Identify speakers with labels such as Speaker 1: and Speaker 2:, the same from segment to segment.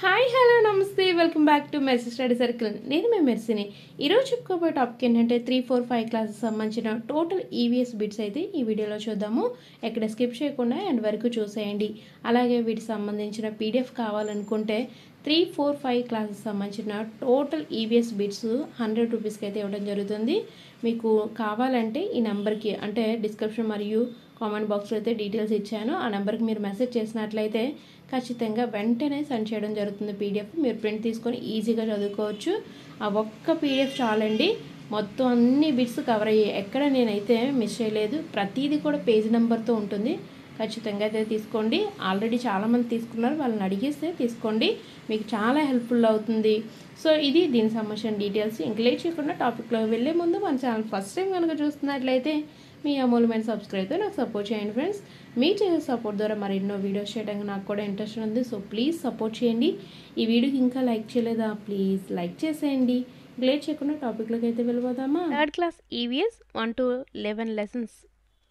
Speaker 1: Hi hello నమస్తే welcome back to mercy study circle. నేను మీ మెర్సీని. ఈరోజు చెప్పుకోబోయే టాపిక్ ఏంటంటే 3, 4, 5 క్లాసెస్ సంబంధించిన టోటల్ ఈవీఎస్ బిట్స్ అయితే ఈ వీడియోలో చూద్దాము. ఎక్కడ స్కిప్ చేయకుండా ఎండ్ వరకు చూసేయండి. అలాగే వీటికి సంబంధించిన పీడిఎఫ్ కావాలనుకుంటే 3, 4, 5 క్లాసెస్ సంబంధించిన టోటల్ ఈవీఎస్ బిట్స్ 100 రూపీస్కి అయితే ఇవ్వడం జరుగుతుంది. మీకు కావాలంటే ఈ నెంబర్కి అంటే డిస్క్రిప్షన్ మరియు కామెంట్ బాక్స్లో అయితే డీటెయిల్స్ ఇచ్చాను. ఆ నెంబర్కి మీరు మెసేజ్ చేసినట్లయితే ఖచ్చితంగా వెంటనే సెండ్ చేయడం జరుగుతుంది. పీడిఎఫ్ మీరు ప్రింట్ తీసుకొని ఈజీగా చదువుకోవచ్చు. ఆ ఒక్క పీడిఎఫ్ చాలండి, మొత్తం అన్ని బిట్స్ కవర్ అయ్యాయి. ఎక్కడ నేనైతే మిస్ చేయలేదు. ప్రతిదీ కూడా పేజ్ నెంబర్తో ఉంటుంది. ఖచ్చితంగా అయితే తీసుకోండి. ఆల్రెడీ చాలామంది తీసుకున్నారు, వాళ్ళని అడిగేస్తే తీసుకోండి, మీకు చాలా హెల్ప్ఫుల్ అవుతుంది. సో ఇది దీనికి సంబంధించిన డీటెయిల్స్. ఇంక లేట్ చేయకుండా టాపిక్లో వెళ్ళే ముందు మన ఛానల్ ఫస్ట్ టైం కనుక చూస్తున్నట్లయితే మీ అమూల్యమైన సబ్స్క్రైబ్తో నాకు సపోర్ట్ చేయండి ఫ్రెండ్స్. మీ చేసే సపోర్ట్ ద్వారా మరెన్నో వీడియోస్ చేయడానికి నాకు కూడా ఇంట్రెస్ట్ ఉంది. సో ప్లీజ్ సపోర్ట్ చేయండి. ఈ వీడియోకి ఇంకా లైక్ చేయలేదా, ప్లీజ్ లైక్ చేసేయండి. లేట్ చేయకుండా టాపిక్లోకి అయితే వెళ్ళిపోదామా.
Speaker 2: Third class EVS 1 to 11 lessons.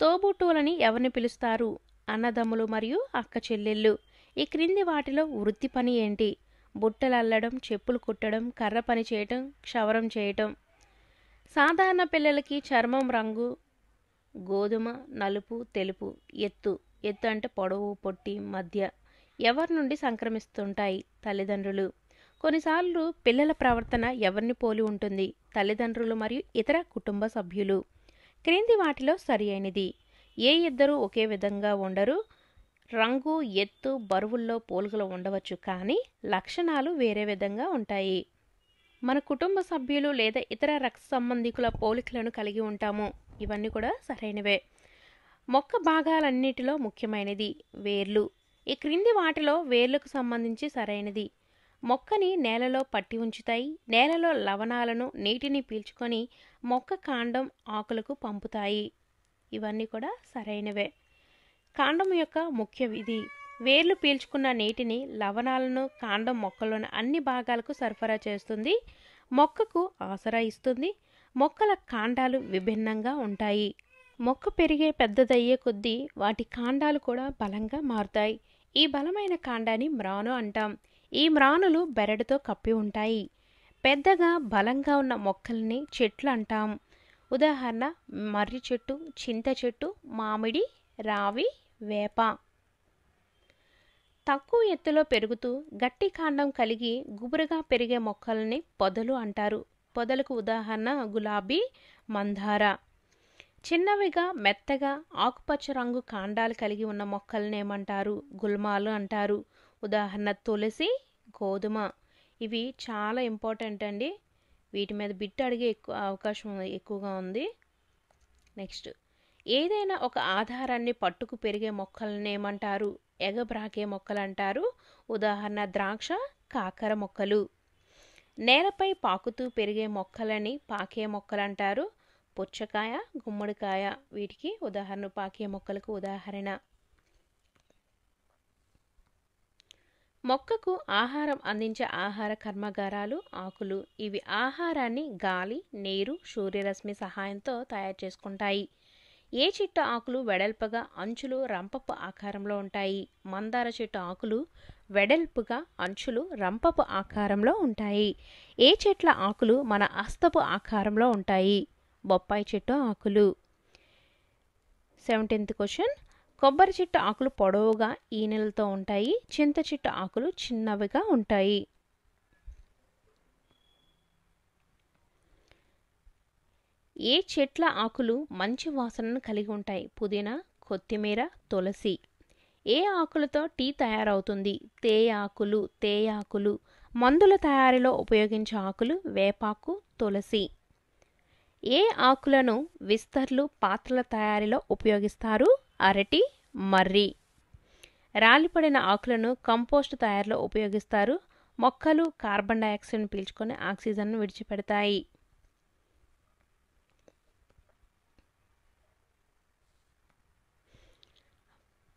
Speaker 2: తోబుట్టువులని ఎవరిని పిలుస్తారు? అన్నదమ్ములు మరియు అక్క చెల్లెళ్ళు. ఈ క్రింది వాటిలో వృత్తి పని ఏంటి? బుట్టలు అల్లడం, చెప్పులు కుట్టడం, కర్ర పని చేయటం, క్షవరం చేయటం. సాధారణ పిల్లలకి చర్మం రంగు గోధుమ, నలుపు, తెలుపు. ఎత్తు అంటే పొడవు, పొట్టి, మధ్య. ఎవరి నుండి సంక్రమిస్తుంటాయి? తల్లిదండ్రులు. కొన్నిసార్లు పిల్లల ప్రవర్తన ఎవరిని పోలి ఉంటుంది? తల్లిదండ్రులు మరియు ఇతర కుటుంబ సభ్యులు. క్రింది వాటిలో సరి అయినది. ఏ ఇద్దరు ఒకే విధంగా ఉండరు. రంగు, ఎత్తు, బరువుల్లో పోలికలు ఉండవచ్చు, కానీ లక్షణాలు వేరే విధంగా ఉంటాయి. మన కుటుంబ సభ్యులు లేదా ఇతర రక్త సంబంధికుల పోలికలను కలిగి ఉంటాము. ఇవన్నీ కూడా సరైనవే. మొక్క భాగాలన్నిటిలో ముఖ్యమైనది వేర్లు. ఈ క్రింది వాటిలో వేర్లకు సంబంధించి సరైనది. మొక్కని నేలలో పట్టి ఉంచుతాయి. నేలలో లవణాలను, నీటిని పీల్చుకొని మొక్క కాండం, ఆకులకు పంపుతాయి. ఇవన్నీ కూడా సరైనవే. కాండం యొక్క ముఖ్య విధి. వేర్లు పీల్చుకున్న నీటిని, లవణాలను కాండం మొక్కలోని అన్ని భాగాలకు సరఫరా చేస్తుంది. మొక్కకు ఆసరా ఇస్తుంది. మొక్కల కాండాలు విభిన్నంగా ఉంటాయి. మొక్క పెరిగే పెద్దదయ్యే కొద్దీ వాటి కాండాలు కూడా బలంగా మారుతాయి. ఈ బలమైన కాండాన్ని మ్రాను అంటాం. ఈ మ్రానులు బెరడుతో కప్పి ఉంటాయి. పెద్దగా బలంగా ఉన్న మొక్కల్ని చెట్లు అంటాం. ఉదాహరణ మర్రి చెట్టు, చింత చెట్టు, మామిడి, రావి, వేప. తక్కువ ఎత్తులో పెరుగుతూ గట్టి కాండం కలిగి గుబురుగా పెరిగే మొక్కల్ని పొదలు అంటారు. పొదలకు ఉదాహరణ గులాబీ, మందార. చిన్నవిగా మెత్తగా ఆకుపచ్చ రంగు కాండాలు కలిగి ఉన్న మొక్కల్ని ఏమంటారు? గుల్మాలు అంటారు. ఉదాహరణ తులసి, గోధుమ. ఇవి చాలా ఇంపార్టెంట్ అండి. వీటి మీద బిట్ అడిగే అవకాశం ఎక్కువగా ఉంది. నెక్స్ట్, ఏదైనా ఒక ఆధారాన్ని పట్టుకు పెరిగే మొక్కల్ని ఏమంటారు? ఎగబ్రాకే మొక్కలు అంటారు. ఉదాహరణ ద్రాక్ష, కాకర మొక్కలు. నేలపై పాకుతూ పెరిగే మొక్కలని పాకే మొక్కలు అంటారు. పుచ్చకాయ, గుమ్మడికాయ. వీటికి ఉదాహరణ, పాకే మొక్కలకు ఉదాహరణ. మొక్కకు ఆహారం అందించే ఆహార కర్మాగారాలు ఆకులు. ఇవి ఆహారాన్ని గాలి, నీరు, సూర్యరశ్మి సహాయంతో తయారు చేసుకుంటాయి. ఏ చెట్టు ఆకులు వెడల్పుగా అంచులు రంపపు ఆకారంలో ఉంటాయి? మందార చెట్టు ఆకులు వెడల్పుగా అంచులు రంపపు ఆకారంలో ఉంటాయి. ఏ చెట్ల ఆకులు మన హస్తపు ఆకారంలో ఉంటాయి? బొప్పాయి చెట్టు ఆకులు. 17th question. కొబ్బరి చెట్టు ఆకులు పొడవుగా ఈనెలతో ఉంటాయి. చింత చెట్టు ఆకులు చిన్నవిగా ఉంటాయి. ఏ చెట్ల ఆకులు మంచి వాసనను కలిగి ఉంటాయి? పుదీనా, కొత్తిమీర, తులసి. ఏ ఆకులతో టీ తయారవుతుంది? తేయాకులు, తేయాకులు. మందుల తయారీలో ఉపయోగించే ఆకులు వేపాకు, తులసి. ఏ ఆకులను విస్తర్లు, పాత్రల తయారీలో ఉపయోగిస్తారు? అరటి, మర్రి. రాలిపడిన ఆకులను కంపోస్ట్ తయారీలో ఉపయోగిస్తారు. మొక్కలు కార్బన్ డయాక్సైడ్ను పీల్చుకొని ఆక్సిజన్ను విడిచిపెడతాయి.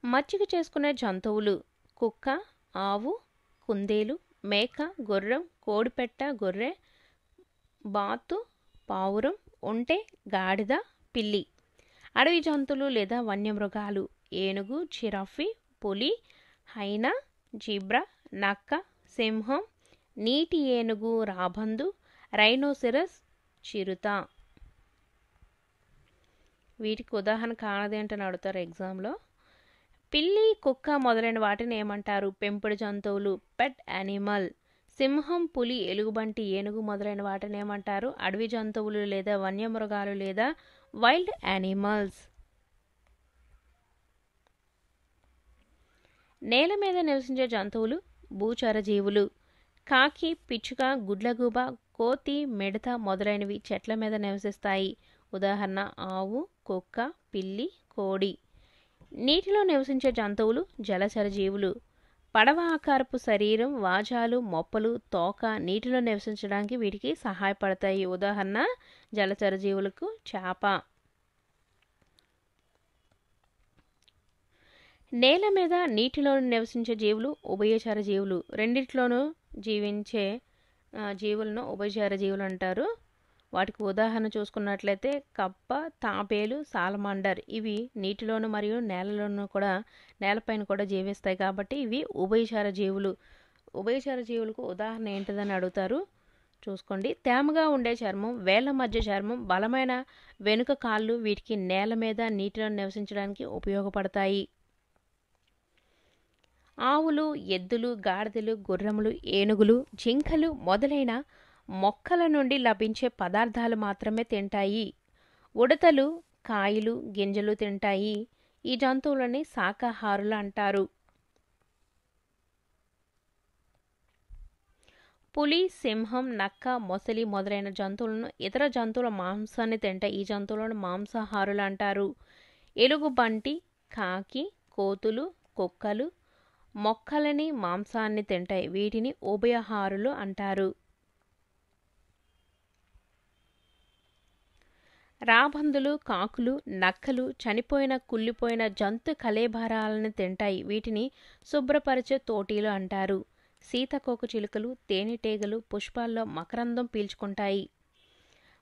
Speaker 2: మచ్చిక చేసుకునే జంతువులు: కుక్క, ఆవు, కుందేలు, మేక, గుర్రం, కోడిపెట్ట, గొర్రె, బాతు, పావురం, ఒంటె, గాడిద, పిల్లి. అడవి జంతువులు లేదా వన్యమృగాలు: ఏనుగు, జిరాఫీ, పులి, హైనా, జీబ్రా, నక్క, సింహం, నీటి ఏనుగు రాబందు, రైనోసెరస్ చిరుత. వీటికి ఉదాహరణ కానదేంటని అడుగుతారు ఎగ్జామ్లో. పిల్లి, కుక్క మొదలైన వాటిని ఏమంటారు? పెంపుడు జంతువులు, పెట్ యానిమల్. సింహం, పులి, ఎలుగుబంటి, ఏనుగు మొదలైన వాటిని ఏమంటారు? అడవి జంతువులు లేదా వన్యమృగాలు లేదా వైల్డ్ యానిమల్స్. నేల మీద నివసించే జంతువులు భూచర జీవులు. కాకి, పిచ్చుక, గుడ్లగూబ, కోతి, మిడత మొదలైనవి చెట్ల మీద నివసిస్తాయి. ఉదాహరణ ఆవు, కుక్క, పిల్లి, కోడి. నీటిలో నివసించే జంతువులు జలచర జీవులు. పడవ ఆకారపు శరీరం, వాజాలు, మొప్పలు, తోక నీటిలో నివసించడానికి వీటికి సహాయపడతాయి. ఉదాహరణ జలచర జీవులకు చేప. నేల మీద నీటిలో నివసించే జీవులు ఉభయచర జీవులు. రెండిట్లోనూ జీవించే జీవులను ఉభయచర జీవులు అంటారు. వాటికి ఉదాహరణ చూసుకున్నట్లయితే కప్ప, తాబేలు, సాలమాండర్. ఇవి నీటిలోను మరియు నేలపైన కూడా జీవిస్తాయి కాబట్టి ఇవి ఉభయచర జీవులు. ఉభయచర జీవులకు ఉదాహరణ ఏంటిదని అడుగుతారు, చూసుకోండి. తేమగా ఉండే చర్మం, వేళ్ల మధ్య చర్మం, బలమైన వెనుక కాళ్ళు వీటికి నేల మీద నీటిలో నివసించడానికి ఉపయోగపడతాయి. ఆవులు, ఎద్దులు, గాడిదలు, గుర్రములు, ఏనుగులు, జింకలు మొదలైన మొక్కల నుండి లభించే పదార్థాలు మాత్రమే తింటాయి. ఉడతలు కాయలు, గింజలు తింటాయి. ఈ జంతువులని శాకాహారులు అంటారు. పులి, సింహం, నక్క, మొసలి మొదలైన జంతువులను ఇతర జంతువుల మాంసాన్ని తింటాయి. ఈ జంతువులను మాంసాహారులు అంటారు. ఎలుగుబంటి, కాకి, కోతులు, కుక్కలు మొక్కలని మాంసాన్ని తింటాయి. వీటిని ఉభయహారులు అంటారు. రాబందులు, కాకులు, నక్కలు చనిపోయిన కుళ్ళిపోయిన జంతు కళేబరాలను తింటాయి. వీటిని శుభ్రపరిచే తోటీలు అంటారు. సీతకోక చిలుకలు, తేనెటీగలు పుష్పాల్లో మకరందం పీల్చుకుంటాయి.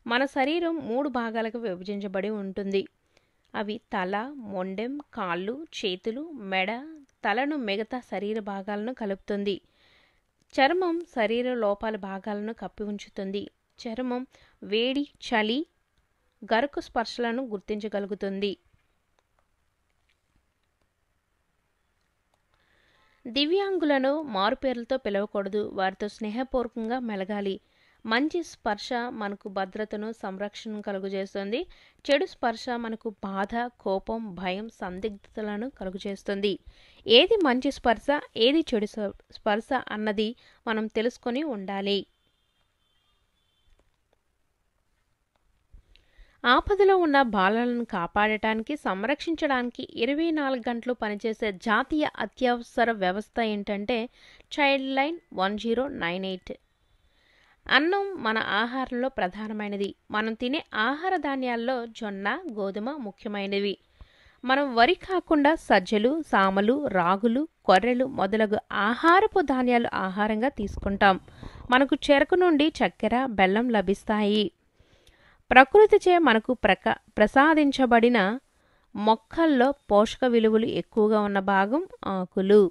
Speaker 2: మన శరీరం 3 భాగాలకు విభజించబడి ఉంటుంది. అవి తల, మొండెం, కాళ్ళు, చేతులు, మెడ. తలను మిగతా శరీర భాగాలను కలుపుతుంది. చర్మం శరీర లోపల భాగాలను కప్పి ఉంచుతుంది. చర్మం వేడి, చలి, గరుకు స్పర్శలను గుర్తించగలుగుతుంది. దివ్యాంగులను మారుపేర్లతో పిలవకూడదు. వారితో స్నేహపూర్వకంగా మెలగాలి. మంచి స్పర్శ మనకు భద్రతను, సంరక్షణను కలుగజేస్తుంది. చెడు స్పర్శ మనకు బాధ, కోపం, భయం, సందిగ్ధతలను కలుగజేస్తుంది. ఏది మంచి స్పర్శ, ఏది చెడు స్పర్శ అన్నది మనం తెలుసుకొని ఉండాలి. ఆపదలో ఉన్న బాలలను కాపాడటానికి, సంరక్షించడానికి 24 గంటలు పనిచేసే జాతీయ అత్యవసర వ్యవస్థ ఏంటంటే చైల్డ్ లైన్ 1098. అన్నం మన ఆహారంలో ప్రధానమైనది. మనం తినే ఆహార ధాన్యాల్లో జొన్న, గోధుమ ముఖ్యమైనవి. మనం వరి కాకుండా సజ్జలు, సామలు, రాగులు, కొర్రెలు మొదలగు ఆహారపు ధాన్యాలు ఆహారంగా తీసుకుంటాం. మనకు చెరకు నుండి చక్కెర, బెల్లం లభిస్తాయి. ప్రకృతిచే మనకు ప్రసాదించబడిన మొక్కల్లో పోషక విలువలు ఎక్కువగా ఉన్న భాగం ఆకులు.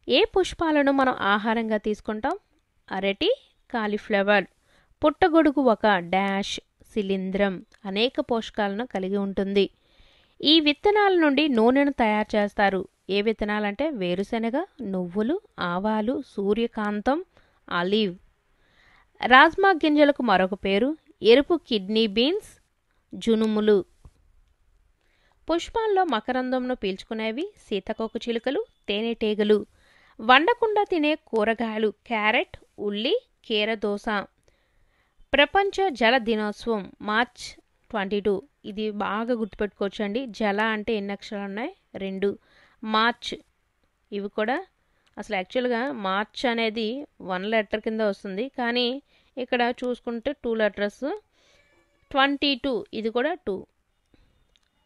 Speaker 2: ఏ పుష్పాలను మనం ఆహారంగా తీసుకుంటాం? అరటి, కాలీఫ్లవర్. పుట్టగొడుగు ఒక డాష్ శిలీంధ్రం అనేక పోషకాలను కలిగి ఉంటుంది. ఈ విత్తనాల నుండి నూనెను తయారు చేస్తారు. ఏ విత్తనాలంటే వేరుశెనగ, నువ్వులు, ఆవాలు, సూర్యకాంతం, ఆలివ్. రాజ్మా గింజలకు మరొక పేరు ఎరుపు కిడ్నీ బీన్స్, జునుములు. పుష్పాల్లో మకరందంను పీల్చుకునేవి సీతకోక చిలుకలు, తేనెటీగలు. వండకుండా తినే కూరగాయలు క్యారెట్, ఉల్లి, కీరదోస. ప్రపంచ జల దినోత్సవం మార్చ్ 22. ఇది బాగా గుర్తుపెట్టుకోవచ్చండి. జల అంటే ఎన్ని అక్షరాలు ఉన్నాయి? 2. మార్చ్. ఇవి కూడా అసలు యాక్చువల్గా మార్చ్ అనేది 1 లెటర్ కింద వస్తుంది, కానీ ఇక్కడ చూసుకుంటే 2 లెటర్స్. 22 ఇది కూడా 2.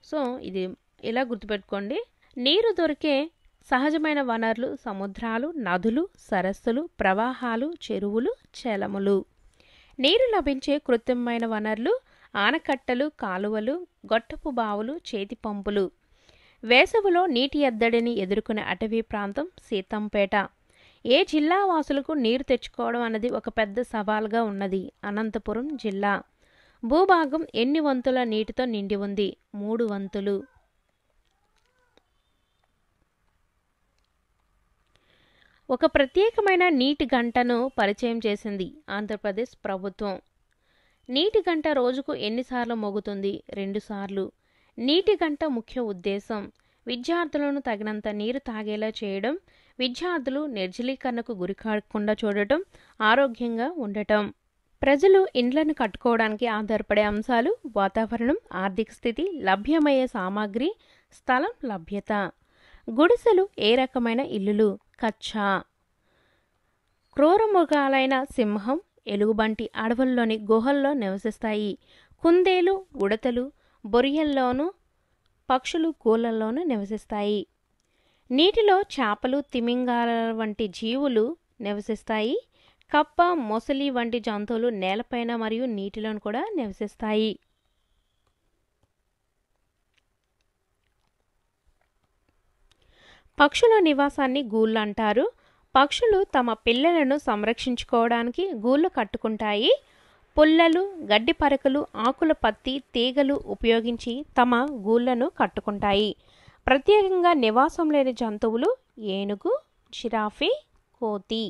Speaker 2: సో ఇది ఇలా గుర్తుపెట్టుకోండి. నీరు దొరికే సహజమైన వనరులు సముద్రాలు, నదులు, సరస్సులు, ప్రవాహాలు, చెరువులు, చలములు. నీరు లభించే కృత్రిమమైన వనరులు ఆనకట్టలు, కాలువలు, గొట్టపు బావులు, చేతి పంపులు. వేసవిలో నీటి ఎద్దడిని ఎదుర్కొనే అటవీ ప్రాంతం సీతంపేట. ఏ జిల్లా వాసులకు నీరు తెచ్చుకోవడం అన్నది ఒక పెద్ద సవాల్గా ఉన్నది. అనంతపురం జిల్లా. భూభాగం ఎన్ని వంతుల నీటితో నిండి ఉంది? 3 వంతులు. ఒక ప్రత్యేకమైన నీటి గంటను పరిచయం చేసింది ఆంధ్రప్రదేశ్ ప్రభుత్వం. నీటి గంట రోజుకు ఎన్నిసార్లు మోగుతుంది? 2 సార్లు. నీటి గంట ముఖ్య ఉద్దేశం విద్యార్థులను తగినంత నీరు తాగేలా చేయడం, విద్యార్థులు నిర్జలీకరణకు గురికాకుండా చూడటం, ఆరోగ్యంగా ఉండటం. ప్రజలు ఇండ్లను కట్టుకోవడానికి ఆధారపడే అంశాలు వాతావరణం, ఆర్థిక స్థితి, లభ్యమయ్యే సామాగ్రి, స్థలం లభ్యత. గుడిసెలు ఏ రకమైన ఇల్లులు? కచ్చా. క్రూరమృగాలైన సింహం, ఎలుగుబంటి అడవుల్లోని గుహల్లో నివసిస్తాయి. కుందేలు, ఉడతలు బొరియల్లోనూ, పక్షులు గూళ్ళల్లోనూ నివసిస్తాయి. నీటిలో చేపలు, తిమింగాలాల వంటి జీవులు నివసిస్తాయి. కప్ప, మొసలి వంటి జంతువులు నేలపైన మరియు నీటిలోను కూడా నివసిస్తాయి. పక్షుల నివాసాన్ని గూళ్ళు అంటారు. పక్షులు తమ పిల్లలను సంరక్షించుకోవడానికి గూళ్ళు కట్టుకుంటాయి. పుల్లలు, గడ్డి పరకలు, ఆకుల పత్తి, తీగలు ఉపయోగించి తమ గూళ్ళను కట్టుకుంటాయి. ప్రత్యేకంగా నివాసం లేని జంతువులు ఏనుగు, జిరాఫీ, కోతి.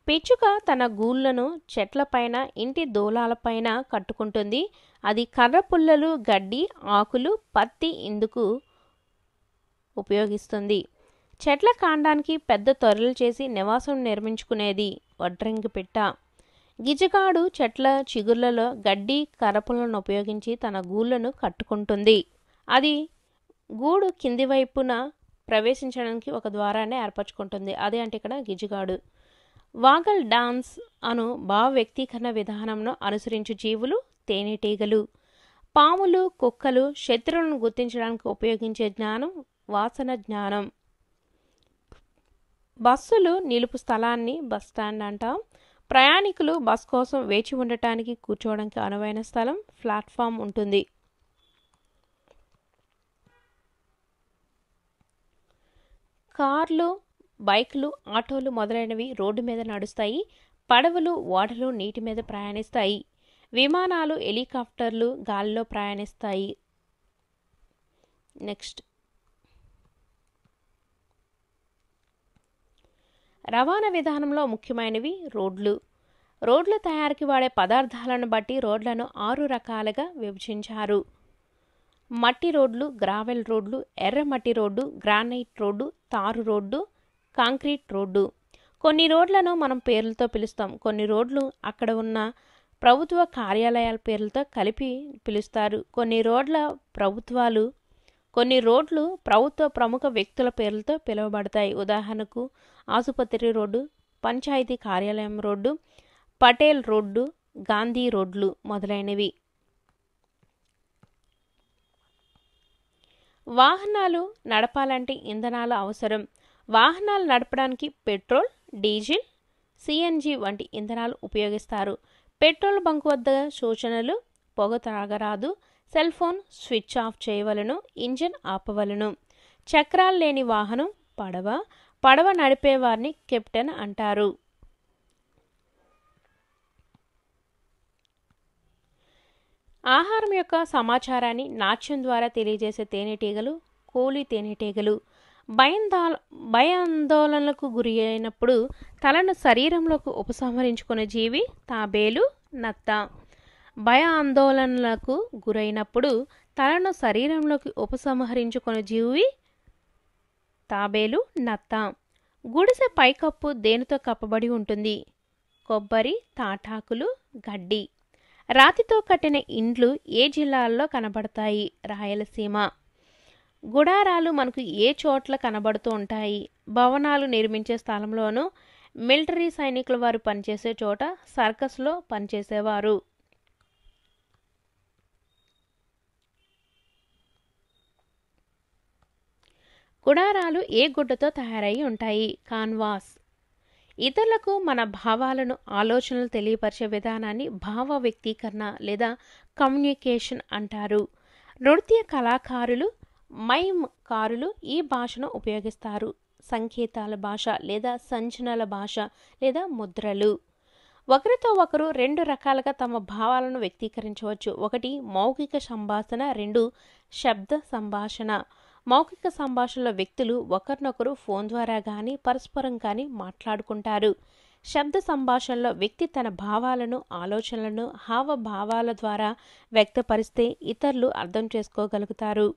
Speaker 2: పిచ్చుక తన గూళ్ళను చెట్లపైన, ఇంటి దూలాలపైన కట్టుకుంటుంది. అది కర్ర పుల్లలు, గడ్డి, ఆకులు, పత్తి ఇందుకు ఉపయోగిస్తుంది. చెట్ల కాండానికి పెద్ద తొర్రలు చేసి నివాసం నిర్మించుకునేది వడ్రంగి పిట్ట. గిజగాడు చెట్ల చిగుర్లలో గడ్డి, కర్రపులను ఉపయోగించి తన గూళ్ళను కట్టుకుంటుంది. అది గూడు కింది వైపున ప్రవేశించడానికి ఒక ద్వారాన్ని ఏర్పరచుకుంటుంది. అదే అంటే ఇక్కడ గిజగాడు. వాగల్ డాన్స్ అను భావ వ్యక్తీకరణ విధానంను అనుసరించు జీవులు తేనెటీగలు. పాములు, కుక్కలు శత్రువులను గుర్తించడానికి ఉపయోగించే జ్ఞానం వాసన జ్ఞానం. బస్సులు నిలుపు స్థలాన్ని బస్టాండ్ అంటాం. ప్రయాణికులు బస్ కోసం వేచి ఉండటానికి, కూర్చోవడానికి అనువైన స్థలం ప్లాట్ఫామ్ ఉంటుంది. కార్లు, బైకులు, ఆటోలు మొదలైనవి రోడ్డు మీద నడుస్తాయి. పడవలు, ఓడలు నీటి మీద ప్రయాణిస్తాయి. విమానాలు, హెలికాప్టర్లు గాలిలో ప్రయాణిస్తాయి. నెక్స్ట్, రవాణా విధానంలో ముఖ్యమైనవి రోడ్లు. రోడ్ల తయారీకి వాడే పదార్థాలను బట్టి రోడ్లను 6 రకాలుగా విభజించారు. మట్టి రోడ్లు, గ్రావెల్ రోడ్లు, ఎర్రమట్టి రోడ్డు, గ్రానైట్ రోడ్డు, తారు రోడ్డు, కాంక్రీట్ రోడ్డు. కొన్ని రోడ్లను మనం పేర్లతో పిలుస్తాం. కొన్ని రోడ్లు అక్కడ ఉన్న ప్రభుత్వ కార్యాలయాల పేర్లతో కలిపి పిలుస్తారు. కొన్ని రోడ్లు ప్రభుత్వ ప్రముఖ వ్యక్తుల పేర్లతో పిలువబడతాయి. ఉదాహరణకు ఆసుపత్రి రోడ్డు, పంచాయతీ కార్యాలయం రోడ్డు, పటేల్ రోడ్డు, గాంధీ రోడ్లు మొదలైనవి. వాహనాలు నడపాలంటే ఇంధనాలు అవసరం. వాహనాలు నడపడానికి పెట్రోల్, డీజిల్, సిఎన్జి వంటి ఇంధనాలు ఉపయోగిస్తారు. పెట్రోల్ బంక్ వద్ద సూచనలు: పొగ త్రాగరాదు, సెల్ ఫోన్ స్విచ్ ఆఫ్ చేయవలను, ఇంజిన్ ఆపవలను. చక్రాలు లేని వాహనం పడవ. పడవ నడిపేవారిని కెప్టెన్ అంటారు. ఆహారం యొక్క సమాచారాన్ని నాట్యం ద్వారా తెలియజేసే తేనెటీగలు కూలి తేనెటీగలు. భయాందోళనలకు గురి అయినప్పుడు తలను శరీరంలోకి ఉపసంహరించుకునే జీవి తాబేలు, నత్త. భయాందోళనలకు గురైనప్పుడు తలను శరీరంలోకి ఉపసంహరించుకునే జీవి తాబేలు, నత్త. గుడిసె పైకప్పు దేనితో కప్పబడి ఉంటుంది? కొబ్బరి, తాటాకులు, గడ్డి. రాతితో కట్టిన ఇండ్లు ఏ జిల్లాల్లో కనబడతాయి? రాయలసీమ. గుడారాలు మనకు ఏ చోట్ల కనబడుతూ ఉంటాయి? భవనాలు నిర్మించే స్థలంలోనూ, మిలిటరీ సైనికుల వారు పనిచేసే చోట, సర్కస్లో పనిచేసేవారు. గుడారాలు ఏ గుడ్డతో తయారై ఉంటాయి? కాన్వాస్. ఇతరులకు మన భావాలను, ఆలోచనలు తెలియపరిచే విధానాన్ని భావ వ్యక్తీకరణ లేదా కమ్యూనికేషన్ అంటారు. నృత్య కళాకారులు మైమ్కారులు ఈ భాషను ఉపయోగిస్తారు. సంకేతాల భాష లేదా సంజ్ఞల భాష లేదా ముద్రలు. ఒకరితో ఒకరు రెండు రకాలుగా తమ భావాలను వ్యక్తీకరించవచ్చు. ఒకటి మౌఖిక సంభాషణ, రెండు శబ్ద సంభాషణ. మౌఖిక సంభాషణలో వ్యక్తులు ఒకరినొకరు ఫోన్ ద్వారా కానీ పరస్పరం కానీ మాట్లాడుకుంటారు. శబ్ద సంభాషణలో వ్యక్తి తన భావాలను, ఆలోచనలను హావభావాల ద్వారా వ్యక్తపరిస్తే ఇతరులు అర్థం చేసుకోగలుగుతారు.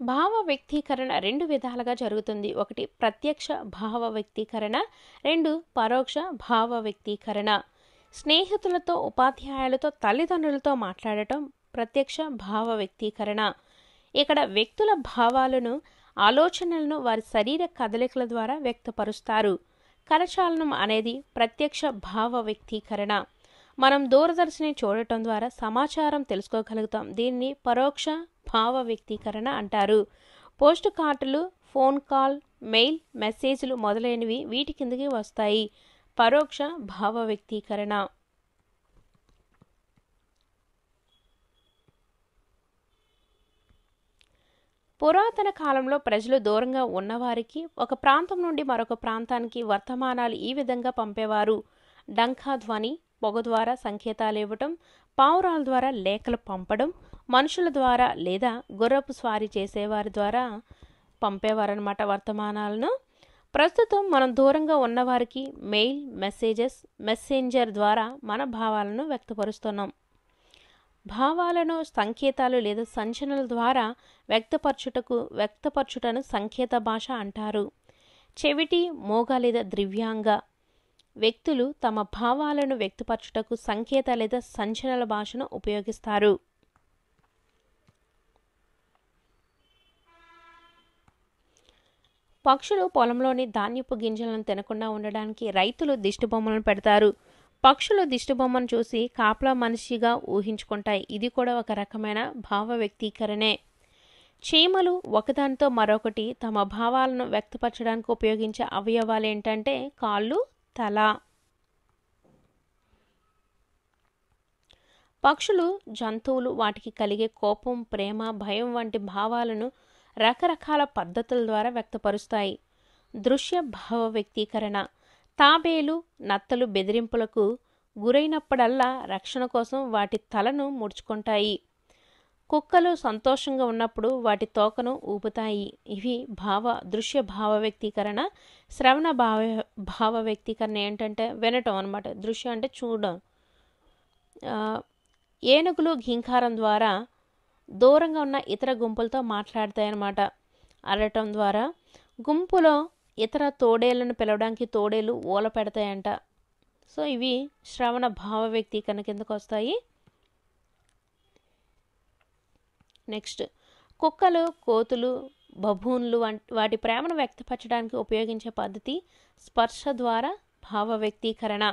Speaker 2: భావ వ్యక్తీకరణ రెండు విధాలుగా జరుగుతుంది. ఒకటి ప్రత్యక్ష భావ వ్యక్తీకరణ, రెండు పరోక్ష భావ వ్యక్తీకరణ. స్నేహితులతో, ఉపాధ్యాయులతో, తల్లిదండ్రులతో మాట్లాడటం ప్రత్యక్ష భావ వ్యక్తీకరణ. ఇక్కడ వ్యక్తుల భావాలను, ఆలోచనలను వారి శరీర కదలికల ద్వారా వ్యక్తపరుస్తారు. కరచాలనం అనేది ప్రత్యక్ష భావ వ్యక్తీకరణ. మనం దూరదర్శిని చూడటం ద్వారా సమాచారం తెలుసుకోగలుగుతాం. దీన్ని పరోక్ష భావ వ్యక్తీకరణ అంటారు. పోస్ట్ కార్డులు, ఫోన్ కాల్, మెయిల్, మెసేజ్లు మొదలైనవి వీటి కిందకి వస్తాయి. పరోక్ష భావ వ్యక్తీకరణ. పురాతన కాలంలో ప్రజలు దూరంగా ఉన్నవారికి ఒక ప్రాంతం నుండి మరొక ప్రాంతానికి వర్తమానాలు ఈ విధంగా పంపేవారు. డంకా ధ్వని, పొగ ద్వారా సంకేతాలు ఇవ్వటం, పావురాల ద్వారా లేఖలు పంపడం, మనుషుల ద్వారా లేదా గుర్రపు స్వారీ చేసేవారి ద్వారా పంపేవారనమాట వర్తమానాలను. ప్రస్తుతం మనం దూరంగా ఉన్నవారికి మెయిల్, మెసేజెస్, మెసెంజర్ ద్వారా మన భావాలను వ్యక్తపరుస్తున్నాం. భావాలను సంకేతాలు లేదా సంచలనాల ద్వారా వ్యక్తపరచుటను సంకేత భాష అంటారు. చెవిటి, మోగ లేదా దివ్యాంగ వ్యక్తులు తమ భావాలను వ్యక్తపరచుటకు సంకేత లేదా సంచలన భాషను ఉపయోగిస్తారు. పక్షులు పొలంలోని ధాన్యపు గింజలను తినకుండా ఉండడానికి రైతులు దిష్టిబొమ్మలను పెడతారు. పక్షులు దిష్టిబొమ్మను చూసి కాపలా మనిషిగా ఊహించుకుంటాయి. ఇది కూడా ఒక రకమైన భావ వ్యక్తీకరణే. చీమలు ఒకదానితో మరొకటి తమ భావాలను వ్యక్తపరచడానికి ఉపయోగించే అవయవాలు ఏంటంటే కాళ్ళు, తల. పక్షులు, జంతువులు వాటికి కలిగే కోపం, ప్రేమ, భయం వంటి భావాలను రకరకాల పద్ధతుల ద్వారా వ్యక్తపరుస్తాయి. దృశ్య భావ వ్యక్తీకరణ. తాబేలు, నత్తలు బెదిరింపులకు గురైనప్పుడల్లా రక్షణ కోసం వాటి తలను ముడుచుకుంటాయి. కుక్కలు సంతోషంగా ఉన్నప్పుడు వాటి తోకను ఊపుతాయి. ఇవి దృశ్య భావ వ్యక్తీకరణ. శ్రవణ భావ వ్యక్తీకరణ ఏంటంటే వినటం అనమాట. దృశ్యం అంటే చూడడం. ఏనుగులు ఘీంకారం ద్వారా దూరంగా ఉన్న ఇతర గుంపులతో మాట్లాడతాయి అన్నమాట. అరటం ద్వారా గుంపులో ఇతర తోడేళ్లను పిలవడానికి తోడేలు ఊల పెడతాయంట. సో ఇవి శ్రవణ భావ వ్యక్తీకరణ కిందకు వస్తాయి. నెక్స్ట్ కుక్కలు, కోతులు, బబూన్లు వాటి ప్రేమను వ్యక్తపరచడానికి ఉపయోగించే పద్ధతి స్పర్శ ద్వారా భావ వ్యక్తీకరణ.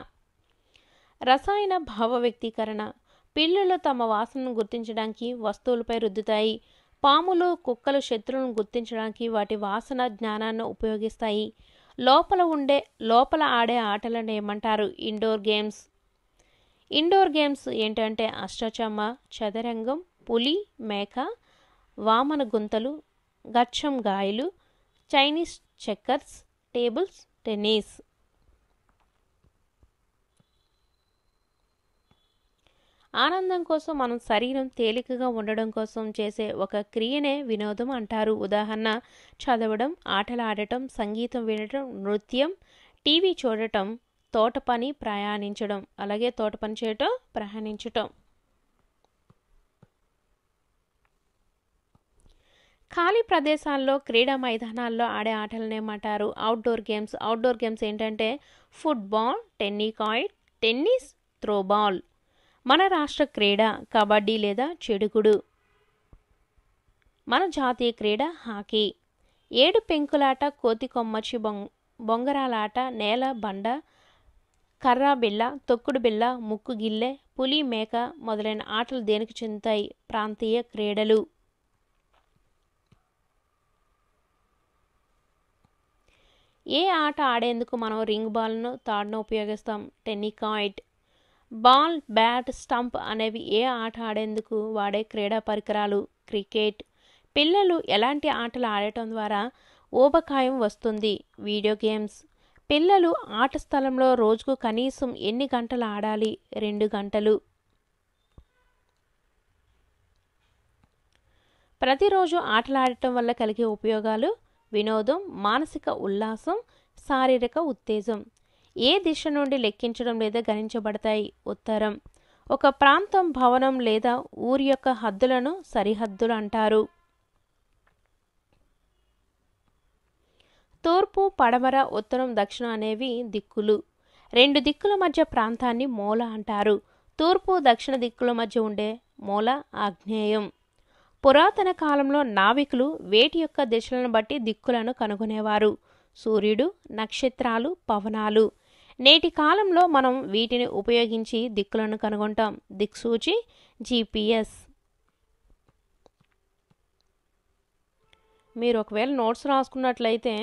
Speaker 2: రసాయన భావ వ్యక్తీకరణ. పిల్లులు తమ వాసనను గుర్తించడానికి వస్తువులపై రుద్దుతాయి. పాములు, కుక్కలు శత్రువులను గుర్తించడానికి వాటి వాసన జ్ఞానాన్ని ఉపయోగిస్తాయి. లోపల ఆడే ఆటలను ఏమంటారు? Indoor games. ఇండోర్ గేమ్స్ ఏంటంటే అష్టచమ్మ, చదరంగం, పులి, మేక, వామన గుంతలు, గచ్చం గాయలు, చైనీస్ చెక్కర్స్, టేబుల్స్ టెన్నిస్. ఆనందం కోసం మనం శరీరం తేలికగా ఉండడం కోసం చేసే ఒక క్రియనే వినోదం అంటారు. ఉదాహరణ చదవడం, ఆటలు ఆడటం, సంగీతం వినటం, నృత్యం, టీవీ చూడటం, తోట పని, ప్రయాణించడం. అలాగే తోట పని చేయటం, ప్రయాణించటం. ఖాళీ ప్రదేశాల్లో, క్రీడా మైదానాల్లో ఆడే ఆటలను ఏమంటారు? Outdoor games. అవుట్డోర్ గేమ్స్ ఏంటంటే ఫుట్బాల్, టెన్నిస్, త్రోబాల్. మన రాష్ట్ర క్రీడ కబడ్డీ లేదా చెడుగుడు. మన జాతీయ క్రీడ హాకీ. ఏడు పెంకులాట, కోతి కొమ్మచ్చి, బొంగరాలాట, నేల బండ, కర్రా బిళ్ళ, తొక్కుడు బిళ్ళ, ముక్కు గిల్లె, పులి, మేక మొదలైన ఆటలు దేనికి చెందుతాయి? ప్రాంతీయ క్రీడలు. ఏ ఆట ఆడేందుకు మనం రింగ్ బాల్ను, తాడును ఉపయోగిస్తాం? టెన్నికాయిట్. బాల్, బ్యాట్, స్టంప్ అనేవి ఏ ఆట ఆడేందుకు వాడే క్రీడా పరికరాలు. క్రికెట్. పిల్లలు ఎలాంటి ఆటలు ఆడటం ద్వారా ఊబకాయం వస్తుంది. Video games. పిల్లలు ఆట స్థలంలో రోజుకు కనీసం ఎన్ని గంటలు ఆడాలి? 2 గంటలు. ప్రతిరోజు ఆటలాడటం వల్ల కలిగే ఉపయోగాలు: వినోదం, మానసిక ఉల్లాసం, శారీరక ఉత్తేజం. ఏ దిశ నుండి లెక్కించడం లేదా గణించబడతాయి? ఉత్తరం. ఒక ప్రాంతం, భవనం లేదా ఊరి యొక్క హద్దులను సరిహద్దులు అంటారు. తూర్పు, పడమర, ఉత్తరం, దక్షిణం అనేవి దిక్కులు. 2 దిక్కుల మధ్య ప్రాంతాన్ని మూల అంటారు. తూర్పు, దక్షిణ దిక్కుల మధ్య ఉండే మూల ఆగ్నేయం. పురాతన కాలంలో నావికులు వేటి యొక్క దిశలను బట్టి దిక్కులను కనుగొనేవారు? సూర్యుడు, నక్షత్రాలు, పవనాలు. నేటి కాలంలో మనం వీటిని ఉపయోగించి దిక్కులను కనుగొంటాం. దిక్సూచి, GPS. మీరు ఒకవేళ నోట్స్ రాసుకున్నట్లయితే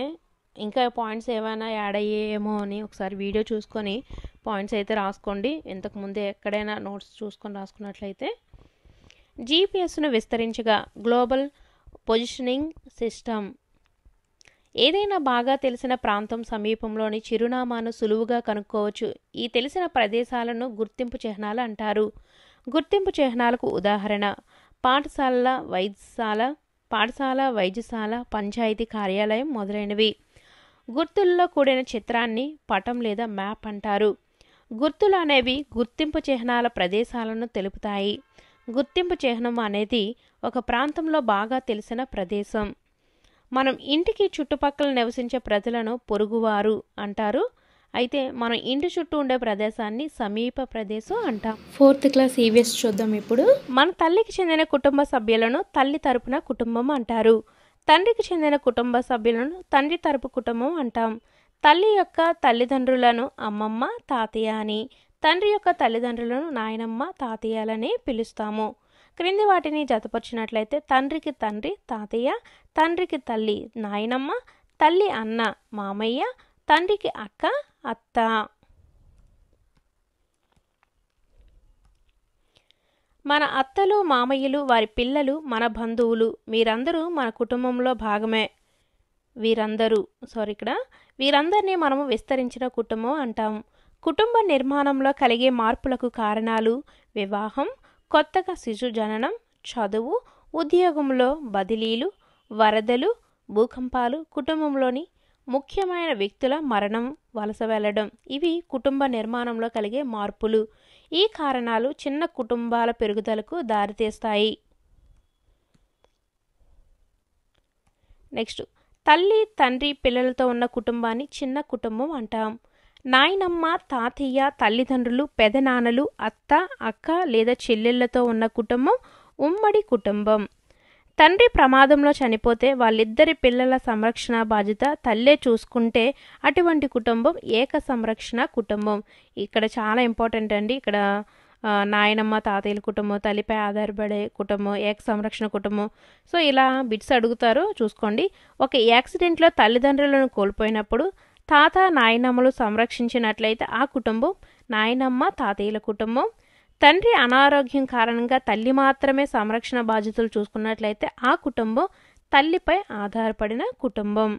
Speaker 2: ఇంకా పాయింట్స్ ఏమైనా యాడ్ అయ్యేమో అని ఒకసారి వీడియో చూసుకొని పాయింట్స్ అయితే రాసుకోండి. ఇంతకుముందే ఎక్కడైనా నోట్స్ చూసుకొని రాసుకున్నట్లయితే. GPSను విస్తరించగా గ్లోబల్ పొజిషనింగ్ సిస్టమ్. ఏదైనా బాగా తెలిసిన ప్రాంతం సమీపంలోని చిరునామాను సులువుగా కనుక్కోవచ్చు. ఈ తెలిసిన ప్రదేశాలను గుర్తింపు చిహ్నాలు అంటారు. గుర్తింపు చిహ్నాలకు ఉదాహరణ: పాఠశాల, వైద్యశాల, పంచాయతీ కార్యాలయం మొదలైనవి. గుర్తుల్లో కూడిన చిత్రాన్ని పటం లేదా మ్యాప్ అంటారు. గుర్తులు అనేవి గుర్తింపు చిహ్నాల ప్రదేశాలను తెలుపుతాయి. గుర్తింపు చిహ్నం అనేది ఒక ప్రాంతంలో బాగా తెలిసిన ప్రదేశం. మనం ఇంటికి చుట్టుపక్కల నివసించే ప్రజలను పొరుగువారు అంటారు. అయితే మనం ఇంటి చుట్టూ ఉండే ప్రదేశాన్ని సమీప ప్రదేశం అంటాం.
Speaker 1: 4th క్లాస్ EVS చూద్దాం ఇప్పుడు.
Speaker 2: మన తల్లికి చెందిన కుటుంబ సభ్యులను తల్లి తరపున కుటుంబం అంటారు. తండ్రికి చెందిన కుటుంబ సభ్యులను తండ్రి తరపు కుటుంబం అంటాం. తల్లి యొక్క తల్లిదండ్రులను అమ్మమ్మ, తాతయ్య అని, తండ్రి యొక్క తల్లిదండ్రులను నాయనమ్మ, తాతయ్యలని పిలుస్తాము. క్రింది వాటిని జతపరిచినట్లయితే తండ్రికి తండ్రి, తాతయ్య, తండ్రికి తల్లి, నాయనమ్మ, తల్లి అన్న, మామయ్య, తండ్రికి అక్క, అత్త. మన అత్తలు, మామయ్యలు, వారి పిల్లలు మన బంధువులు. మీరందరూ మన కుటుంబంలో భాగమే. వీరందరినీ మనము విస్తరించిన కుటుంబం అంటాం. కుటుంబ నిర్మాణంలో కలిగే మార్పులకు కారణాలు: వివాహం, కొత్తగా శిశు జననం, చదువు, ఉద్యోగంలో బదిలీలు, వరదలు, భూకంపాలు, కుటుంబంలోని ముఖ్యమైన వ్యక్తుల మరణం, వలస వెళ్ళడం. ఇవి కుటుంబ నిర్మాణంలో కలిగే మార్పులు. ఈ కారణాలు చిన్న కుటుంబాల పెరుగుదలకు దారితీస్తాయి. నెక్స్ట్, తల్లి, తండ్రి, పిల్లలతో ఉన్న కుటుంబాన్ని చిన్న కుటుంబం అంటాం. నాయనమ్మ, తాతయ్య, తల్లిదండ్రులు, పెదనాన్నలు, అత్త, అక్క లేదా చెల్లెళ్లతో ఉన్న కుటుంబం ఉమ్మడి కుటుంబం. తండ్రి ప్రమాదంలో చనిపోతే వాళ్ళిద్దరి పిల్లల సంరక్షణ బాధ్యత తల్లే చూసుకుంటే అటువంటి కుటుంబం ఏక సంరక్షణ కుటుంబం. ఇక్కడ చాలా ఇంపార్టెంట్ అండి. ఇక్కడ నాయనమ్మ, తాతయ్యల కుటుంబం, తల్లిపై ఆధారపడే కుటుంబం, ఏక సంరక్షణ కుటుంబం. సో ఇలా బిట్స్ అడుగుతారు, చూసుకోండి. ఒక యాక్సిడెంట్లో తల్లిదండ్రులను కోల్పోయినప్పుడు తాత, నాయనమ్మలు సంరక్షించినట్లయితే ఆ కుటుంబం నాయనమ్మ, తాతయ్యల కుటుంబం. తండ్రి అనారోగ్యం కారణంగా తల్లి మాత్రమే సంరక్షణ బాధ్యతలు చూసుకున్నట్లయితే ఆ కుటుంబం తల్లిపై ఆధారపడిన కుటుంబం.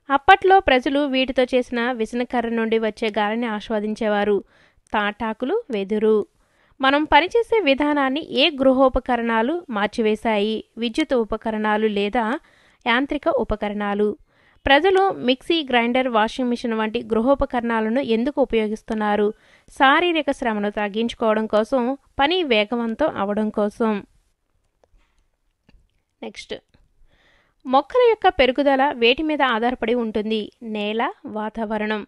Speaker 2: అప్పట్లో ప్రజలు వీటితో చేసిన విసనకర్ర నుండి వచ్చే గాలిని ఆస్వాదించేవారు. తాటాకులు, వెదురు. మనం పనిచేసే విధానాన్ని ఏ గృహోపకరణాలు మార్చివేశాయి? విద్యుత్ ఉపకరణాలు లేదా యాంత్రిక ఉపకరణాలు. ప్రజలు మిక్సీ, గ్రైండర్, వాషింగ్ మిషన్ వంటి గృహోపకరణాలను ఎందుకు ఉపయోగిస్తున్నారు? శారీరక శ్రమను తగ్గించుకోవడం కోసం, పని వేగవంతం అవడం కోసం. నెక్స్ట్, మొక్కల యొక్క పెరుగుదల వేటి మీద ఆధారపడి ఉంటుంది? నేల, వాతావరణం.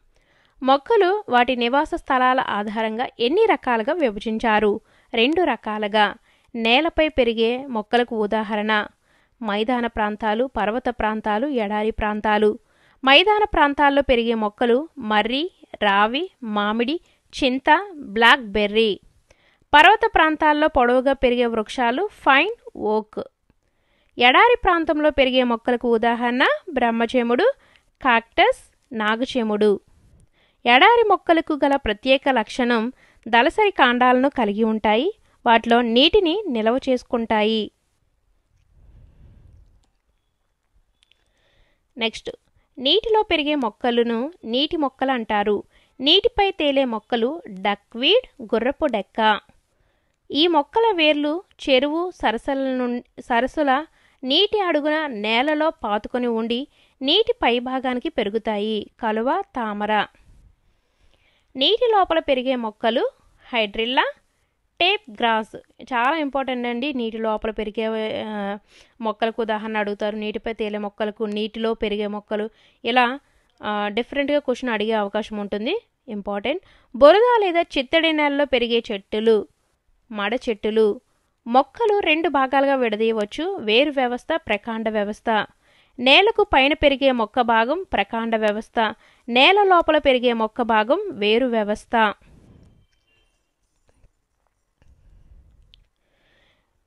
Speaker 2: మొక్కలు వాటి నివాస స్థలాల ఆధారంగా ఎన్ని రకాలుగా విభజించారు? 2 రకాలుగా. నేలపై పెరిగే మొక్కలకు ఉదాహరణ: మైదాన ప్రాంతాలు, పర్వత ప్రాంతాలు, ఎడారి ప్రాంతాలు. మైదాన ప్రాంతాల్లో పెరిగే మొక్కలు మర్రి, రావి, మామిడి, చింత, బ్లాక్ బెర్రీ. పర్వత ప్రాంతాల్లో పొడవుగా పెరిగే వృక్షాలు ఫైన్, ఓక్. ఎడారి ప్రాంతంలో పెరిగే మొక్కలకు ఉదాహరణ బ్రహ్మచెముడు, కాక్టస్, నాగుచెముడు. ఎడారి మొక్కలకు గల ప్రత్యేక లక్షణం దళసరి కాండాలను కలిగి ఉంటాయి. వాటిలో నీటిని నిల్వ చేసుకుంటాయి. నెక్స్ట్, నీటిలో పెరిగే మొక్కలను నీటి మొక్కలు అంటారు. నీటిపై తేలే మొక్కలు డక్వీడ్, గుర్రపు డెక్క. ఈ మొక్కల వేర్లు చెరువు సరస్సుల నీటి అడుగున నేలలో పాతుకొని ఉండి నీటి పైభాగానికి పెరుగుతాయి. కలువ, తామర. నీటి లోపల పెరిగే మొక్కలు హైడ్రిల్లా, టేప్ గ్రాస్. చాలా ఇంపార్టెంట్ అండి. నీటి లోపల పెరిగే మొక్కలకు ఉదాహరణ అడుగుతారు. నీటిపై తేలే మొక్కలకు, నీటిలో పెరిగే మొక్కలు, ఇలా డిఫరెంట్గా క్వశ్చన్ అడిగే అవకాశం ఉంటుంది. ఇంపార్టెంట్. బురద లేదా చిత్తడి నేలలో పెరిగే చెట్టులు మడ చెట్టులు. మొక్కలు 2 భాగాలుగా విడదీయవచ్చు. వేరు వ్యవస్థ, ప్రకాండ వ్యవస్థ. నేలకు పైన పెరిగే మొక్క భాగం ప్రకాండ వ్యవస్థ, నేల లోపల పెరిగే మొక్క భాగం వేరు వ్యవస్థ.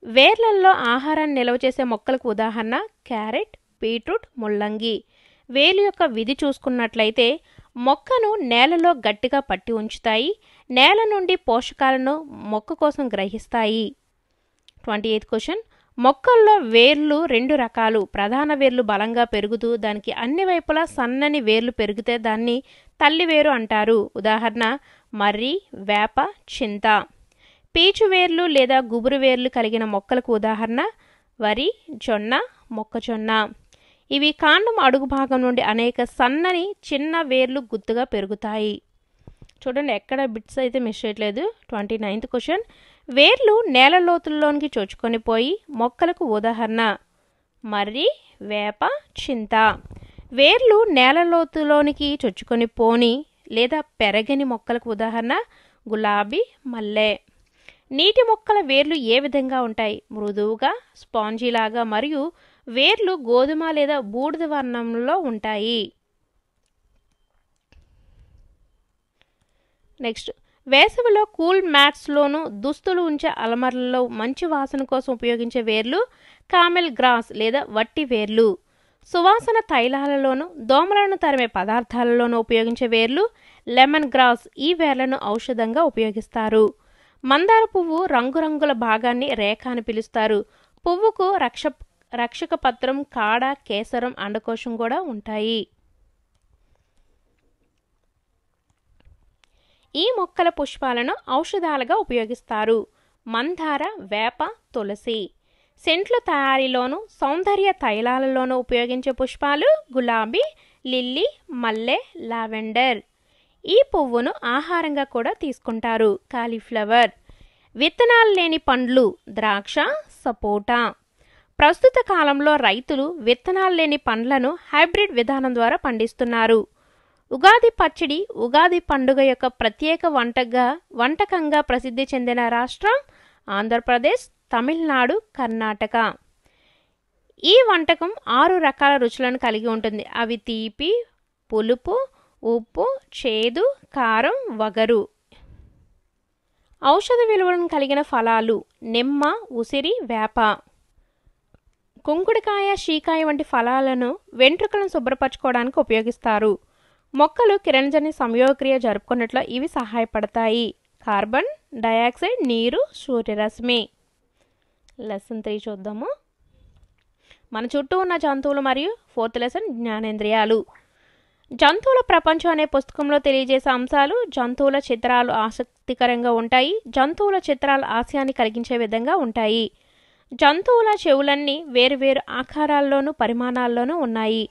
Speaker 2: వేర్లల్లో ఆహారాన్ని నిల్వ చేసే మొక్కలకు ఉదాహరణ క్యారెట్, బీట్రూట్, ముల్లంగి. వేలు యొక్క విధి చూసుకున్నట్లయితే మొక్కను నేలలో గట్టిగా పట్టి ఉంచుతాయి. నేల నుండి పోషకాలను మొక్క కోసం గ్రహిస్తాయి. 28th question. మొక్కల్లో వేర్లు 2 రకాలు. ప్రధాన వేర్లు బలంగా పెరుగుతూ దానికి అన్ని వైపులా సన్నని వేర్లు పెరిగితే దాన్ని తల్లి వేరు అంటారు. ఉదాహరణ మర్రి, వేప, చింత. పీచు వేర్లు లేదా గుబురు వేర్లు కలిగిన మొక్కలకు ఉదాహరణ వరి, జొన్న, మొక్కజొన్న. ఇవి కాండం అడుగు భాగం నుండి అనేక సన్నని చిన్న వేర్లు గుత్తుగా పెరుగుతాయి. చూడండి, ఎక్కడ బిట్స్ అయితే మిస్ చేయట్లేదు. 29th question. వేర్లు నేల లోతుల్లోనికి చొచ్చుకొని పోయి మొక్కలకు ఉదాహరణ మర్రి, వేప, చింత. వేర్లు నేల లోతులోనికి చొచ్చుకొని పోని లేదా పెరగని మొక్కలకు ఉదాహరణ గులాబీ, మల్లె. నీటి మొక్కల వేర్లు ఏ విధంగా ఉంటాయి? మృదువుగా, స్పాంజీలాగా మరియు వేర్లు గోధుమ లేదా బూడిద వర్ణంలో ఉంటాయి. నెక్స్ట్, వేసవిలో కూల్ మ్యాట్స్లోను దుస్తులు ఉంచే అలమరలలో మంచి వాసన కోసం ఉపయోగించే వేర్లు కామెల్ గ్రాస్ లేదా వట్టి వేర్లు. సువాసన తైలాలలోను దోమలను తరిమే పదార్థాలలోనూ ఉపయోగించే వేర్లు లెమన్ గ్రాస్. ఈ వేర్లను ఔషధంగా ఉపయోగిస్తారు. మందార పువ్వు రంగురంగుల భాగాన్ని రేఖ అని పిలుస్తారు. పువ్వుకు రక్షక పత్రం, కాడ, కేసరం, అండకోశం కూడా ఉంటాయి. ఈ మొక్కల పుష్పాలను ఔషధాలుగా ఉపయోగిస్తారు. మందార, వేప, తులసి. సెంట్ల తయారీలోను సౌందర్య తైలాలలోనూ ఉపయోగించే పుష్పాలు గులాబీ, లిల్లీ, మల్లె, లావెండర్. ఈ పువ్వును ఆహారంగా కూడా తీసుకుంటారు. కాలీఫ్లవర్. విత్తనాలు లేని పండ్లు ద్రాక్ష, సపోటా. ప్రస్తుత కాలంలో రైతులు విత్తనాలు లేని పండ్లను హైబ్రిడ్ విధానం ద్వారా పండిస్తున్నారు. ఉగాది పచ్చడి ఉగాది పండుగ యొక్క ప్రత్యేక వంటకంగా ప్రసిద్ధి చెందిన రాష్ట్రం ఆంధ్రప్రదేశ్, తమిళనాడు, కర్ణాటక. ఈ వంటకం 6 రకాల రుచులను కలిగి ఉంటుంది. అవి తీపి, పులుపు, ఉప్పు, చేదు, కారం, వగరు. ఔషధ విలువలను కలిగిన ఫలాలు నిమ్మ, ఉసిరి, వేప. కుంకుడుకాయ, షీకాయ వంటి ఫలాలను వెంట్రుకలను శుభ్రపరచుకోవడానికి ఉపయోగిస్తారు. మొక్కలు కిరణజన్య సంయోగక్రియ జరుపుకున్నట్లు ఇవి సహాయపడతాయి. కార్బన్ డయాక్సైడ్, నీరు, సూర్యరశ్మి. లెసన్ 3 చూద్దాము. మన చుట్టూ ఉన్న జంతువులు మరియు 4th లెసన్ జ్ఞానేంద్రియాలు. జంతువుల ప్రపంచం అనే పుస్తకంలో తెలియజేసే అంశాలు. జంతువుల చిత్రాలు ఆసక్తికరంగా ఉంటాయి. జంతువుల చిత్రాలు ఆశయాన్ని కలిగించే విధంగా ఉంటాయి. జంతువుల చెవులన్నీ వేరువేరు ఆకారాల్లోనూ పరిమాణాల్లోనూ ఉన్నాయి.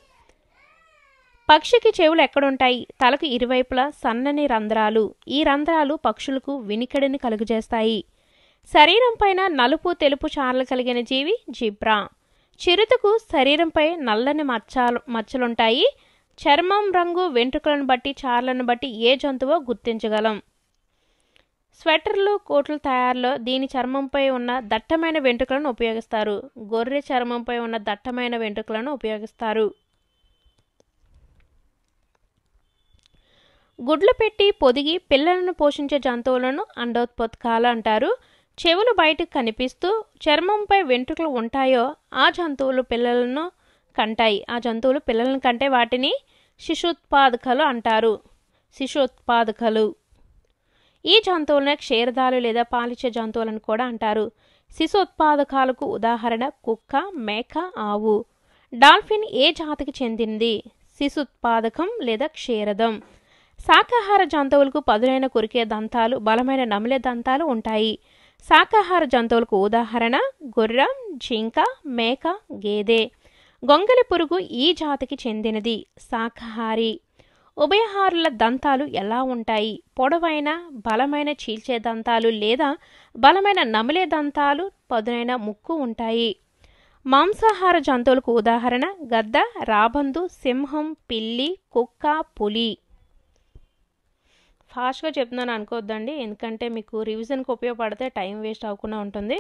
Speaker 2: పక్షికి చెవులు ఎక్కడుంటాయి? తలకు ఇరువైపులా సన్నని రంధ్రాలు. ఈ రంధ్రాలు పక్షులకు వినికిడిని కలుగజేస్తాయి. శరీరం పైన నలుపు, తెలుపు చారలు కలిగిన జీవి జిబ్రా. చిరుతకు శరీరంపై నల్లని మచ్చలుంటాయి. చర్మం రంగు, వెంట్రుకలను బట్టి, చారలను బట్టి ఏ జంతువో గుర్తించగలం. స్వెటర్లు, కోట్ల తయారులో దీని చర్మంపై ఉన్న దట్టమైన వెంట్రుకలను ఉపయోగిస్తారు. గొర్రె చర్మంపై ఉన్న దట్టమైన వెంట్రుకలను ఉపయోగిస్తారు. గుడ్లు పెట్టి పొదిగి పిల్లలను పోషించే జంతువులను అండోత్పత్కాలు అంటారు. చెవులు బయటకు కనిపిస్తూ చర్మంపై వెంట్రుకలు ఉంటాయో ఆ జంతువులు పిల్లలను కంటే వాటిని శిశుత్పాదకాలు అంటారు. శిశుత్పాదకాలు. ఈ జంతువులను క్షీరదాలు లేదా పాలిచ్చే జంతువులను కూడా అంటారు. శిశుత్పాదకాలకు ఉదాహరణ కుక్క, మేక, ఆవు. డాల్ఫిన్ ఏ జాతికి చెందింది? శిశుత్పాదకం లేదా క్షీరదం. శాకాహార జంతువులకు పదునైన కొరికే దంతాలు, బలమైన నమిలే దంతాలు ఉంటాయి. శాకాహార జంతువులకు ఉదాహరణ గుర్రం, జింక, మేక, గేదె. గొంగలి పురుగు ఈ జాతికి చెందినది, శాకాహారి. ఉభయహారుల దంతాలు ఎలా ఉంటాయి? పొడవైన బలమైన చీల్చే దంతాలు లేదా బలమైన నమిలే దంతాలు, పదునైన ముక్కు ఉంటాయి. మాంసాహార జంతువులకు ఉదాహరణ గద్ద, రాబందు, సింహం, పిల్లి, కుక్క, పులి. ఫాస్ట్గా చెప్తున్నాను అనుకోవద్దండి, ఎందుకంటే మీకు రివిజన్కి ఉపయోగపడితే టైం వేస్ట్ అవ్వకుండా ఉంటుంది.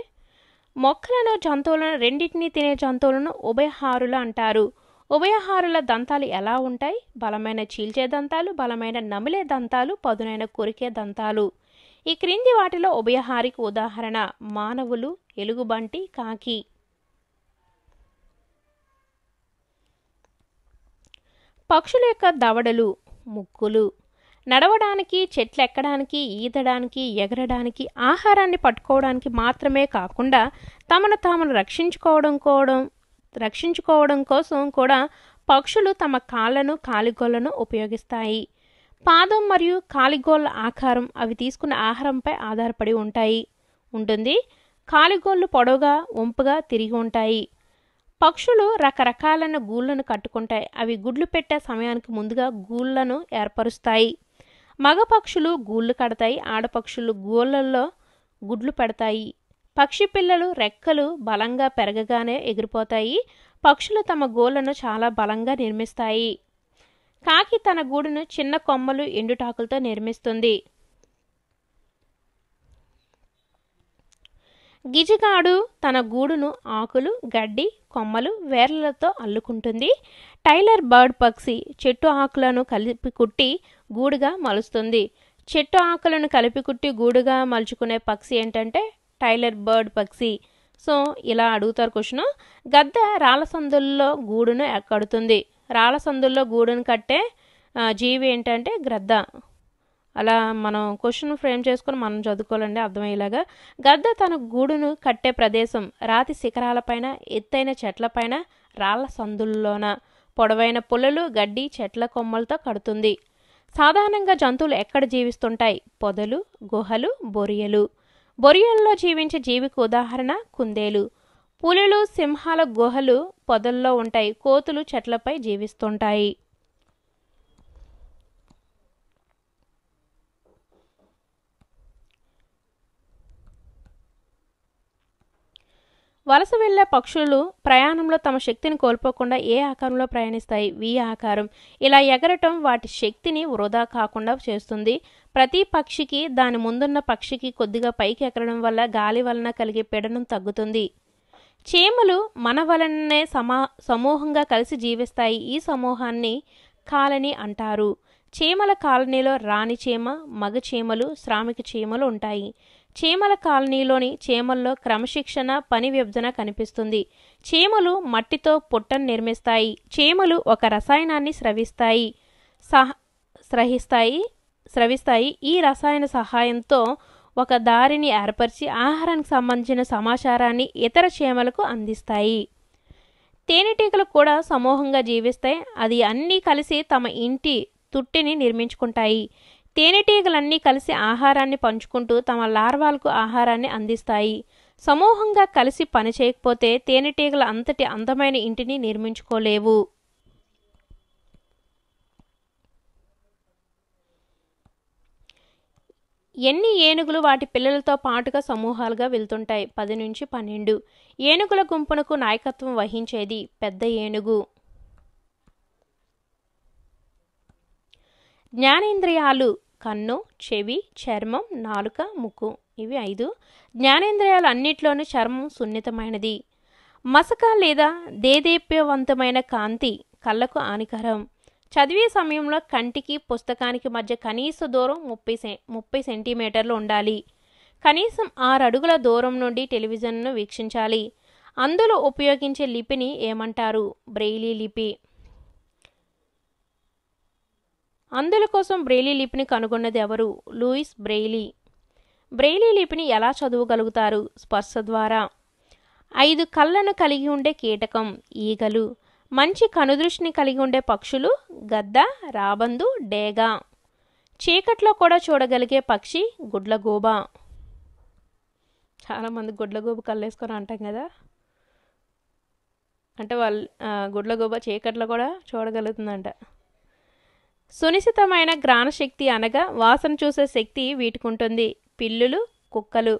Speaker 2: మొక్కలను, జంతువులను రెండింటినీ తినే జంతువులను ఉభయహారులు అంటారు. ఉభయహారుల దంతాలు ఎలా ఉంటాయి? బలమైన చీల్చే దంతాలు, బలమైన నమిలే దంతాలు, పదునైన కొరికే దంతాలు. ఈ క్రింది వాటిలో ఉభయహారికి ఉదాహరణ మానవులు, ఎలుగుబంటి, కాకి. పక్షుల యొక్క దవడలు, ముక్కులు. నడవడానికి, చెట్లు ఎక్కడానికి, ఈదడానికి, ఎగరడానికి, ఆహారాన్ని పట్టుకోవడానికి మాత్రమే కాకుండా తమను తాము రక్షించుకోవడం కోసం కూడా పక్షులు తమ కాళ్ళను, కాలిగోళ్లను ఉపయోగిస్తాయి. పాదం మరియు కాలిగోళ్ల ఆకారం అవి తీసుకున్న ఆహారంపై ఆధారపడి ఉంటుంది. కాలిగోళ్లు పొడవుగా, వంపుగా తిరిగి ఉంటాయి. పక్షులు రకరకాలైన గూళ్లను కట్టుకుంటాయి. అవి గుడ్లు పెట్టే సమయానికి ముందుగా గూళ్లను ఏర్పరుస్తాయి. మగ పక్షులు గూళ్ళు కడతాయి, ఆడపక్షులు గూళ్ళల్లో గుడ్లు పెడతాయి. పక్షి పిల్లలు రెక్కలు బలంగా పెరగగానే ఎగిరిపోతాయి. పక్షులు తమ గూళ్ళను చాలా బలంగా నిర్మిస్తాయి. కాకి తన గూడును చిన్న కొమ్మలు, ఎండుటాకులతో నిర్మిస్తుంది. గిజిగాడు తన గూడును ఆకులు, గడ్డి, కొమ్మలు, వేర్లతో అల్లుకుంటుంది. టైలర్ బర్డ్ పక్షి చెట్టు ఆకులను కలిపి కుట్టి గూడుగా మలుస్తుంది. చెట్టు ఆకులను కలిపి కుట్టి గూడుగా మలుచుకునే పక్షి ఏంటంటే టైలర్ బర్డ్ పక్షి. సో ఇలా అడుగుతారు క్వశ్చన్. గద్ద రాళ్ళ సందుల్లో గూడును కడుతుంది. రాళ్ళ సందుల్లో గూడును కట్టే జీవి ఏంటంటే గ్రద్ద. అలా మనం క్వశ్చన్ ఫ్రేమ్ చేసుకుని మనం చదువుకోవాలండి అర్థమయ్యేలాగా. గద్ద తన గూడును కట్టే ప్రదేశం రాతి శిఖరాలపైన, ఎత్తైన చెట్లపైన, రాళ్ల సందుల్లోన, పొడవైన పుల్లలు, గడ్డి, చెట్ల కొమ్మలతో కడుతుంది. సాధారణంగా జంతువులు ఎక్కడ జీవిస్తుంటాయి? పొదలు, గుహలు, బొరియలు. బొరియల్లో జీవించే జీవికి ఉదాహరణ కుందేలు. పులులు, సింహాల గుహలు పొదల్లో ఉంటాయి. కోతులు చెట్లపై జీవిస్తుంటాయి. వలస వెళ్లే పక్షులు ప్రయాణంలో తమ శక్తిని కోల్పోకుండా ఏ ఆకారంలో ప్రయాణిస్తాయి? వి ఆకారం. ఇలా ఎగరటం వాటి శక్తిని వృధా కాకుండా చేస్తుంది. ప్రతి పక్షికి దాని ముందున్న పక్షికి కొద్దిగా పైకి ఎగరడం వల్ల గాలి వలన కలిగే పీడనం తగ్గుతుంది. చీమలు మన వలననే సమూహంగా కలిసి జీవిస్తాయి. ఈ సమూహాన్ని కాలనీ అంటారు. చీమల కాలనీలో రాణి చీమ, మగ చీమలు, శ్రామిక చీమలు ఉంటాయి. చీమల కాలనీలోని చీమల్లో క్రమశిక్షణ, పని విభజన కనిపిస్తుంది. చీమలు మట్టితో పుట్టను నిర్మిస్తాయి. చీమలు ఒక రసాయనాన్ని స్రవిస్తాయి. ఈ రసాయన సహాయంతో ఒక దారిని ఏర్పరిచి ఆహారానికి సంబంధించిన సమాచారాన్ని ఇతర చీమలకు అందిస్తాయి. తేనెటీగలు కూడా సమూహంగా జీవిస్తాయి. అది అన్నీ కలిసి తమ ఇంటి తుట్టిని నిర్మించుకుంటాయి. తేనెటీగలన్నీ కలిసి ఆహారాన్ని పంచుకుంటూ తమ లార్వాలకు ఆహారాన్ని అందిస్తాయి. సమూహంగా కలిసి పని చేయకపోతే తేనెటీగల అంతటి అందమైన ఇంటిని నిర్మించుకోలేవు. ఎన్ని ఏనుగులు వాటి పిల్లలతో పాటుగా సమూహాలుగా వెళ్తుంటాయి? 10 నుంచి 12. ఏనుగుల గుంపునకు నాయకత్వం వహించేది పెద్ద ఏనుగు. జ్ఞానేంద్రియాలు కన్ను, చెవి, చర్మం, నాలుక, ముక్కు. ఇవి 5. జ్ఞానేంద్రియాలు అన్నిట్లోనూ చర్మం సున్నితమైనది. మసక లేదా దేదీప్యవంతమైన కాంతి కళ్ళకు హానికరం. చదివే సమయంలో కంటికి పుస్తకానికి మధ్య కనీస దూరం 30 సెంటీమీటర్లు ఉండాలి. కనీసం 6 అడుగుల దూరం నుండి టెలివిజన్ను వీక్షించాలి. అందులో ఉపయోగించే లిపిని ఏమంటారు? బ్రెయిలీ లిపి. అందుల కోసం బ్రెయిలీ లిపిని కనుగొన్నది ఎవరు? Louis Braille. బ్రెయిలీ లిపిని ఎలా చదవగలుగుతారు? స్పర్శ ద్వారా. 5 కళ్ళను కలిగి ఉండే కీటకం ఈగలు. మంచి కనుదృష్టిని కలిగి ఉండే పక్షులు గద్ద, రాబందు, డేగ. చీకట్లో కూడా చూడగలిగే పక్షి గుడ్లగూబ. చాలామంది గుడ్లగూబ కళ్ళేసుకొని అంటాం కదా, అంటే వాళ్ళు గుడ్లగూబ చీకట్లో కూడా చూడగలుగుతుందంట. సునిశితమైన ఘ్రాణశక్తి అనగా వాసన చూసే శక్తి వీటికి ఉంటుంది. పిల్లులు, కుక్కలు.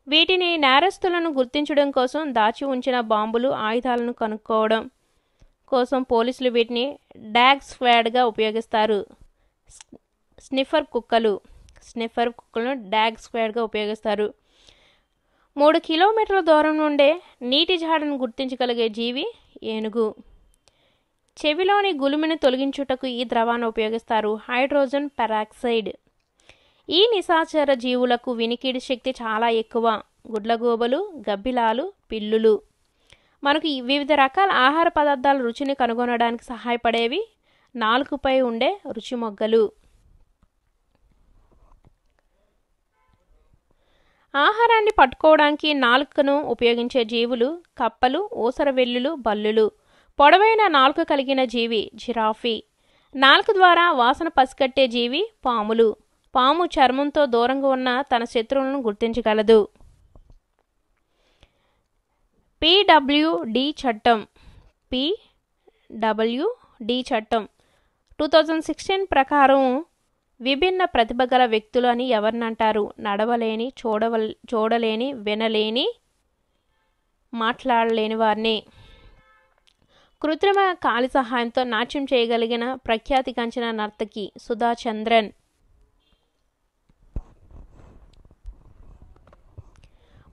Speaker 2: వీటిని నేరస్తులను గుర్తించడం కోసం దాచి ఉంచిన బాంబులు, ఆయుధాలను కనుక్కోవడం కోసం పోలీసులు వీటిని డాగ్ స్క్వాడ్గా ఉపయోగిస్తారు. స్నిఫర్ కుక్కలను డాగ్ స్క్వాడ్గా ఉపయోగిస్తారు. 3 కిలోమీటర్ల దూరం నుండే నీటి జాడను గుర్తించగలిగే జీవి ఏనుగు. చెవిలోని గులుమిని తొలగించుటకు ఈ ద్రవాన్ని ఉపయోగిస్తారు. Hydrogen peroxide. ఈ నిశాచర జీవులకు వినికిడి శక్తి చాలా ఎక్కువ. గుడ్లగూబలు, గబ్బిలాలు, పిల్లులు. మనకు వివిధ రకాల ఆహార పదార్థాల రుచిని కనుగొనడానికి సహాయపడేవి నాలుకపై ఉండే రుచి మొగ్గలు. ఆహారాన్ని పట్టుకోవడానికి నాలుకను ఉపయోగించే జీవులు కప్పలు, ఊసరవెల్లులు, బల్లులు. పొడవైన నాలుక కలిగిన జీవి జిరాఫీ. నాలుక ద్వారా వాసన పసిగట్టే జీవి పాములు. పాము చర్మంతో దూరంగా ఉన్న తన శత్రువులను గుర్తించగలదు. పిడబ్ల్యూడి చట్టం 2016 ప్రకారం విభిన్న ప్రతిభ గల వ్యక్తులు అని ఎవరినంటారు? నడవలేని, చూడలేని, వినలేని, మాట్లాడలేని వారిని. కృత్రిమ కాలి సహాయంతో నాట్యం చేయగలిగిన ప్రఖ్యాతిగాంచిన నర్తకి సుధా చంద్రన్.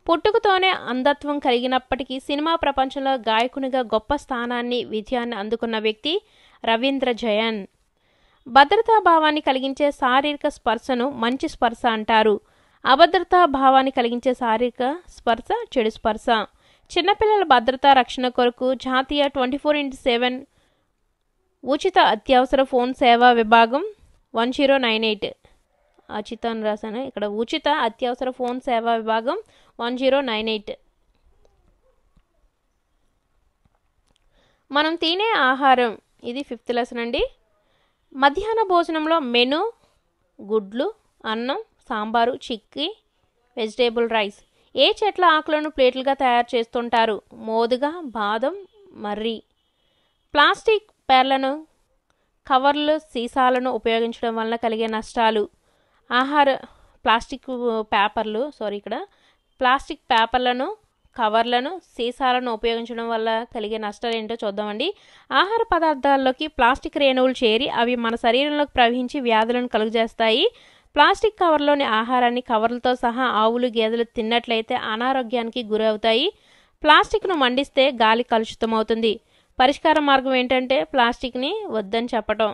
Speaker 2: పుట్టుకతోనే అంధత్వం కలిగినప్పటికీ సినిమా ప్రపంచంలో గాయకునిగా గొప్ప స్థానాన్ని, విజయాన్ని అందుకున్న వ్యక్తి రవీంద్ర జయన్. భద్రతా భావాన్ని కలిగించే శారీరక స్పర్శను మంచి స్పర్శ అంటారు. అభద్రతా భావాన్ని కలిగించే శారీరక స్పర్శ చెడు స్పర్శ. చిన్నపిల్లల భద్రతా రక్షణ కొరకు జాతీయ 24x7 ఉచిత అత్యవసర ఫోన్ సేవా విభాగం 1098 అచితాన్ని రాశాను ఇక్కడ. ఉచిత అత్యవసర ఫోన్ సేవా విభాగం 1098. మనం తినే ఆహారం, ఇది 5th లెసన్ అండి. మధ్యాహ్న భోజనంలో మెను గుడ్లు, అన్నం, సాంబారు, చిక్కీ, వెజిటేబుల్ రైస్. ఏ చెట్ల ఆకులను ప్లేట్లుగా తయారు చేస్తుంటారు? మోదుగ, బాదం, మర్రి. ప్లాస్టిక్ పేర్లను, కవర్లు, సీసాలను ఉపయోగించడం వలన కలిగే నష్టాలు. ప్లాస్టిక్ పేపర్లను, కవర్లను, సీసాలను ఉపయోగించడం వల్ల కలిగే నష్టాలు ఏంటో చూద్దామండి. ఆహార పదార్థాల్లోకి ప్లాస్టిక్ రేణువులు చేరి అవి మన శరీరంలోకి ప్రవహించి వ్యాధులను కలుగజేస్తాయి. ప్లాస్టిక్ కవర్లోని ఆహారాన్ని కవర్లతో సహా ఆవులు, గేదెలు తిన్నట్లయితే అనారోగ్యానికి గురవుతాయి. ప్లాస్టిక్ను మండిస్తే గాలి కలుషితమవుతుంది. పరిష్కార మార్గం ఏంటంటే ప్లాస్టిక్ని వద్దని చెప్పటం.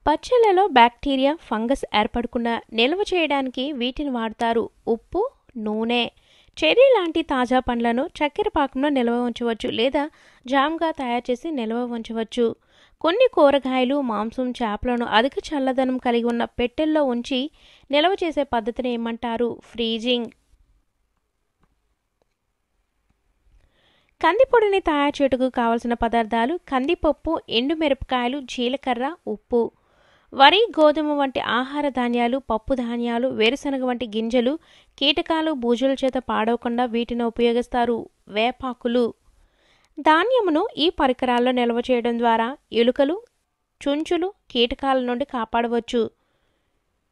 Speaker 2: పచ్చళ్ళలో బ్యాక్టీరియా, ఫంగస్ ఏర్పడకుండా నిల్వ చేయడానికి వీటిని వాడతారు. ఉప్పు, నూనె. చెర్రీ లాంటి తాజా పండ్లను చక్కెర పాకంలో నిల్వ ఉంచవచ్చు లేదా జామ్గా తయారు చేసి నిల్వ ఉంచవచ్చు. కొన్ని కూరగాయలు, మాంసం, చేపలను అధిక చల్లదనం కలిగి ఉన్న పెట్టెల్లో ఉంచి నిల్వ చేసే పద్ధతిని ఏమంటారు? ఫ్రీజింగ్. కందిపొడిని తయారు చేయుటకు కావలసిన పదార్థాలు: కందిపప్పు, ఎండుమిరపకాయలు, జీలకర్ర, ఉప్పు. వరి, గోధుమ వంటి ఆహార ధాన్యాలు, పప్పు ధాన్యాలు, వేరుశనగ వంటి గింజలు కీటకాలు, బూజుల చేత పాడవకుండా వీటిని ఉపయోగిస్తారు. వేపాకులు. ధాన్యమును ఈ పరికరాల్లో నిల్వ చేయడం ద్వారా ఎలుకలు, చుంచులు, కీటకాల నుండి కాపాడవచ్చు.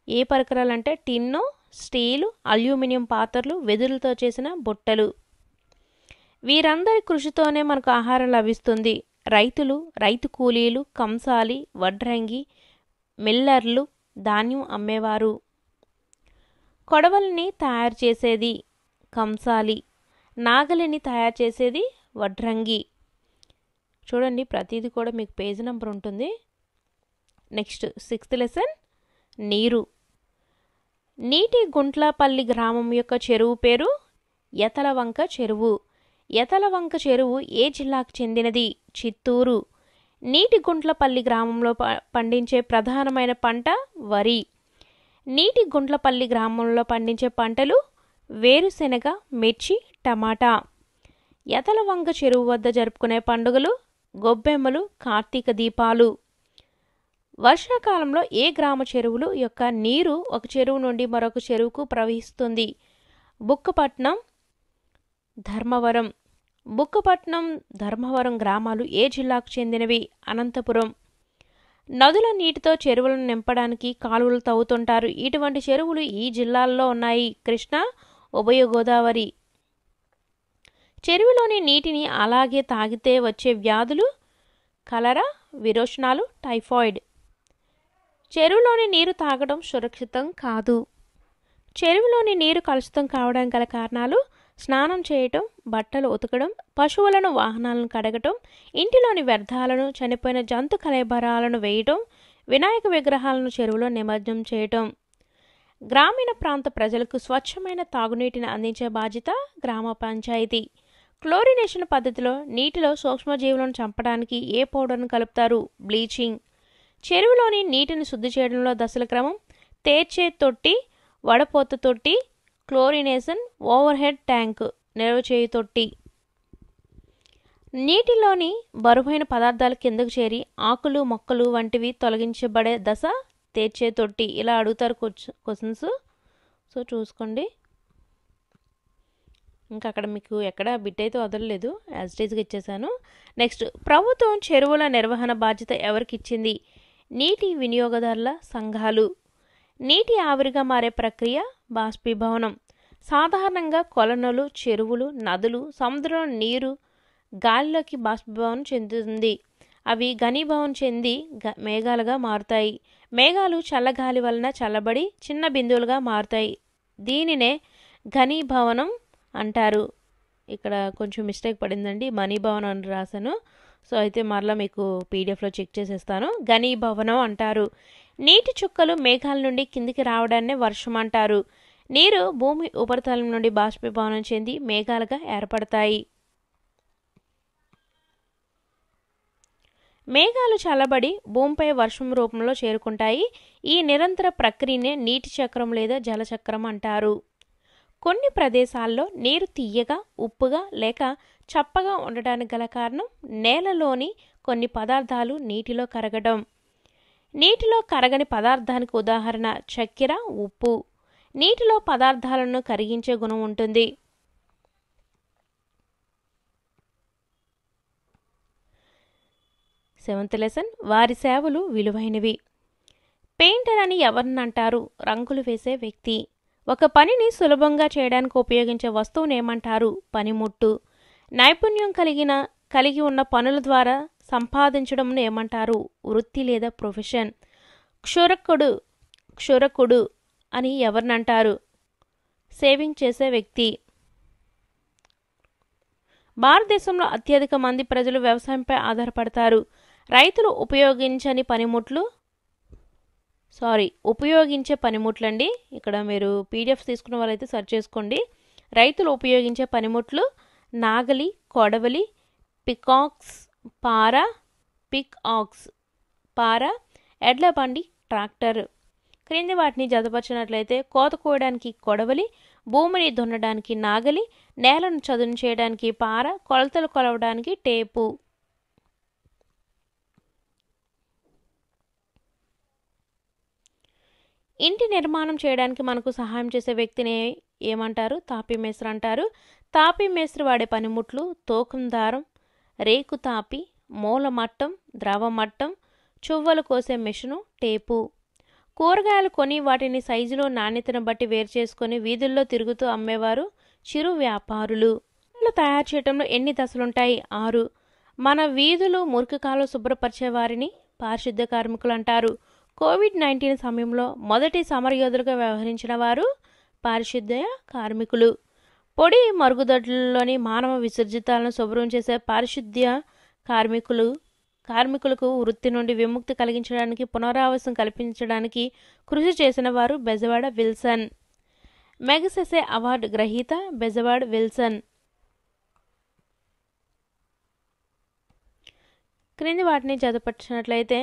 Speaker 2: ఏ పరికరాలంటే టిన్ను, స్టీలు, అల్యూమినియం పాత్రలు, వెదురులతో చేసిన బుట్టలు. వీరందరి కృషితోనే మనకు ఆహారం లభిస్తుంది. రైతులు, రైతు కూలీలు, కంసాలి, వడ్రంగి, మిల్లర్లు, ధాన్యం అమ్మేవారు. కొడవలిని తయారు చేసేది కంసాలి, నాగలిని తయారు చేసేది వడ్రంగి. చూడండి, ప్రతిదీ కూడా మీకు పేజీ నెంబర్ ఉంటుంది. నెక్స్ట్ 6th లెసన్ నీరు. నీటి గుంట్లపల్లి గ్రామం యొక్క చెరువు పేరు ఎతలవంక చెరువు. ఎతలవంక చెరువు ఏ జిల్లాకు చెందినది? చిత్తూరు. నీటిగుంట్లపల్లి గ్రామంలో పండించే ప్రధానమైన పంట వరి. నీటిగుంట్లపల్లి గ్రామంలో పండించే పంటలు వేరుశెనగ, మిర్చి, టమాటా. యతలవంగ చెరువు వద్ద జరుపుకునే పండుగలు గొబ్బెమ్మలు, కార్తీక దీపాలు. వర్షాకాలంలో ఏ గ్రామ చెరువులు యొక్క నీరు ఒక చెరువు నుండి మరొక చెరువుకు ప్రవహిస్తుంది? బుక్కపట్నం, ధర్మవరం. బుక్కపట్నం, ధర్మవరం గ్రామాలు ఏ జిల్లాకు చెందినవి? అనంతపురం. నదుల నీటితో చెరువులను నింపడానికి కాలువలు తవ్వుతుంటారు. ఇటువంటి చెరువులు ఈ జిల్లాల్లో ఉన్నాయి: కృష్ణా, ఉభయ గోదావరి. చెరువులోని నీటిని అలాగే తాగితే వచ్చే వ్యాధులు కలరా, విరోచనాలు, టైఫాయిడ్. చెరువులోని నీరు తాగడం సురక్షితం కాదు. చెరువులోని నీరు కలుషితం కావడానికి గల కారణాలు: స్నానం చేయటం, బట్టలు ఉతకడం, పశువులను, వాహనాలను కడగటం, ఇంటిలోని వ్యర్థాలను, చనిపోయిన జంతు కళేబరాలను వేయటం, వినాయక విగ్రహాలను చెరువులో నిమజ్జనం చేయటం. గ్రామీణ ప్రాంత ప్రజలకు స్వచ్ఛమైన తాగునీటిని అందించే బాధ్యత గ్రామ పంచాయతీ. క్లోరినేషన్ పద్ధతిలో నీటిలో సూక్ష్మజీవులను చంపడానికి ఏ పౌడర్ను కలుపుతారు? బ్లీచింగ్. చెరువులోని నీటిని శుద్ధి చేయడంలో దశల క్రమం: తేర్చే తొట్టి, వడపోత తొట్టి, క్లోరినేషన్, ఓవర్ హెడ్ ట్యాంక్, నిల్వ చేయు తొట్టి. నీటిలోని బరువైన పదార్థాలు కిందకు చేరి ఆకులు, మొక్కలు వంటివి తొలగించబడే దశ తేర్చే తొట్టి. ఇలా అడుగుతారు క్వశ్చన్స్. సో చూసుకోండి. ఇంకా అక్కడ మీకు ఎక్కడ బిట్ అయితే వదలలేదు, యాజ్ ఇట్ ఈజ్గా ఇచ్చేసాను. నెక్స్ట్, ప్రభుత్వం చెరువుల నిర్వహణ బాధ్యత ఎవరికి ఇచ్చింది? నీటి వినియోగదారుల సంఘాలు. నీటి ఆవిరిగా మారే ప్రక్రియ బాష్పీభవనం. సాధారణంగా కొలనులు, చెరువులు, నదులు, సముద్రంలో నీరు గాలిలోకి బాష్పీభవనం చెందుతుంది. అవి ఘనీభవనం చెంది మేఘాలుగా మారుతాయి. మేఘాలు చల్లగాలి వలన చల్లబడి చిన్న బిందువులుగా మారుతాయి. దీనినే ఘనీభవనం అంటారు. ఇక్కడ కొంచెం మిస్టేక్ పడిందండి, మణిభవనం అని రాశాను. సో అయితే మరలా మీకు పీడిఎఫ్లో చెక్ చేసేస్తాను. ఘనీభవనం అంటారు. నీటి చుక్కలు మేఘాల నుండి కిందికి రావడాన్నే వర్షం అంటారు. నీరు భూమి ఉపరితలం నుండి బాష్పీభవనం చెంది మేఘాలుగా ఏర్పడతాయి. మేఘాలు చల్లబడి భూమిపై వర్షం రూపంలో చేరుకుంటాయి. ఈ నిరంతర ప్రక్రియనే నీటి చక్రం లేదా జలచక్రం అంటారు. కొన్ని ప్రదేశాల్లో నీరు తియ్యగా, ఉప్పుగా లేక చప్పగా ఉండటానికి గల కారణం నేలలోని కొన్ని పదార్థాలు నీటిలో కరగడం. నీటిలో కరగని పదార్థానికి ఉదాహరణ చక్కెర, ఉప్పు. నీటిలో పదార్థాలను కరిగించే గుణం ఉంటుంది. సెవెంత్ లెసన్, వారి సేవలు విలువైనవి. పెయింటర్ అని ఎవరినంటారు? రంగులు వేసే వ్యక్తి. ఒక పనిని సులభంగా చేయడానికి ఉపయోగించే వస్తువును ఏమంటారు? పనిముట్టు. నైపుణ్యం కలిగి ఉన్న పనుల ద్వారా సంపాదించడం ఏమంటారు? వృత్తి లేదా ప్రొఫెషన్. క్షురకుడు అని ఎవరినంటారు? సేవింగ్ చేసే వ్యక్తి. భారతదేశంలో అత్యధిక మంది ప్రజలు వ్యవసాయంపై ఆధారపడతారు. రైతులు ఉపయోగించే పనిముట్లండి. ఇక్కడ మీరు పీడిఎఫ్ తీసుకున్న వాళ్ళైతే సెర్చ్ చేసుకోండి. రైతులు ఉపయోగించే పనిముట్లు: నాగలి, కొడవలి, పార, ఎడ్ల బండి, ట్రాక్టర్. క్రింది వాటిని జతపరిచినట్లయితే కోత కోయడానికి కొడవలి, భూమిని దున్నడానికి నాగలి, నేలను చదును చేయడానికి పార, కొలతలు కొలవడానికి టేపు. ఇంటి నిర్మాణం చేయడానికి మనకు సహాయం చేసే వ్యక్తిని ఏమంటారు? తాపీ మేస్త్రి అంటారు. తాపీ మేస్త్రి వాడే పనిముట్లు: తూకం దారం, రేకు తాపి, మూలమట్టం, ద్రవమట్టం, చువ్వలు కోసే మెషిను, టేపు. కూరగాయలు కొని వాటిని సైజులో, నాణ్యతను బట్టి వేరు చేసుకొని వీధుల్లో తిరుగుతూ అమ్మేవారు చిరు వ్యాపారులు. తయారు చేయడంలో ఎన్ని దశలుంటాయి? 6. మన వీధులు, మురికి కాలువ శుభ్రపరిచే వారిని పారిశుద్ధ్య కార్మికులు అంటారు. కోవిడ్-19 సమయంలో మొదటి సమరయోధులుగా వ్యవహరించిన వారు పారిశుద్ధ్య కార్మికులు. పొడి మరుగుదొడ్లలోని మానవ విసర్జితాలను శుభ్రం చేసే పారిశుద్ధ్య కార్మికులకు వృత్తి నుండి విముక్తి కలిగించడానికి, పునరావాసం కల్పించడానికి కృషి చేసిన వారు బెజవాడ విల్సన్. మెగసెసే అవార్డు గ్రహీత బెజవాడ విల్సన్. క్రింది వాటిని జతపరిచినట్లయితే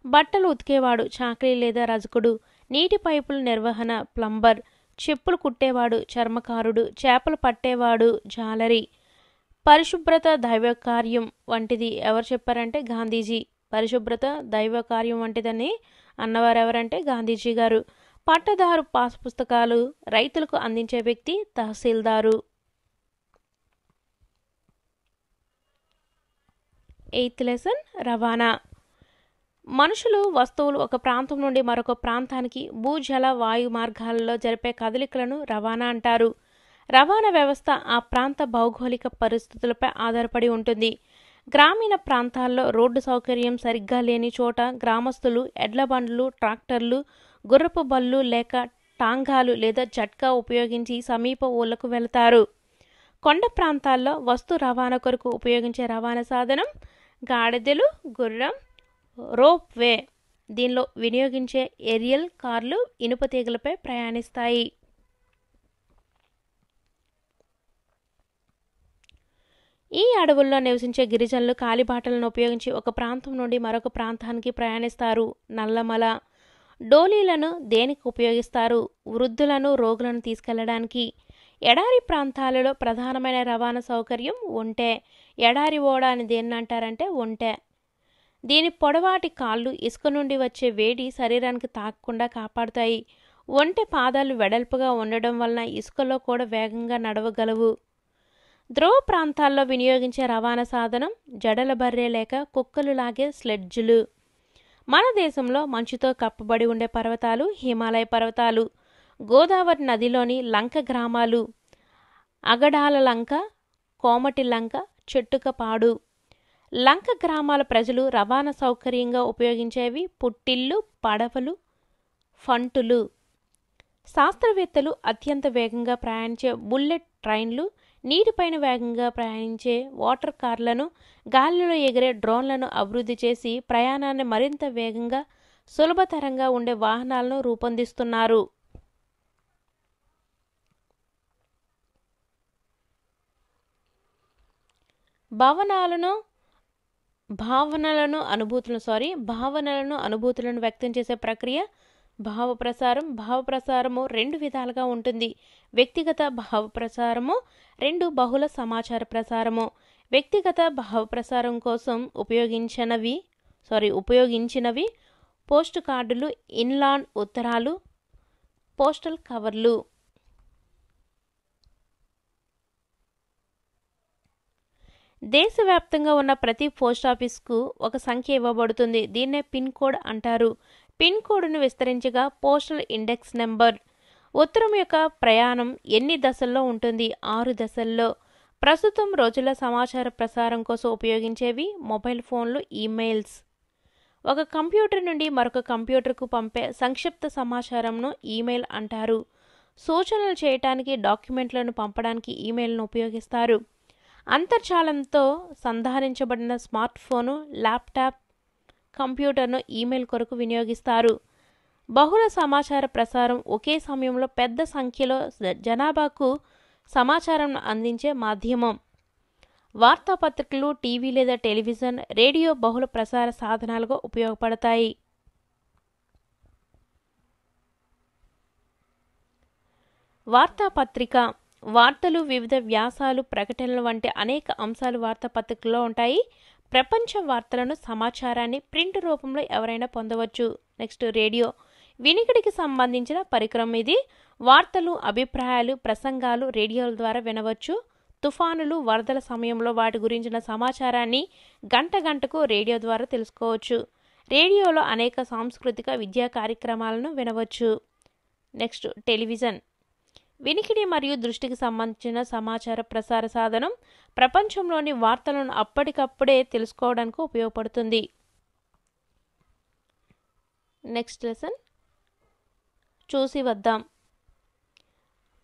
Speaker 2: బట్టలు ఉతికేవాడు చాకరీ లేదా రజకుడు, నీటి పైపుల నిర్వహణ ప్లంబర్, చెప్పులు కుట్టేవాడు చర్మకారుడు, చేపలు పట్టేవాడు జాలరి. పరిశుభ్రత దైవకార్యం వంటిది ఎవరు చెప్పారంటే గాంధీజీ. పరిశుభ్రత దైవకార్యం వంటిదని అన్నవారు ఎవరంటే గాంధీజీ గారు. పట్టదారు పాస్ పుస్తకాలు రైతులకు అందించే వ్యక్తి తహసీల్దారు. 8th లెసన్ రవాణా. మనుషులు వస్తువులు ఒక ప్రాంతం నుండి మరొక ప్రాంతానికి భూజల వాయు మార్గాలలో జరిపే కదలికలను రవాణా అంటారు. రవాణా వ్యవస్థ ఆ ప్రాంత భౌగోళిక పరిస్థితులపై ఆధారపడి ఉంటుంది. గ్రామీణ ప్రాంతాల్లో రోడ్డు సౌకర్యం సరిగ్గా లేని చోట గ్రామస్తులు ఎడ్ల బండ్లు, ట్రాక్టర్లు, గుర్రపు బళ్ళు లేక టాంగాలు లేదా జట్కా ఉపయోగించి సమీప ఊళ్ళకు వెళతారు. కొండ ప్రాంతాల్లో వస్తు రవాణా కొరకు ఉపయోగించే రవాణా సాధనం గాడిదలు, గుర్రం, రోప్ వే. దీనిలో వినియోగించే ఏరియల్ కార్లు ఇనుప తీగలపై ప్రయాణిస్తాయి. ఈ అడవుల్లో నివసించే గిరిజనులు కాలిబాటలను ఉపయోగించి ఒక ప్రాంతం నుండి మరొక ప్రాంతానికి ప్రయాణిస్తారు. నల్లమల. డోలీలను దేనికి ఉపయోగిస్తారు? వృద్ధులను, రోగులను తీసుకెళ్లడానికి. ఎడారి ప్రాంతాలలో ప్రధానమైన రవాణా సౌకర్యం ఒంటె. ఎడారి ఓడ అని దేన్ని అంటారంటే ఒంటె. దీని పొడవాటి కాళ్ళు ఇసుక నుండి వచ్చే వేడి శరీరానికి తాకకుండా కాపాడుతాయి. ఒంటె పాదాలు వెడల్పుగా ఉండడం వలన ఇసుకలో కూడా వేగంగా నడవగలవు. ధ్రువ ప్రాంతాల్లో వినియోగించే రవాణా సాధనం జడల బర్రె లేక కుక్కలు లాగే స్లెడ్జులు. మన దేశంలో మంచుతో కప్పబడి ఉండే పర్వతాలు హిమాలయ పర్వతాలు. గోదావరి నదిలోని లంక గ్రామాలు అగడాల లంక, కోమటి లంక, చెట్టుకపాడు. లంక గ్రామాల ప్రజలు రవాణా సౌకర్యంగా ఉపయోగించేవి పుట్టిల్లు, పడవలు, ఫంటులు. శాస్త్రవేత్తలు అత్యంత వేగంగా ప్రయాణించే బుల్లెట్ ట్రైన్లు, నీటిపైన వేగంగా ప్రయాణించే వాటర్ కార్లను, గాలిలో ఎగిరే డ్రోన్లను అభివృద్ధి చేసి ప్రయాణాన్ని మరింత వేగంగా, సులభతరంగా ఉండే వాహనాలను రూపొందిస్తున్నారు. భావనలను అనుభూతులను వ్యక్తం చేసే ప్రక్రియ భావప్రసారం. భావప్రసారము 2 విధాలుగా ఉంటుంది. వ్యక్తిగత భావప్రసారము, 2 బహుళ సమాచార ప్రసారము. వ్యక్తిగత భావప్రసారం కోసం ఉపయోగించినవి పోస్ట్ కార్డులు, ఇన్లాండ్ ఉత్తరాలు, పోస్టల్ కవర్లు. దేశవ్యాప్తంగా ఉన్న ప్రతి పోస్టాఫీస్కు ఒక సంఖ్య ఇవ్వబడుతుంది. దీన్నే పిన్ కోడ్ అంటారు. పిన్ కోడ్ను విస్తరించగా పోస్టల్ ఇండెక్స్ నెంబర్. ఉత్తరం యొక్క ప్రయాణం ఎన్ని దశల్లో ఉంటుంది? 6 దశల్లో. ప్రస్తుతం రోజుల సమాచార ప్రసారం కోసం ఉపయోగించేవి మొబైల్ ఫోన్లు, ఈమెయిల్స్. ఒక కంప్యూటర్ నుండి మరొక కంప్యూటర్కు పంపే సంక్షిప్త సమాచారంను ఈమెయిల్ అంటారు. సూచనలు చేయటానికి, డాక్యుమెంట్లను పంపడానికి ఈమెయిల్ను ఉపయోగిస్తారు. అంతర్జాలంతో సంధానించబడిన స్మార్ట్ ఫోను, ల్యాప్టాప్, కంప్యూటర్ను ఈమెయిల్ కొరకు వినియోగిస్తారు. బహుళ సమాచార ప్రసారం ఒకే సమయంలో పెద్ద సంఖ్యలో జనాభాకు సమాచారం అందించే మాధ్యమం. వార్తాపత్రికలు, టీవీ లేదా టెలివిజన్, రేడియో బహుళ ప్రసార సాధనాలుగా ఉపయోగపడతాయి. వార్తాపత్రిక. వార్తలు, వివిధ వ్యాసాలు, ప్రకటనలు వంటి అనేక అంశాలు వార్తాపత్రికల్లో ఉంటాయి. ప్రపంచ వార్తలను, సమాచారాన్ని ప్రింట్ రూపంలో ఎవరైనా పొందవచ్చు. Next radio. వినికిడికి సంబంధించిన పరికరం ఇది. వార్తలు, అభిప్రాయాలు, ప్రసంగాలు రేడియోల ద్వారా వినవచ్చు. తుఫానులు, వరదల సమయంలో వాటి గురించిన సమాచారాన్ని గంటకు రేడియో ద్వారా తెలుసుకోవచ్చు. రేడియోలో అనేక సాంస్కృతిక, విద్యా కార్యక్రమాలను వినవచ్చు. Next television. వినికిడి మరియు దృష్టికి సంబంధించిన సమాచార ప్రసార సాధనం. ప్రపంచంలోని వార్తలను అప్పటికప్పుడే తెలుసుకోవడానికి ఉపయోగపడుతుంది. నెక్స్ట్ లెసన్ చూసి వద్దాం.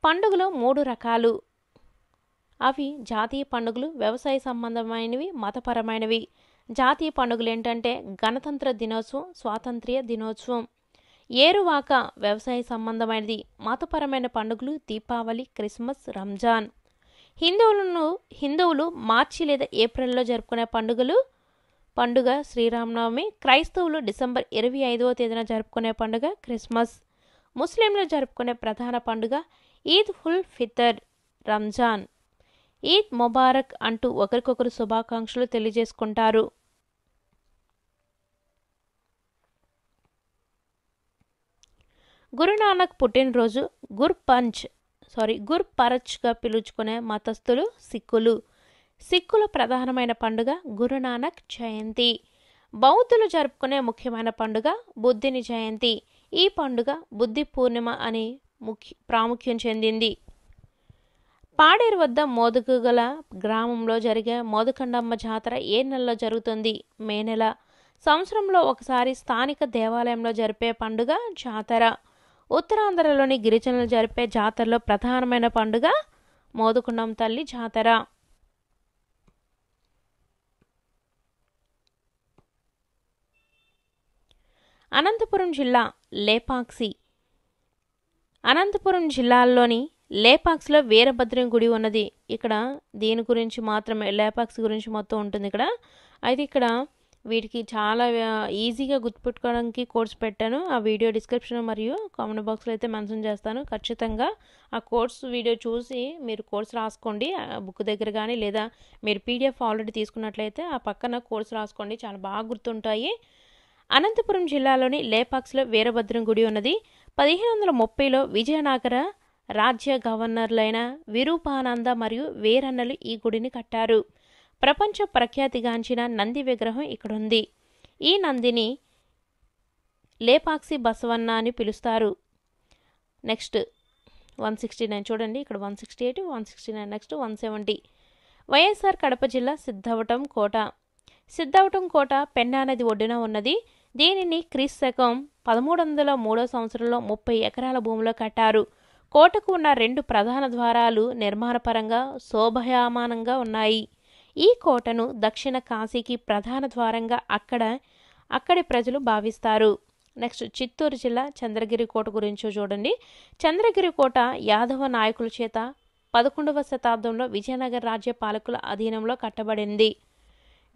Speaker 2: పండుగలు 3 రకాలు. అవి జాతీయ పండుగలు, వ్యవసాయ సంబంధమైనవి, మతపరమైనవి. జాతీయ పండుగలు ఏంటంటే గణతంత్ర దినోత్సవం, స్వాతంత్ర్య దినోత్సవం. ఏరువాక వ్యవసాయ సంబంధమైనది. మతపరమైన పండుగలు దీపావళి, క్రిస్మస్, రంజాన్. హిందువులు మార్చి లేదా ఏప్రిల్లో జరుపుకునే పండుగ శ్రీరామనవమి. క్రైస్తవులు డిసెంబర్ 25వ తేదీన జరుపుకునే పండుగ క్రిస్మస్. ముస్లింలు జరుపుకునే ప్రధాన పండుగ ఈద్ ఉల్ ఫితర్, రంజాన్. ఈద్ ముబారక్ అంటూ ఒకరికొకరు శుభాకాంక్షలు తెలియజేసుకుంటారు. గురునానక్ పుట్టినరోజు గుర్పరచ్గా పిలుచుకునే మతస్థులు సిక్కులు. సిక్కుల ప్రధానమైన పండుగ గురునానక్ జయంతి. బౌద్ధులు జరుపుకునే ముఖ్యమైన పండుగ బుద్ధుని జయంతి. ఈ పండుగ బుద్ధి పూర్ణిమ అని ప్రాముఖ్యం చెందింది. పాడేరు వద్ద మోదుగుగల గ్రామంలో జరిగే మోదుకండమ్మ జాతర ఏ నెలలో జరుగుతుంది? మే నెల. సంవత్సరంలో ఒకసారి స్థానిక దేవాలయంలో జరిపే పండుగ జాతర. ఉత్తరాంధ్రలోని గిరిజనులు జరిపే జాతరలో ప్రధానమైన పండుగ మోదుకుండమ్మ తల్లి జాతర. అనంతపురం జిల్లా లేపాక్షి. అనంతపురం జిల్లాలోని లేపాక్షిలో వీరభద్రుని గుడి ఉన్నది. ఇక్కడ దీని గురించి మాత్రమే, లేపాక్షి గురించి మొత్తం ఉంటుంది ఇక్కడ. అయితే ఇక్కడ వీటికి చాలా ఈజీగా గుర్తుపెట్టుకోవడానికి కోడ్స్ పెట్టాను. ఆ వీడియో డిస్క్రిప్షన్ మరియు కామెంట్ బాక్స్లో అయితే మెన్షన్ చేస్తాను. ఖచ్చితంగా ఆ కోడ్స్ వీడియో చూసి మీరు కోడ్స్ రాసుకోండి బుక్ దగ్గర కానీ, లేదా మీరు పీడిఎఫ్ ఆల్రెడీ తీసుకున్నట్లయితే ఆ పక్కన కోడ్స్ రాసుకోండి, చాలా బాగా గుర్తుంటాయి. అనంతపురం జిల్లాలోని లేపాక్షిలో వీరభద్రుని గుడి ఉన్నది. 1530లో విజయనగర రాజ్య గవర్నర్లైన విరూపానంద మరియు వీరన్నలు ఈ గుడిని కట్టారు. ప్రపంచ ప్రఖ్యాతిగాంచిన నంది విగ్రహం ఇక్కడుంది. ఈ నందిని లేపాక్షి బసవన్న అని పిలుస్తారు. నెక్స్ట్ 169 చూడండి, ఇక్కడ 168, 169, నెక్స్ట్ 170. వైఎస్ఆర్ కడప జిల్లా సిద్ధవటం కోట. సిద్ధవటం కోట పెన్నా నది ఒడ్డున ఉన్నది. దీనిని క్రీస్తకం 1303 సంవత్సరంలో 30 ఎకరాల భూమిలో కట్టారు. కోటకు ఉన్న 2 ప్రధాన ద్వారాలు నిర్మాణపరంగా శోభాయమానంగా ఉన్నాయి. ఈ కోటను దక్షిణ కాశీకి ప్రధాన ద్వారంగా అక్కడి ప్రజలు భావిస్తారు. నెక్స్ట్ చిత్తూరు జిల్లా చంద్రగిరి కోట గురించి చూడండి. చంద్రగిరి కోట యాదవ నాయకుల చేత 11వ శతాబ్దంలో విజయనగర రాజ్య పాలకుల అధీనంలో కట్టబడింది.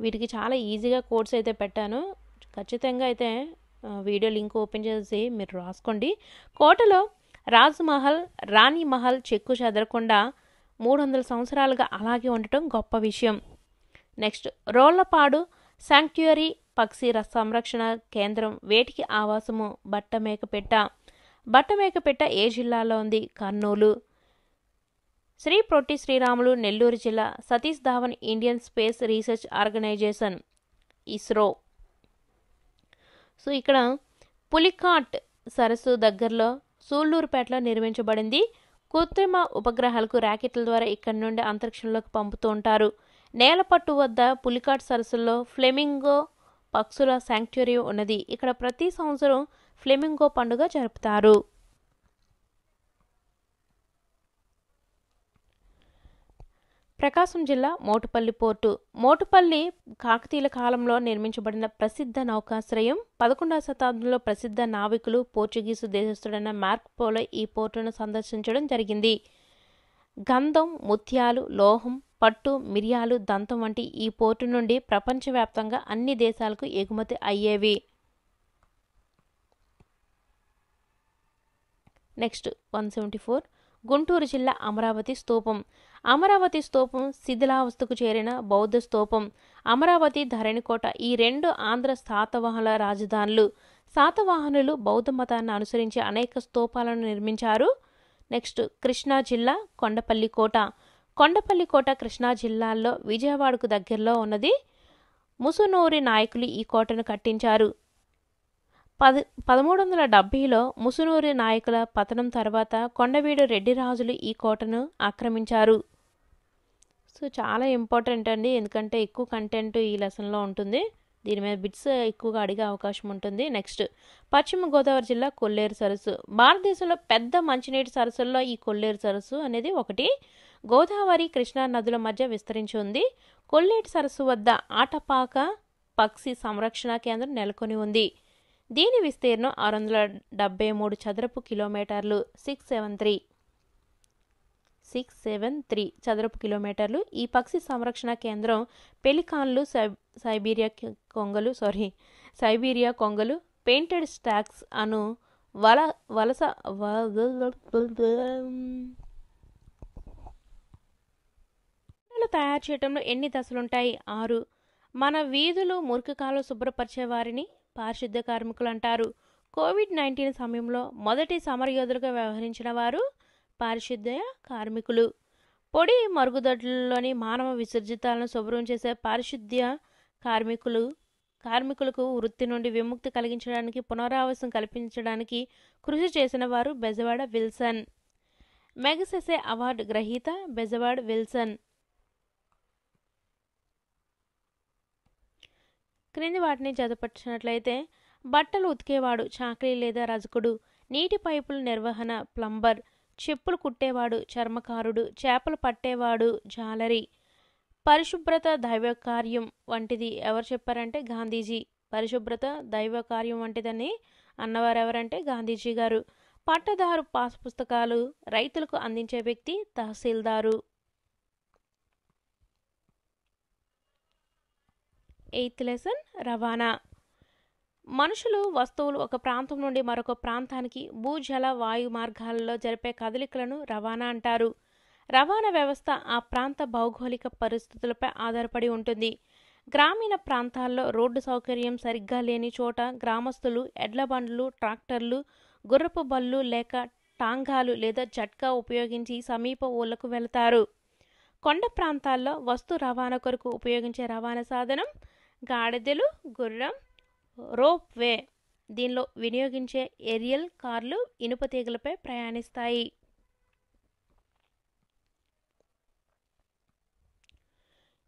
Speaker 2: వీటికి చాలా ఈజీగా కోడ్స్ అయితే పెట్టాను, ఖచ్చితంగా అయితే వీడియో లింక్ ఓపెన్ చేసి మీరు రాసుకోండి. కోటలో రాజ్మహల్, రాణి మహల్ చెక్కు చెదరకుండా 300 సంవత్సరాలుగా అలాగే ఉండటం గొప్ప విషయం. నెక్స్ట్ రోళ్లపాడు శాంక్చురీ పక్షి సంరక్షణ కేంద్రం, వేటికి ఆవాసము బట్టమేకపెట్ట. బట్టమేకపెట్ట ఏ జిల్లాలో ఉంది? కర్నూలు. శ్రీ పొట్టి శ్రీరాములు నెల్లూరు జిల్లా. Satish Dhawan Indian space research organisation ISRO. So ఇక్కడ పులికాట్ సరస్సు దగ్గరలో సూళ్లూరుపేటలో నిర్మించబడింది. కృత్రిమ ఉపగ్రహాలకు ర్యాకెట్ల ద్వారా ఇక్కడి నుండి అంతరిక్షంలోకి పంపుతూ ఉంటారు. నేలపట్టు వద్ద పులికాట్ సరస్సులో ఫ్లెమింగో పక్షుల శాంక్చురీ ఉన్నది. ఇక్కడ ప్రతి సంవత్సరం ఫ్లెమింగో పండుగ జరుపుతారు. ప్రకాశం జిల్లా మోటుపల్లి పోర్టు. మోటుపల్లి కాకతీయుల కాలంలో నిర్మించబడిన ప్రసిద్ధ నౌకాశ్రయం. 11వ శతాబ్దంలో ప్రసిద్ధ నావికులు పోర్చుగీసు దేశస్థుడైన మార్కోపోలో ఈ పోర్టును సందర్శించడం జరిగింది. గంధం, ముత్యాలు, లోహం, పట్టు, మిరియాలు, దంతం వంటి ఈ పోర్టు నుండి ప్రపంచవ్యాప్తంగా అన్ని దేశాలకు ఎగుమతి అయ్యేవి. నెక్స్ట్ 174. గుంటూరు జిల్లా అమరావతి స్తూపం. అమరావతి స్తూపం శిథిలావస్థకు చేరిన బౌద్ధ స్తూపం. అమరావతి, ధరణికోట ఈ 2 ఆంధ్ర శాతవాహనుల రాజధానులు. శాతవాహనులు బౌద్ధ మతాన్ని అనుసరించి అనేక స్తూపాలను నిర్మించారు. నెక్స్ట్ కృష్ణా జిల్లా కొండపల్లి కోట. కొండపల్లి కోట కృష్ణా జిల్లాలో విజయవాడకు దగ్గరలో ఉన్నది. ముసునూరి నాయకులు ఈ కోటను కట్టించారు. 1370లో ముసునూరి నాయకుల పతనం తర్వాత కొండవీడు రెడ్డి రాజులు ఈ కోటను ఆక్రమించారు. సో చాలా ఇంపార్టెంట్ అండి, ఎందుకంటే ఎక్కువ కంటెంట్ ఈ లెసన్లో ఉంటుంది. దీని మీద బిట్స్ ఎక్కువగా అడిగే అవకాశం ఉంటుంది. నెక్స్ట్ పశ్చిమ గోదావరి జిల్లా కొల్లేరు సరస్సు. భారతదేశంలో పెద్ద మంచినీటి సరస్సుల్లో ఈ కొల్లేరు సరస్సు అనేది ఒకటి. గోదావరి, కృష్ణా నదుల మధ్య విస్తరించి ఉంది. కొల్లేరు సరస్సు వద్ద ఆటపాక పక్షి సంరక్షణ కేంద్రం నెలకొని ఉంది. దీని విస్తీర్ణం 673 చదరపు కిలోమీటర్లు. 673. 673 చదరపు కిలోమీటర్లు. ఈ పక్షి సంరక్షణ కేంద్రం పెలికాన్లు, సైబీరియా కొంగలు, పెయింటెడ్ స్టాక్స్ అను వలస తయారు చేయడంలో ఎన్ని దశలుంటాయి? 6. మన వీధులు, మురికి కాలువలు శుభ్రపరిచే వారిని పారిశుద్ధ్య కార్మికులు అంటారు. కోవిడ్-19 సమయంలో మొదటి సమరయోధులుగా వ్యవహరించిన వారు పారిశుద్ధ్య కార్మికులు. పొడి మరుగుదొడ్లలోని మానవ విసర్జితాలను శుభ్రం చేసే పారిశుద్ధ్య కార్మికులకు వృత్తి నుండి విముక్తి కలిగించడానికి, పునరావాసం కల్పించడానికి కృషి చేసిన వారు బెజవాడ విల్సన్. మెగసెసే అవార్డు గ్రహీత బెజవాడ విల్సన్. క్రింది వాటిని జతపరిచినట్లయితే బట్టలు ఉతికేవాడు చాకరీ లేదా రజకుడు, నీటి పైపుల నిర్వహణ ప్లంబర్, చెప్పులు కుట్టేవాడు చర్మకారుడు, చేపలు పట్టేవాడు జాలరి. పరిశుభ్రత దైవకార్యం వంటిది ఎవరు చెప్పారంటే గాంధీజీ. పరిశుభ్రత దైవకార్యం వంటిదని అన్నవారు ఎవరంటే గాంధీజీ గారు. పట్టదారు పాస్ పుస్తకాలు రైతులకు అందించే వ్యక్తి తహసీల్దారు. 8th లెసన్ రవాణా. మనుషులు, వస్తువులు ఒక ప్రాంతం నుండి మరొక ప్రాంతానికి భూ, జల, వాయు మార్గాలలో జరిపే కదలికలను రవాణా అంటారు. రవాణా వ్యవస్థ ఆ ప్రాంత భౌగోళిక పరిస్థితులపై ఆధారపడి ఉంటుంది. గ్రామీణ ప్రాంతాల్లో రోడ్డు సౌకర్యం సరిగ్గా లేని చోట గ్రామస్తులు ఎడ్ల బండ్లు, ట్రాక్టర్లు, గుర్రపు బళ్ళు లేక టాంగాలు లేదా జట్కా ఉపయోగించి సమీప ఊళ్ళకు వెళతారు. కొండ ప్రాంతాల్లో వస్తు రవాణా కొరకు ఉపయోగించే రవాణా సాధనం గాడిదలు, గుర్రం, రోప్ వే. దీనిలో వినియోగించే ఏరియల్ కార్లు ఇనుప తీగలపై ప్రయాణిస్తాయి.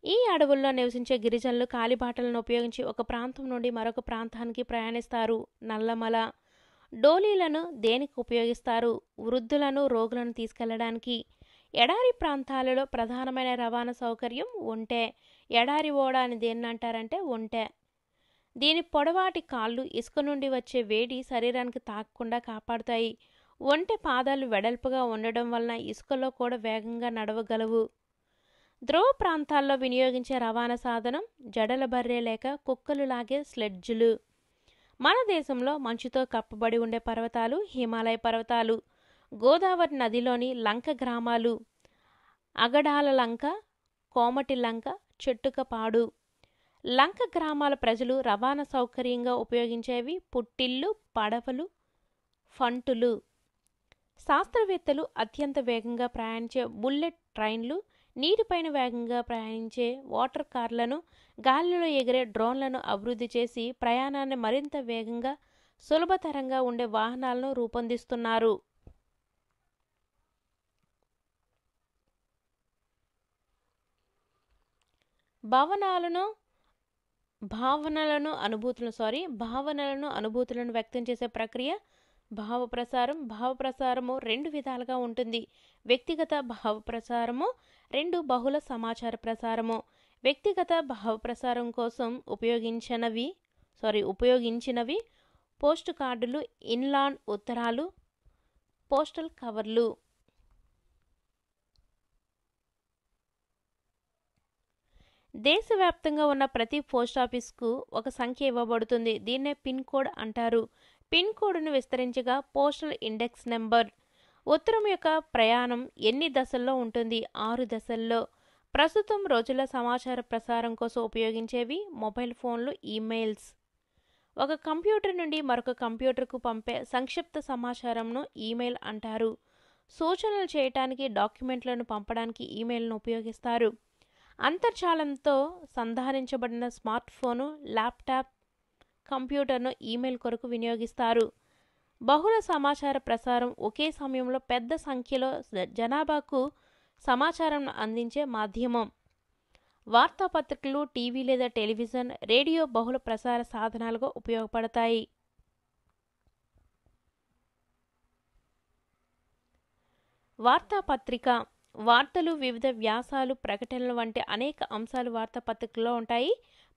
Speaker 2: ఈ అడవుల్లో నివసించే గిరిజనులు కాలిబాటలను ఉపయోగించి ఒక ప్రాంతం నుండి మరొక ప్రాంతానికి ప్రయాణిస్తారు. నల్లమల. డోలీలను దేనికి ఉపయోగిస్తారు? వృద్ధులను, రోగులను తీసుకెళ్లడానికి. ఎడారి ప్రాంతాలలో ప్రధానమైన రవాణా సౌకర్యం ఒంటె. ఎడారి ఓడ అని దేన్ని అంటారంటే ఒంటె. దీని పొడవాటి కాళ్ళు ఇసుక నుండి వచ్చే వేడి శరీరానికి తాకకుండా కాపాడుతాయి. ఒంటె పాదాలు వెడల్పుగా ఉండడం వలన ఇసుకలో కూడా వేగంగా నడవగలవు. ధ్రువ ప్రాంతాల్లో వినియోగించే రవాణా సాధనం జడల బర్రె లేక కుక్కలు లాగే స్లెడ్జులు. మన దేశంలో మంచుతో కప్పబడి ఉండే పర్వతాలు హిమాలయ పర్వతాలు. గోదావరి నదిలోని లంక గ్రామాలు అగడాల లంక, కోమటి లంక, చెట్టుకపాడు. లంక గ్రామాల ప్రజలు రవాణా సౌకర్యంగా ఉపయోగించేవి పుట్టిల్లు, పడవలు, ఫంటులు. శాస్త్రవేత్తలు అత్యంత వేగంగా ప్రయాణించే బుల్లెట్ ట్రైన్లు, నీటిపైన వేగంగా ప్రయాణించే వాటర్ కార్లను, గాలిలో ఎగిరే డ్రోన్లను అభివృద్ధి చేసి ప్రయాణాన్ని మరింత వేగంగా, సులభతరంగా ఉండే వాహనాలను రూపొందిస్తున్నారు. భావనలను అనుభూతులను వ్యక్తం చేసే ప్రక్రియ భావప్రసారం. భావప్రసారము 2 విధాలుగా ఉంటుంది. వ్యక్తిగత భావప్రసారము, 2 బహుళ సమాచార ప్రసారము. వ్యక్తిగత భావప్రసారం కోసం ఉపయోగించినవి పోస్ట్ కార్డులు, ఇన్లాండ్ ఉత్తరాలు, పోస్టల్ కవర్లు. దేశవ్యాప్తంగా ఉన్న ప్రతి పోస్టాఫీస్కు ఒక సంఖ్య ఇవ్వబడుతుంది. దీన్నే పిన్ కోడ్ అంటారు. పిన్ కోడ్ను విస్తరించగా పోస్టల్ ఇండెక్స్ నెంబర్. ఉత్తరం యొక్క ప్రయాణం ఎన్ని దశల్లో ఉంటుంది? 6 దశల్లో. ప్రస్తుతం రోజుల సమాచార ప్రసారం కోసం ఉపయోగించేవి మొబైల్ ఫోన్లు, ఈమెయిల్స్. ఒక కంప్యూటర్ నుండి మరొక కంప్యూటర్కు పంపే సంక్షిప్త సమాచారంను ఈమెయిల్ అంటారు. సూచనలు చేయటానికి, డాక్యుమెంట్లను పంపడానికి ఈమెయిల్ను ఉపయోగిస్తారు. అంతర్జాలంతో సంధానించబడిన స్మార్ట్ ఫోను, ల్యాప్టాప్, కంప్యూటర్ను ఈమెయిల్ కొరకు వినియోగిస్తారు. బహుళ సమాచార ప్రసారం ఒకే సమయంలో పెద్ద సంఖ్యలో జనాభాకు సమాచారం అందించే మాధ్యమం. వార్తాపత్రికలు, టీవీ లేదా టెలివిజన్, రేడియో బహుళ ప్రసార సాధనాలుగా ఉపయోగపడతాయి. వార్తాపత్రిక. వార్తలు, వివిధ వ్యాసాలు, ప్రకటనలు వంటి అనేక అంశాలు వార్తాపత్రికల్లో ఉంటాయి.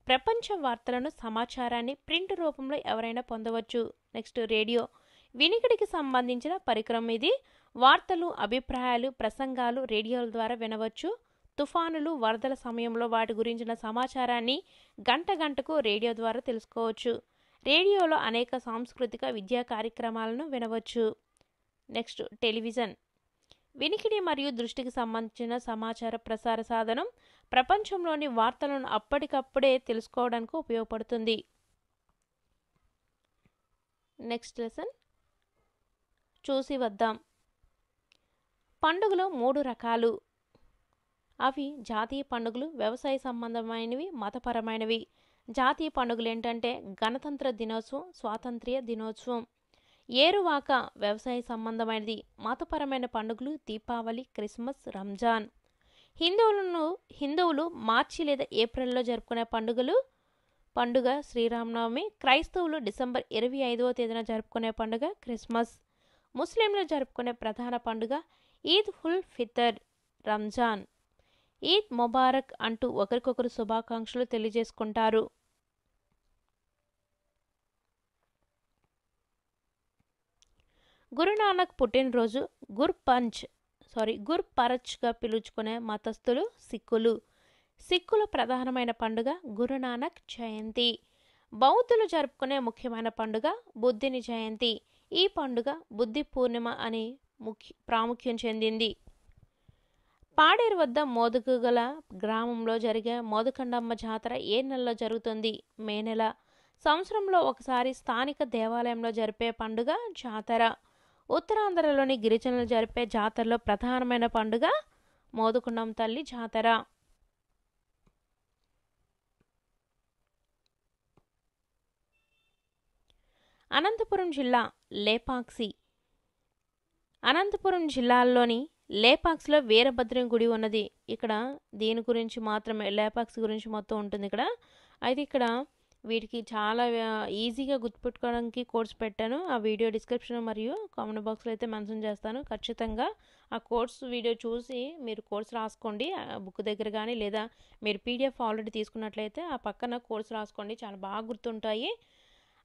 Speaker 2: ప్రపంచ వార్తలను, సమాచారాన్ని ప్రింట్ రూపంలో ఎవరైనా పొందవచ్చు. Next radio. వినికిడికి సంబంధించిన పరికరం ఇది. వార్తలు, అభిప్రాయాలు, ప్రసంగాలు రేడియోల ద్వారా వినవచ్చు. తుఫానులు, వరదల సమయంలో వాటి గురించిన సమాచారాన్ని గంటకు రేడియో ద్వారా తెలుసుకోవచ్చు. రేడియోలో అనేక సాంస్కృతిక, విద్యా కార్యక్రమాలను వినవచ్చు. Next television. వినికిడి మరియు దృష్టికి సంబంధించిన సమాచార ప్రసార సాధనం. ప్రపంచంలోని వార్తలను అప్పటికప్పుడే తెలుసుకోవడానికి ఉపయోగపడుతుంది. నెక్స్ట్ లెసన్ చూసి వద్దాం. పండుగలు 3 రకాలు. అవి జాతీయ పండుగలు, వ్యవసాయ సంబంధమైనవి, మతపరమైనవి. జాతీయ పండుగలు ఏంటంటే గణతంత్ర దినోత్సవం, స్వాతంత్ర్య దినోత్సవం. ఏరువాక వ్యవసాయ సంబంధమైనది. మతపరమైన పండుగలు దీపావళి, క్రిస్మస్, రంజాన్. హిందువులు మార్చి లేదా ఏప్రిల్లో జరుపుకునే పండుగ శ్రీరామనవమి. క్రైస్తవులు డిసెంబర్ 25వ తేదీన జరుపుకునే పండుగ క్రిస్మస్. ముస్లింలు జరుపుకునే ప్రధాన పండుగ ఈద్ ఉల్ ఫితర్, రంజాన్. ఈద్ ముబారక్ అంటూ ఒకరికొకరు శుభాకాంక్షలు తెలియజేసుకుంటారు. గురునానక్ పుట్టినరోజు గుర్పరచ్గా పిలుచుకునే మతస్థులు సిక్కులు. సిక్కుల ప్రధానమైన పండుగ గురునానక్ జయంతి. బౌద్ధులు జరుపుకునే ముఖ్యమైన పండుగ బుద్ధుని జయంతి. ఈ పండుగ బుద్ధి పూర్ణిమ అని ప్రాముఖ్యం చెందింది. పాడేరు వద్ద మోదుగుగల గ్రామంలో జరిగే మోదుకండమ్మ జాతర ఏ నెలలో జరుగుతుంది? మే నెల. సంవత్సరంలో ఒకసారి స్థానిక దేవాలయంలో జరిపే పండుగ జాతర. ఉత్తరాంధ్రలోని గిరిజనులు జరిపే జాతరలో ప్రధానమైన పండుగ మోదుకుండమ్మ తల్లి జాతర. అనంతపురం జిల్లా లేపాక్షి. అనంతపురం జిల్లాలోని లేపాక్షిలో వీరభద్రుని గుడి ఉన్నది. ఇక్కడ దీని గురించి మాత్రమే, లేపాక్షి గురించి మొత్తం ఉంటుంది ఇక్కడ. అయితే ఇక్కడ వీటికి చాలా ఈజీగా గుర్తుపెట్టుకోవడానికి కోడ్స్ పెట్టాను. ఆ వీడియో డిస్క్రిప్షన్ మరియు కామెంట్ బాక్స్లో అయితే మెన్షన్ చేస్తాను. ఖచ్చితంగా ఆ కోడ్స్ వీడియో చూసి మీరు కోడ్స్ రాసుకోండి. బుక్ దగ్గర కానీ లేదా మీరు పీడిఎఫ్ ఆల్రెడీ తీసుకున్నట్లయితే ఆ పక్కన కోడ్స్ రాసుకోండి, చాలా బాగా గుర్తుంటాయి.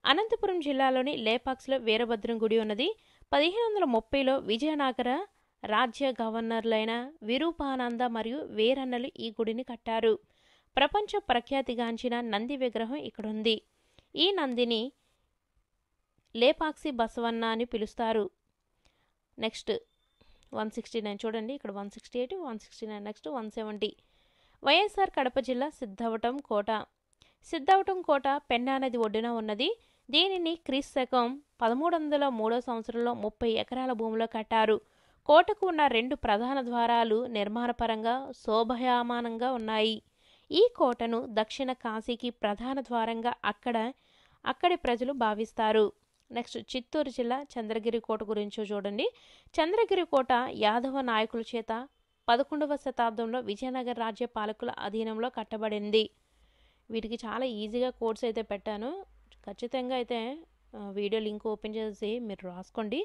Speaker 2: అనంతపురం జిల్లాలోని లేపాక్షిలో వీరభద్రుని గుడి ఉన్నది. 1530లో విజయనగర రాజ్య గవర్నర్లైన విరూపానంద మరియు వీరన్నలు ఈ గుడిని కట్టారు. ప్రపంచ ప్రఖ్యాతిగాంచిన నంది విగ్రహం ఇక్కడుంది. ఈ నందిని లేపాక్షి బసవన్న అని పిలుస్తారు. నెక్స్ట్ 169 చూడండి, ఇక్కడ 168, 169. నెక్స్ట్ 170. వైఎస్ఆర్ కడప జిల్లా సిద్ధవటం కోట. సిద్ధవటం కోట పెన్నా నది ఒడ్డున ఉన్నది. దీనిని క్రీస్తకం 1303 సంవత్సరంలో 30 ఎకరాల భూమిలో కట్టారు. కోటకు ఉన్న 2 ప్రధాన ద్వారాలు నిర్మాణపరంగా శోభాయమానంగా ఉన్నాయి. ఈ కోటను దక్షిణ కాశీకి ప్రధాన ద్వారంగా అక్కడి ప్రజలు భావిస్తారు. నెక్స్ట్ చిత్తూరు జిల్లా చంద్రగిరి కోట గురించి చూడండి. చంద్రగిరి కోట యాదవ నాయకుల చేత 11వ శతాబ్దంలో విజయనగర రాజ్య పాలకుల అధీనంలో కట్టబడింది. వీటికి చాలా ఈజీగా కోడ్స్ అయితే పెట్టాను. ఖచ్చితంగా అయితే వీడియో లింక్ ఓపెన్ చేసి మీరు రాసుకోండి.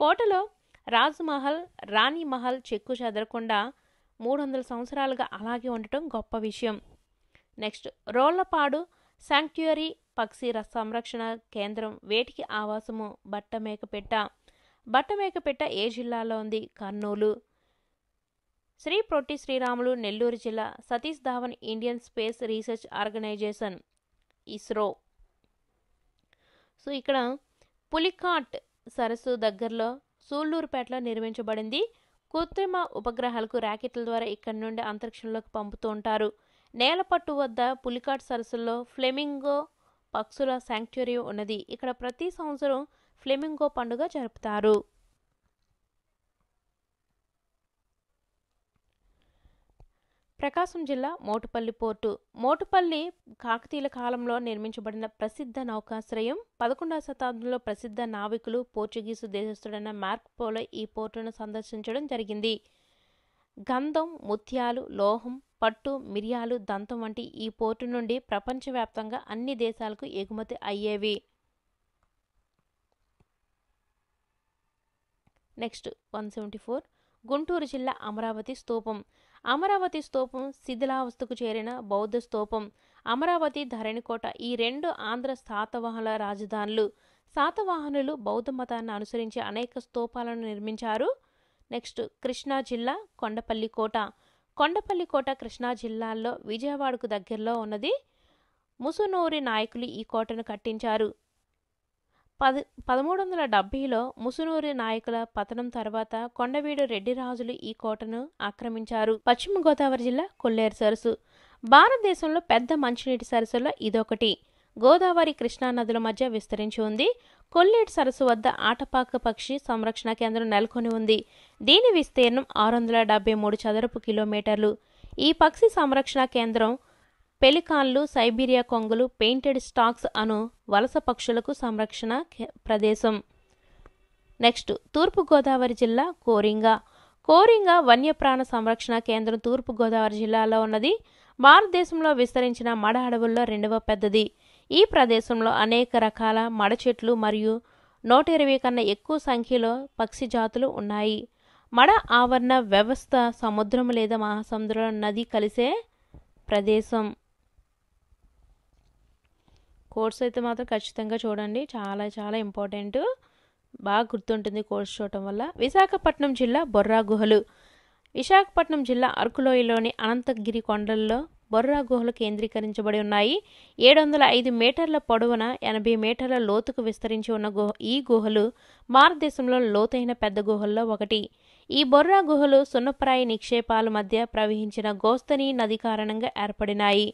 Speaker 2: కోటలో రాజ్మహల్, రాణి మహల్ చెక్కు చెదరకుండా 300 సంవత్సరాలుగా అలాగే ఉండటం గొప్ప విషయం. నెక్స్ట్ రోళ్లపాడు శాంక్చురీ పక్షి సంరక్షణ కేంద్రం, వేటికి ఆవాసము బట్టమేకపెట్ట ఏ జిల్లాలో ఉంది? కర్నూలు. శ్రీ పొట్టి శ్రీరాములు నెల్లూరు జిల్లా. Satish Dhawan Indian space research organisation ISRO. So ఇక్కడ పులికాట్ సరస్సు దగ్గరలో సూళ్లూరుపేటలో నిర్మించబడింది. కృత్రిమ ఉపగ్రహాలకు ర్యాకెట్ల ద్వారా ఇక్కడి నుండి అంతరిక్షంలోకి పంపుతూ ఉంటారు. నేలపట్టు వద్ద పులికాట్ సరస్సులో ఫ్లెమింగో పక్షుల శాంక్చురీ ఉన్నది. ఇక్కడ ప్రతి సంవత్సరం ఫ్లెమింగో పండుగ జరుపుతారు. ప్రకాశం జిల్లా మోటుపల్లి పోర్టు. మోటుపల్లి కాకతీయుల కాలంలో నిర్మించబడిన ప్రసిద్ధ నౌకాశ్రయం. 11వ శతాబ్దంలో ప్రసిద్ధ నావికులు పోర్చుగీసు దేశస్థుడైన మార్కోపోలో ఈ పోర్టును సందర్శించడం జరిగింది. గంధం, ముత్యాలు, లోహం, పట్టు, మిరియాలు, దంతం వంటి ఈ పోర్టు నుండి ప్రపంచవ్యాప్తంగా అన్ని దేశాలకు ఎగుమతి అయ్యేవి. నెక్స్ట్ 174. గుంటూరు జిల్లా అమరావతి స్తూపం. అమరావతి స్తూపం శిథిలావస్థకు చేరిన బౌద్ధ స్తూపం. అమరావతి, ధరణికోట ఈ 2 ఆంధ్ర శాతవాహనుల రాజధానులు. శాతవాహనులు బౌద్ధ మతాన్ని అనుసరించి అనేక స్తూపాలను నిర్మించారు. నెక్స్ట్ కృష్ణా జిల్లా కొండపల్లి కోట. కొండపల్లి కోట కృష్ణా జిల్లాలో విజయవాడకు దగ్గరలో ఉన్నది. ముసునూరి నాయకులు ఈ కోటను కట్టించారు. 1370లో ముసునూరి నాయకుల పతనం తర్వాత కొండవీడు రెడ్డి రాజులు ఈ కోటను ఆక్రమించారు. పశ్చిమ గోదావరి జిల్లా కొల్లేరు సరస్సు. భారతదేశంలో పెద్ద మంచినీటి సరస్సుల్లో ఇదొకటి. గోదావరి కృష్ణా నదుల మధ్య విస్తరించి ఉంది. కొల్లేరు సరస్సు వద్ద ఆటపాక పక్షి సంరక్షణ కేంద్రం నెలకొని ఉంది. దీని విస్తీర్ణం 673 చదరపు కిలోమీటర్లు. ఈ పక్షి సంరక్షణ కేంద్రం పెలికాన్లు, సైబీరియా కొంగలు, పెయింటెడ్ స్టాక్స్ అను వలస పక్షులకు సంరక్షణ ప్రదేశం. నెక్స్ట్ తూర్పుగోదావరి జిల్లా కోరింగా. కోరింగా వన్యప్రాణ సంరక్షణ కేంద్రం తూర్పుగోదావరి జిల్లాలో ఉన్నది. భారతదేశంలో విస్తరించిన మడ అడవుల్లో 2వ పెద్దది. ఈ ప్రదేశంలో అనేక రకాల మడ చెట్లు మరియు 120 కన్నా ఎక్కువ సంఖ్యలో పక్షి జాతులు ఉన్నాయి. మడ ఆవరణ వ్యవస్థ సముద్రం లేదా మహాసముద్రం నది కలిసే ప్రదేశం. కోర్స్ అయితే మాత్రం ఖచ్చితంగా చూడండి, చాలా చాలా ఇంపార్టెంట్, బాగా గుర్తుంటుంది కోర్స్ చూడటం వల్ల. విశాఖపట్నం జిల్లా బొర్రా గుహలు. విశాఖపట్నం జిల్లా అరకులోయలోని అనంతగిరి కొండల్లో బొర్రా గుహలు కేంద్రీకరించబడి ఉన్నాయి. 705 మీటర్ల పొడవున 80 మీటర్ల లోతుకు విస్తరించి ఉన్న ఈ గుహలు భారతదేశంలో లోతైన పెద్ద గుహల్లో ఒకటి. ఈ బొర్రా గుహలు సున్నప్రాయ నిక్షేపాల మధ్య ప్రవహించిన గోస్తని నది కారణంగా ఏర్పడినాయి.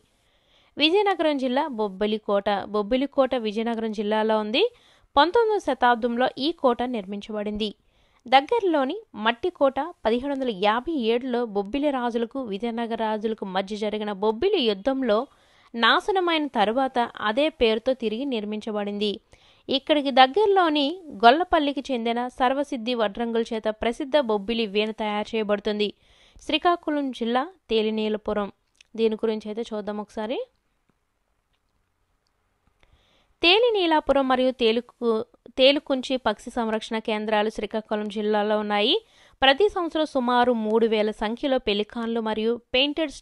Speaker 2: విజయనగరం జిల్లా బొబ్బిలికోట. బొబ్బిలికోట విజయనగరం జిల్లాలో ఉంది. 19వ శతాబ్దంలో ఈ కోట నిర్మించబడింది. దగ్గరలోని మట్టి కోట 1757లో బొబ్బిలి రాజులకు విజయనగర రాజులకు మధ్య జరిగిన బొబ్బిలి యుద్ధంలో నాశనమైన తరువాత అదే పేరుతో తిరిగి నిర్మించబడింది. ఇక్కడికి దగ్గరలోని గొల్లపల్లికి చెందిన సర్వసిద్ధి వడ్రంగుల చేత ప్రసిద్ధ బొబ్బిలి వీణ తయారు చేయబడుతుంది. శ్రీకాకుళం జిల్లా తేలినీలపురం. దీని గురించి అయితే చూద్దాం ఒకసారి. తేలినీలాపురం మరియు తేలుకుంచి పక్షి సంరక్షణ కేంద్రాలు శ్రీకాకుళం జిల్లాలో ఉన్నాయి. ప్రతి సంవత్సరం సుమారు 3000 సంఖ్యలో పెలికాన్లు మరియు పెయింటెడ్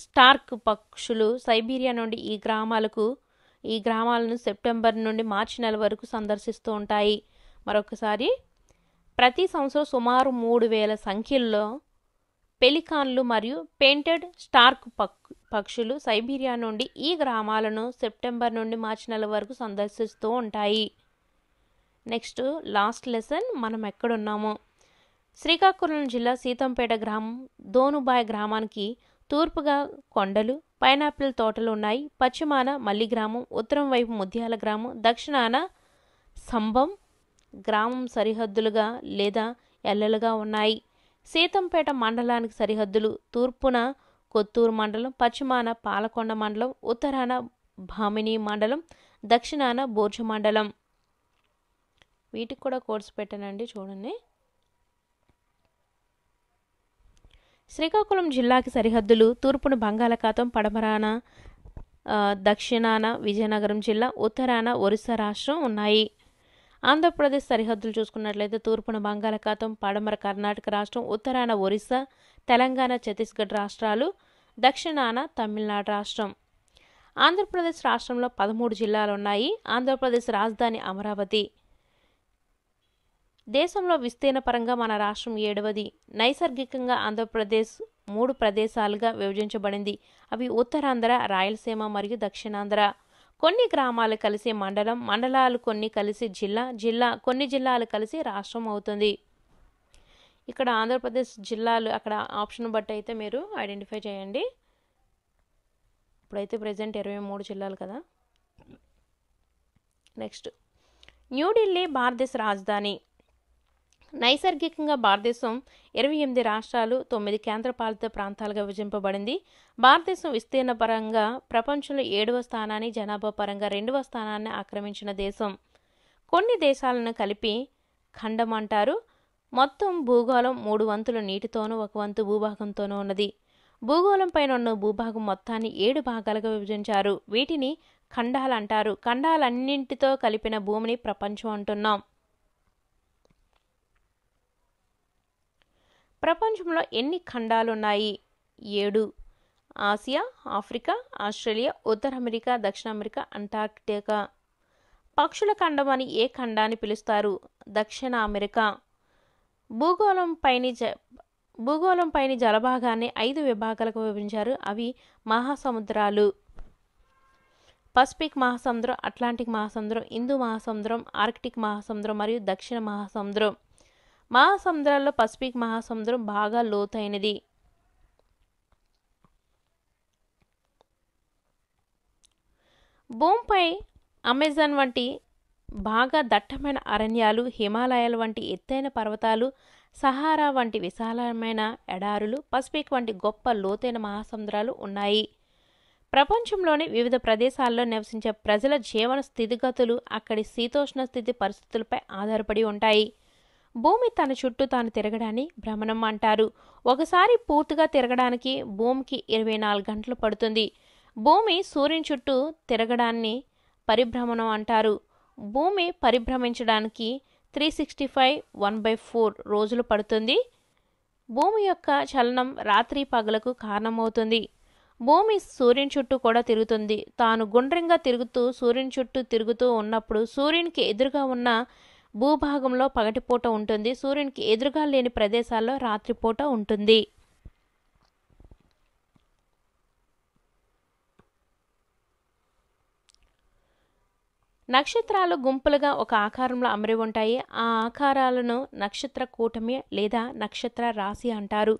Speaker 2: స్టార్క్ పక్షులు సైబీరియా నుండి ఈ గ్రామాలను సెప్టెంబర్ నుండి మార్చి నెల వరకు సందర్శిస్తూ ఉంటాయి. మరొకసారి, ప్రతి సంవత్సరం సుమారు 3000 సంఖ్యలో పెలికాన్లు మరియు పెయింటెడ్ స్టార్క్ పక్షులు సైబీరియా నుండి ఈ గ్రామాలను సెప్టెంబర్ నుండి మార్చి నెల వరకు సందర్శిస్తూ ఉంటాయి. నెక్స్ట్ లాస్ట్ లెసన్, మనం ఎక్కడున్నామో. శ్రీకాకుళం జిల్లా సీతంపేట గ్రామం దోనుబాయ్ గ్రామానికి తూర్పుగా కొండలు, పైనాపిల్ తోటలు ఉన్నాయి. పశ్చిమాన మల్లి గ్రామం, ఉత్తరం వైపు ముత్యాల గ్రామం, దక్షిణాన సంభం గ్రామం సరిహద్దులుగా లేదా ఎల్లలుగా ఉన్నాయి. సీతంపేట మండలానికి సరిహద్దులు తూర్పున కొత్తూరు మండలం, పశ్చిమాన పాలకొండ మండలం, ఉత్తరాన భామిని మండలం, దక్షిణాన బోర్జ మండలం. వీటికి కూడా కోర్సు పెట్టానండి, చూడండి. శ్రీకాకుళం జిల్లాకి సరిహద్దులు తూర్పున బంగాళాఖాతం, పడమరాన దక్షిణాన విజయనగరం జిల్లా, ఉత్తరాన ఒరిస్సా రాష్ట్రం ఉన్నాయి. ఆంధ్రప్రదేశ్ సరిహద్దులు చూసుకున్నట్లయితే తూర్పున బంగాళాఖాతం, పడమర కర్ణాటక రాష్ట్రం, ఉత్తరాన ఒరిస్సా, తెలంగాణ, ఛత్తీస్గఢ్ రాష్ట్రాలు, దక్షిణాన తమిళనాడు రాష్ట్రం. ఆంధ్రప్రదేశ్ రాష్ట్రంలో 13 జిల్లాలు ఉన్నాయి. ఆంధ్రప్రదేశ్ రాజధాని అమరావతి. దేశంలో విస్తీర్ణ పరంగా మన రాష్ట్రం 7వది. నైసర్గికంగా ఆంధ్రప్రదేశ్ 3 ప్రదేశాలుగా విభజించబడింది. అవి ఉత్తరాంధ్ర, రాయలసీమ మరియు దక్షిణాంధ్ర. కొన్ని గ్రామాలు కలిసి మండలం, మండలాలు కొన్ని కలిసి జిల్లా కొన్ని జిల్లాలు కలిసి రాష్ట్రం అవుతుంది. ఇక్కడ ఆంధ్రప్రదేశ్ జిల్లాలు అక్కడ ఆప్షన్ బట్టి అయితే మీరు ఐడెంటిఫై చేయండి. ఇప్పుడైతే ప్రజెంట్ 23 జిల్లాలు కదా. నెక్స్ట్, న్యూఢిల్లీ భారతదేశ రాజధాని. నైసర్గికంగా భారతదేశం 28 రాష్ట్రాలు, 9 కేంద్రపాలిత ప్రాంతాలుగా విభజింపబడింది. భారతదేశం విస్తీర్ణ పరంగా ప్రపంచంలో 7వ స్థానాన్ని, జనాభా పరంగా 2వ స్థానాన్ని ఆక్రమించిన దేశం. కొన్ని దేశాలను కలిపి ఖండం అంటారు. మొత్తం భూగోళం 3 వంతులు నీటితోనూ 1 వంతు భూభాగంతోనూ ఉన్నది. భూగోళం పైన ఉన్న భూభాగం మొత్తాన్ని 7 భాగాలుగా విభజించారు. వీటిని ఖండాలు అంటారు. ఖండాలన్నింటితో కలిపిన భూమిని ప్రపంచం అంటున్నాం. ప్రపంచంలో ఎన్ని ఖండాలున్నాయి? 7. ఆసియా, ఆఫ్రికా, ఆస్ట్రేలియా, ఉత్తర అమెరికా, దక్షిణ అమెరికా, అంటార్కిటికా. పక్షుల ఖండం అని ఏ ఖండాన్ని పిలుస్తారు? దక్షిణ అమెరికా. భూగోళంపైని జలభాగాన్ని 5 విభాగాలకు విభజించారు. అవి మహాసముద్రాలు: పసిఫిక్ మహాసముద్రం, అట్లాంటిక్ మహాసముద్రం, హిందూ మహాసముద్రం, ఆర్కిటిక్ మహాసముద్రం మరియు దక్షిణ మహాసముద్రం. మహాసముద్రాల్లో పసిఫిక్ మహాసముద్రం బాగా లోతైనది. భూమిపై అమెజాన్ వంటి బాగా దట్టమైన అరణ్యాలు, హిమాలయాల వంటి ఎత్తైన పర్వతాలు, సహారా వంటి విశాలమైన ఎడారులు, పసిఫిక్ వంటి గొప్ప లోతైన మహాసముద్రాలు ఉన్నాయి. ప్రపంచంలోని వివిధ ప్రదేశాల్లో నివసించే ప్రజల జీవన స్థితిగతులు అక్కడి శీతోష్ణ స్థితి పరిస్థితులపై ఆధారపడి ఉంటాయి. భూమి తన చుట్టూ తాను తిరగడాన్ని భ్రమణం అంటారు. ఒకసారి పూర్తిగా తిరగడానికి భూమికి 24 గంటలు పడుతుంది. భూమి సూర్యుని చుట్టూ తిరగడాన్ని పరిభ్రమణం అంటారు. భూమి పరిభ్రమించడానికి 365 1/4 రోజులు పడుతుంది. భూమి యొక్క చలనం రాత్రి పగలకు కారణమవుతుంది. భూమి సూర్యుని చుట్టూ కూడా తిరుగుతుంది. తాను గుండ్రంగా తిరుగుతూ సూర్యుని చుట్టూ తిరుగుతూ ఉన్నప్పుడు సూర్యునికి ఎదురుగా ఉన్న భూభాగంలో పగటిపూట ఉంటుంది. సూర్యునికి ఎదురుగా లేని ప్రదేశాల్లో రాత్రిపూట ఉంటుంది. నక్షత్రాలు గుంపులుగా ఒక ఆకారంలో అమరి ఉంటాయి. ఆ ఆకారాలను నక్షత్ర కూటమి లేదా నక్షత్ర రాశి అంటారు.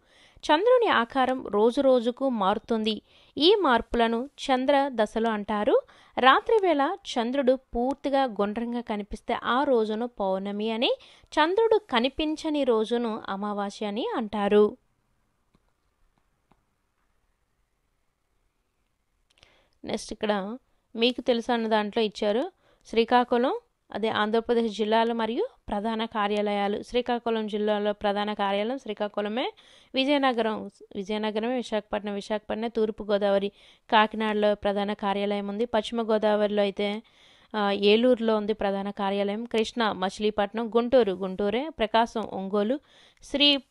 Speaker 2: చంద్రుని ఆకారం రోజు రోజుకు మారుతుంది. ఈ మార్పులను చంద్ర దశలు అంటారు. రాత్రివేళ చంద్రుడు పూర్తిగా గుండ్రంగా కనిపిస్తే ఆ రోజును పౌర్ణమి అని, చంద్రుడు కనిపించని రోజును అమావాస్య అని అంటారు. నెక్స్ట్ ఇక్కడ మీకు తెలుసు అన్న దాంట్లో ఇచ్చారు శ్రీకాకుళం, అదే ఆంధ్రప్రదేశ్ జిల్లాలు మరియు ప్రధాన కార్యాలయాలు. శ్రీకాకుళం జిల్లాలో ప్రధాన కార్యాలయం శ్రీకాకుళమే. విజయనగరమే. విశాఖపట్నం తూర్పుగోదావరి, కాకినాడలో ప్రధాన కార్యాలయం ఉంది. పశ్చిమ గోదావరిలో అయితే ఏలూరులో ఉంది ప్రధాన కార్యాలయం. కృష్ణ మచిలీపట్నం. గుంటూరే. ప్రకాశం ఒంగోలు.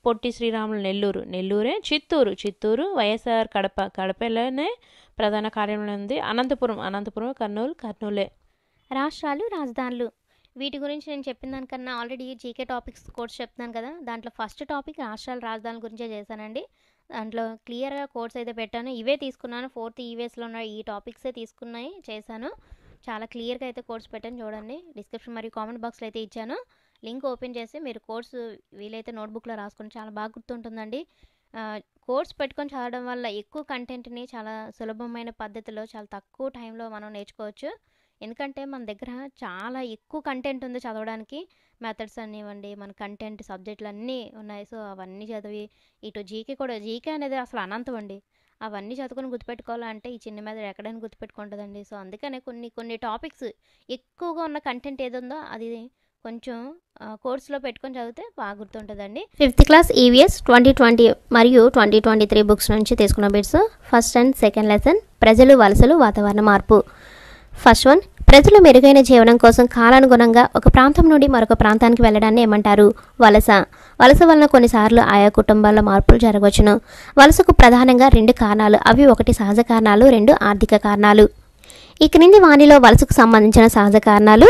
Speaker 2: పొట్టి శ్రీరాములు నెల్లూరే. చిత్తూరు. వైఎస్ఆర్ కడపలోనే ప్రధాన కార్యాలయం ఉంది. అనంతపురం కర్నూలే.
Speaker 3: రాష్ట్రాలు, రాజధానులు. వీటి గురించి నేను చెప్పిన దానికన్నా ఆల్రెడీ జీకే టాపిక్స్ కోర్స్ చెప్తున్నాను కదా, దాంట్లో ఫస్ట్ టాపిక్ రాష్ట్రాలు, రాజధానుల గురించే చేశానండి. దాంట్లో క్లియర్గా కోర్స్ అయితే పెట్టాను. ఇవే తీసుకున్నాను. 4th ఈవీఎస్లో ఉన్న ఈ టాపిక్సే చేశాను. చాలా క్లియర్గా అయితే కోర్స్ పెట్టాను. చూడండి, డిస్క్రిప్షన్ మరియు కామెంట్ బాక్స్లో అయితే ఇచ్చాను. లింక్ ఓపెన్ చేసి మీరు కోర్సు వీలైతే నోట్బుక్లో రాసుకొని చాలా బాగా గుర్తుంటుందండి. కోర్స్ పెట్టుకొని చదవడం వల్ల ఎక్కువ కంటెంట్ని చాలా సులభమైన పద్ధతిలో చాలా తక్కువ టైంలో మనం నేర్చుకోవచ్చు. ఎందుకంటే మన దగ్గర చాలా ఎక్కువ కంటెంట్ ఉంది చదవడానికి. మెథడ్స్ అనివ్వండి, మన కంటెంట్ సబ్జెక్టులు అన్నీ ఉన్నాయి. సో అవన్నీ చదివి ఇటు జీకే అనేది అసలు అనంతం అండి. అవన్నీ చదువుకొని గుర్తుపెట్టుకోవాలంటే ఈ చిన్న మెథడ్ ఎక్కడైనా గుర్తుపెట్టుకుంటుందండి. సో అందుకనే కొన్ని టాపిక్స్ ఎక్కువగా ఉన్న కంటెంట్ ఏది ఉందో అది కొంచెం కోర్సులో పెట్టుకొని చదివితే బాగా గుర్తుంటుందండి. 5th క్లాస్ ఈవీఎస్ 2020 మరియు 2023 బుక్స్ నుంచి తీసుకున్న bits. First and second lesson ప్రజలు, వలసలు, వాతావరణ మార్పు. ఫస్ట్ వన్, ప్రజలు మెరుగైన జీవనం కోసం కాలానుగుణంగా ఒక ప్రాంతం నుండి మరొక ప్రాంతానికి వెళ్ళడాన్ని ఏమంటారు? వలస వలన కొన్నిసార్లు ఆయా కుటుంబాల్లో మార్పులు జరగవచ్చును. వలసకు ప్రధానంగా 2 కారణాలు. అవి 1 సహజ కారణాలు, 2 ఆర్థిక కారణాలు. ఈ క్రింది వానిలో వలసకు సంబంధించిన సహజ కారణాలు: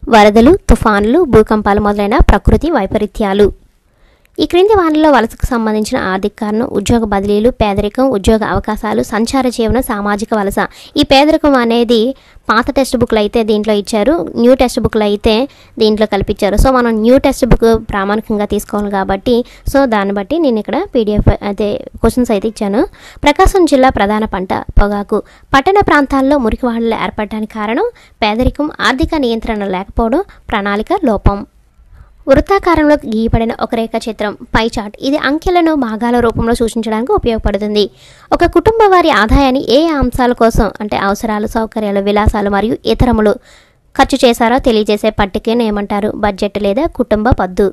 Speaker 3: వరదలు, తుఫానులు, భూకంపాలు మొదలైన ప్రకృతి వైపరీత్యాలు. ఈ క్రింది వానిలో వలసకు సంబంధించిన ఆర్థిక కారణం ఉద్యోగ బదిలీలు, పేదరికం, ఉద్యోగ అవకాశాలు, సంచార జీవనం, సామాజిక వలస. ఈ పేదరికం అనేది పాత టెక్స్ట్ బుక్లు అయితే దీంట్లో ఇచ్చారు, న్యూ టెక్స్ట్ బుక్లు అయితే దీంట్లో కల్పించారు. సో మనం న్యూ టెక్స్ట్ బుక్ ప్రామాణికంగా తీసుకోవాలి కాబట్టి సో దాన్ని బట్టి నేను ఇక్కడ పీడిఎఫ్ అయితే క్వశ్చన్స్ అయితే ఇచ్చాను. ప్రకాశం జిల్లా ప్రధాన పంట పొగాకు. పట్టణ ప్రాంతాల్లో మురికివాడలు ఏర్పడడానికి కారణం పేదరికం, ఆర్థిక నియంత్రణ లేకపోవడం, ప్రణాళిక లోపం. వృత్తాకారంలో గీయబడిన ఒక రేఖాచిత్రం పై చార్ట్. ఇది అంకెలను భాగాల రూపంలో సూచించడానికి ఉపయోగపడుతుంది. ఒక కుటుంబ వారి ఆదాయాన్ని ఏ అంశాల కోసం అంటే అవసరాలు, సౌకర్యాలు, విలాసాలు మరియు ఇతరములు ఖర్చు చేశారో తెలియజేసే పట్టికను ఏమంటారు? బడ్జెట్ లేదా కుటుంబ పద్దు.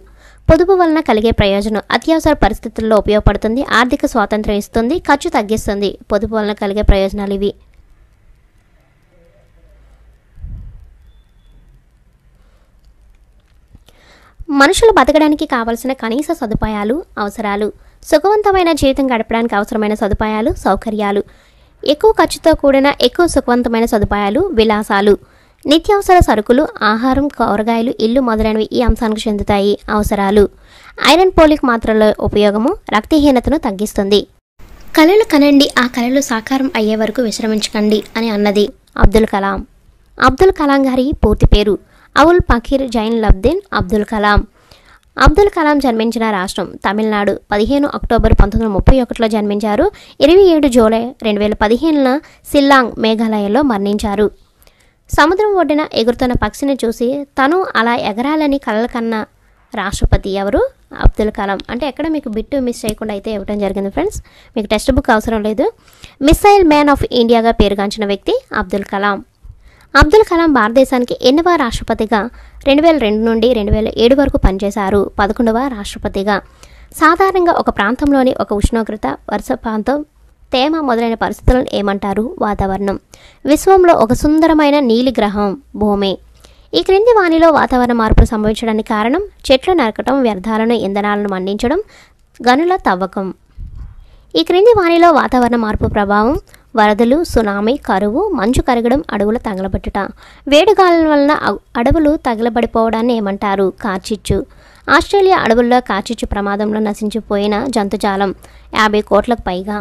Speaker 3: పొదుపు వలన కలిగే ప్రయోజనం అత్యవసర పరిస్థితుల్లో ఉపయోగపడుతుంది, ఆర్థిక స్వాతంత్రం ఇస్తుంది, ఖర్చు తగ్గిస్తుంది. పొదుపు వలన కలిగే ప్రయోజనాలు ఇవి. మనుషులు బతకడానికి కావలసిన కనీస సదుపాయాలు, అవసరాలు. సుఖవంతమైన జీవితం గడపడానికి అవసరమైన సదుపాయాలు, సౌకర్యాలు. ఎక్కువ ఖర్చుతో కూడిన ఎక్కువ సుఖవంతమైన సదుపాయాలు, విలాసాలు. నిత్యావసర సరుకులు, ఆహారం, కూరగాయలు, ఇల్లు మొదలైనవి ఈ అంశానికి చెందుతాయి. అవసరాలు ఐరన్ పోలిక్ మాత్రల ఉపయోగము రక్తహీనతను తగ్గిస్తుంది. కలలు కనండి, ఆ కలలు సాకారం అయ్యే వరకు విశ్రమించకండి అని అన్నది అబ్దుల్ కలాం. అబ్దుల్ కలాం గారి పూర్తి పేరు అవుల్ పకీర్ జైనులబ్దీన్ అబ్దుల్ కలాం. అబ్దుల్ కలాం జన్మించిన రాష్ట్రం తమిళనాడు. 15 అక్టోబర్ 1931లో జన్మించారు. 27 జూలై 2015న సిల్లాంగ్ మేఘాలయలో మరణించారు. సముద్రం ఒడ్డున ఎగురుతున్న పక్షిని చూసి తను అలా ఎగరాలని కలలు కన్న రాష్ట్రపతి ఎవరు? అబ్దుల్ కలాం. అంటే ఎక్కడ మీకు బిట్టు మిస్ చేయకుండా అయితే ఇవ్వడం జరిగింది ఫ్రెండ్స్. మీకు టెక్స్ట్ బుక్ అవసరం లేదు. మిసైల్ మ్యాన్ ఆఫ్ ఇండియాగా పేరుగాంచిన వ్యక్తి అబ్దుల్ కలాం. అబ్దుల్ కలాం భారతదేశానికి 8వ రాష్ట్రపతిగా 2002 నుండి 2007 వరకు పనిచేశారు. 11వ రాష్ట్రపతిగా. సాధారణంగా ఒక ప్రాంతంలోని ఒక ఉష్ణోగ్రత, వర్షపాతం, తేమ మొదలైన పరిస్థితులను ఏమంటారు? వాతావరణం. విశ్వంలో ఒక సుందరమైన నీలి గ్రహం భూమి. ఈ క్రింది వానిలో వాతావరణ మార్పులు సంభవించడానికి కారణం చెట్లు నరకటం, వ్యర్థాలను, ఇంధనాలను మండించడం, గనుల తవ్వకం. ఈ క్రింది వానిలో వాతావరణ మార్పు ప్రభావం వరదలు, సునామీ, కరువు, మంచు కరగడం, అడవుల తగలబెట్టుట. వేడిగాలుల వలన అడవులు తగలబడిపోవడాన్ని ఏమంటారు? కార్చిచ్చు. ఆస్ట్రేలియా అడవుల్లో కార్చిచ్చు ప్రమాదంలో నశించిపోయిన జంతుజాలం 50 కోట్లకు పైగా.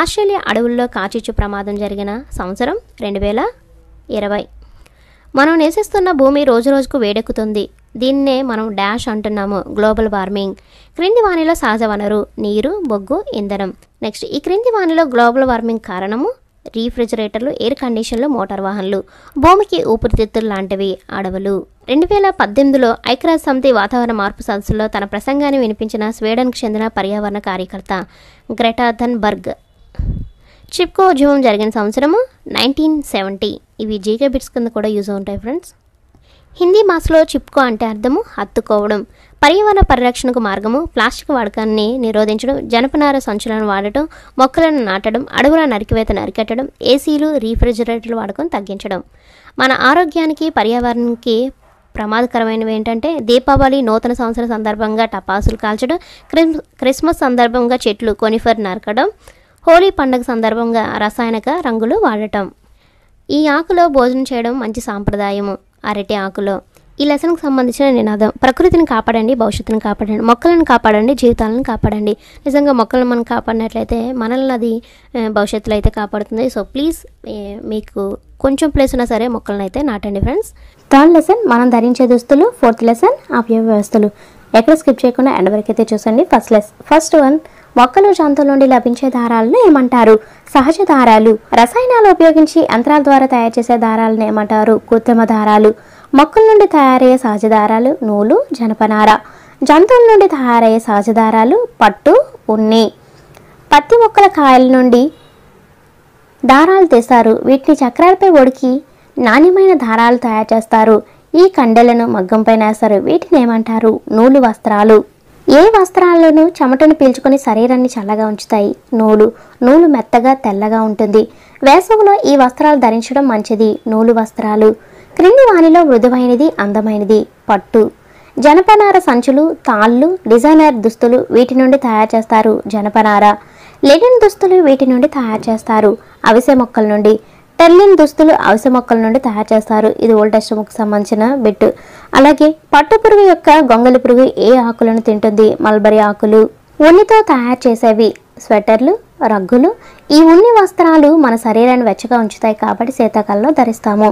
Speaker 3: ఆస్ట్రేలియా అడవుల్లో కార్చిచ్చు ప్రమాదం జరిగిన సంవత్సరం 2020. మనం నివసిస్తున్న భూమి రోజురోజుకు వేడెక్కుతుంది. దీన్నే మనం డాష్ అంటున్నాము, గ్లోబల్ వార్మింగ్. క్రింది వానిలో సహజ వనరు నీరు, బొగ్గు, ఇంధనం. నెక్స్ట్, ఈ క్రింది వానిలో గ్లోబల్ వార్మింగ్ కారణము రీఫ్రిజిరేటర్లు, ఎయిర్ కండిషన్లు, మోటార్ వాహనాలు. భూమికి ఊపిరితిత్తులు లాంటివి అడవులు. 2018లో ఐక్యరాజ్య సమితి వాతావరణ మార్పు సదస్సులో తన ప్రసంగాన్ని వినిపించిన స్వీడన్కు చెందిన పర్యావరణ కార్యకర్త గ్రెటా థన్బర్గ్. చిప్కో ఉద్యమం జరిగిన సంవత్సరము 1970. ఇవి జీకే బిట్స్ కింద కూడా యూజ్ ఉంటాయి ఫ్రెండ్స్. హిందీ భాషలో చిప్కో అంటే అర్థము హత్తుకోవడం. పర్యావరణ పరిరక్షణకు మార్గము ప్లాస్టిక్ వాడకాన్ని నిరోధించడం, జనపనార సంచులను వాడటం, మొక్కలను నాటడం, అడవుల నరికివేతను అరికట్టడం, ఏసీలు, రీఫ్రిజిరేటర్ల వాడకం తగ్గించడం. మన ఆరోగ్యానికి, పర్యావరణానికి ప్రమాదకరమైనవి ఏంటంటే దీపావళి, నూతన సంవత్సరం సందర్భంగా టపాసులు కాల్చడం, క్రిస్మస్ సందర్భంగా చెట్లు కొనిఫర్ నరకడం, హోలీ పండుగ సందర్భంగా రసాయనిక రంగులు వాడటం. ఈ ఆకులో భోజనం చేయడం మంచి సాంప్రదాయము. అరటి ఆకులో. ఈ లెసన్కి సంబంధించిన నినాదం ప్రకృతిని కాపాడండి, భవిష్యత్తును కాపాడండి, మొక్కలను కాపాడండి, జీవితాలను కాపాడండి. నిజంగా మొక్కలను మనం కాపాడినట్లయితే మనల్ని అది భవిష్యత్తులో అయితే కాపాడుతుంది. సో ప్లీజ్ మీకు కొంచెం ప్లేస్ ఉన్నా సరే మొక్కలను అయితే నాటండి ఫ్రెండ్స్. థర్డ్ లెసన్ మనం ధరించే దుస్తులు. ఫోర్త్ లెసన్ అవయవ వ్యవస్థలు. ఎక్కడ స్కిప్ చేయకుండా ఎండ్ వరకు అయితే చూసండి. ఫస్ట్ వన్, మొక్కలు, జంతువుల నుండి లభించే దారాలను ఏమంటారు? సహజ దారాలు. రసాయనాలు ఉపయోగించి యంత్రాల ద్వారా తయారు చేసే దారాలను ఏమంటారు? కృత్రిమ దారాలు. మొక్కల నుండి తయారయ్యే సహజ దారాలు నూలు, జనపనార. జంతువుల నుండి తయారయ్యే సహజ దారాలు పట్టు, ఉన్ని. పత్తి మొక్కల కాయల నుండి దారాలు తీస్తారు. వీటిని చక్రాలపై ఒడికి నాణ్యమైన దారాలు తయారు చేస్తారు. ఈ కండెలను మగ్గంపై నేస్తారు. వీటిని ఏమంటారు? నూలు వస్త్రాలు. ఏ వస్త్రాలను చెమటను పీల్చుకొని శరీరాన్ని చల్లగా ఉంచుతాయి? నూలు మెత్తగా తెల్లగా ఉంటుంది. వేసవిలో ఈ వస్త్రాలు ధరించడం మంచిది. నూలు వస్త్రాలు. క్రింది వానిలో మృదువైనది, అందమైనది. పట్టు. జనపనార సంచులు, తాళ్ళు, డిజైనర్ దుస్తులు వీటి నుండి తయారు చేస్తారు. జనపనార. లెనిన్ దుస్తులు వీటి నుండి తయారు చేస్తారు. అవిసె మొక్కల నుండి. టెర్లిన్ దుస్తులు అవిసె మొక్కల నుండి తయారు చేస్తారు. ఇది ఓల్డ్ టెస్ట్‌బుక్ సంబంధించిన బిట్. అలాగే పట్టు పురుగు యొక్క గొంగళి పురుగు ఏ ఆకులను తింటుంది? మల్బరీ ఆకులు. ఉన్నితో తయారు చేసేవి స్వెటర్లు, రగ్గులు. ఈ ఉన్ని వస్త్రాలు మన శరీరాన్ని వెచ్చగా ఉంచుతాయి కాబట్టి శీతాకాలంలో ధరిస్తాము.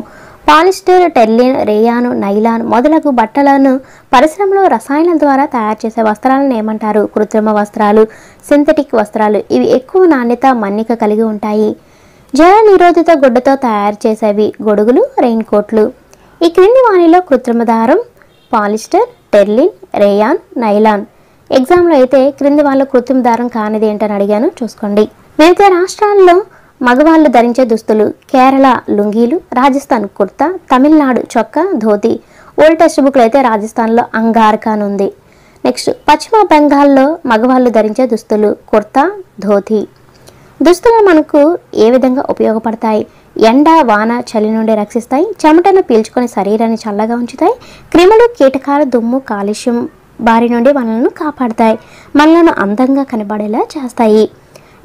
Speaker 3: పాలిస్టర్, టెర్లిన్, రేయాన్, నైలాన్ మొదలగు బట్టలను పరిశ్రమలో రసాయనాల ద్వారా తయారు చేసే వస్త్రాలను ఏమంటారు? కృత్రిమ వస్త్రాలు, సింథటిక్ వస్త్రాలు. ఇవి ఎక్కువ నాణ్యత, మన్నిక కలిగి ఉంటాయి. జల నిరోధిత గుడ్డతో తయారు చేసేవి గొడుగులు, రెయిన్ కోట్లు. ఈ క్రింది వానిలో కృత్రిమ దారం పాలిస్టర్, టెర్లిన్, రేయాన్, నైలాన్. ఎగ్జామ్లో అయితే క్రింది వాళ్ళు కృత్రిమ దారం కానిది ఏంటని అడిగాను, చూసుకోండి. వివిధ రాష్ట్రాల్లో మగవాళ్ళు ధరించే దుస్తులు. కేరళ లుంగీలు, రాజస్థాన్ కుర్తా, తమిళనాడు చొక్కా, ధోతి. ఓల్డ్ టెక్స్ట్ బుక్లో అయితే రాజస్థాన్లో అంగార్కా అని ఉంది. నెక్స్ట్, పశ్చిమ బెంగాల్లో మగవాళ్ళు ధరించే దుస్తులు కుర్తా, ధోతి. దుస్తులు మనకు ఏ విధంగా ఉపయోగపడతాయి? ఎండ, వాన, చలి నుండి రక్షిస్తాయి. చెమటను పీల్చుకొని శరీరాన్ని చల్లగా ఉంచుతాయి. క్రిములు, కీటకాలు, దుమ్ము, కాలుష్యం బారి నుండి మనల్ని కాపాడుతాయి. మనలను అందంగా కనబడేలా చేస్తాయి.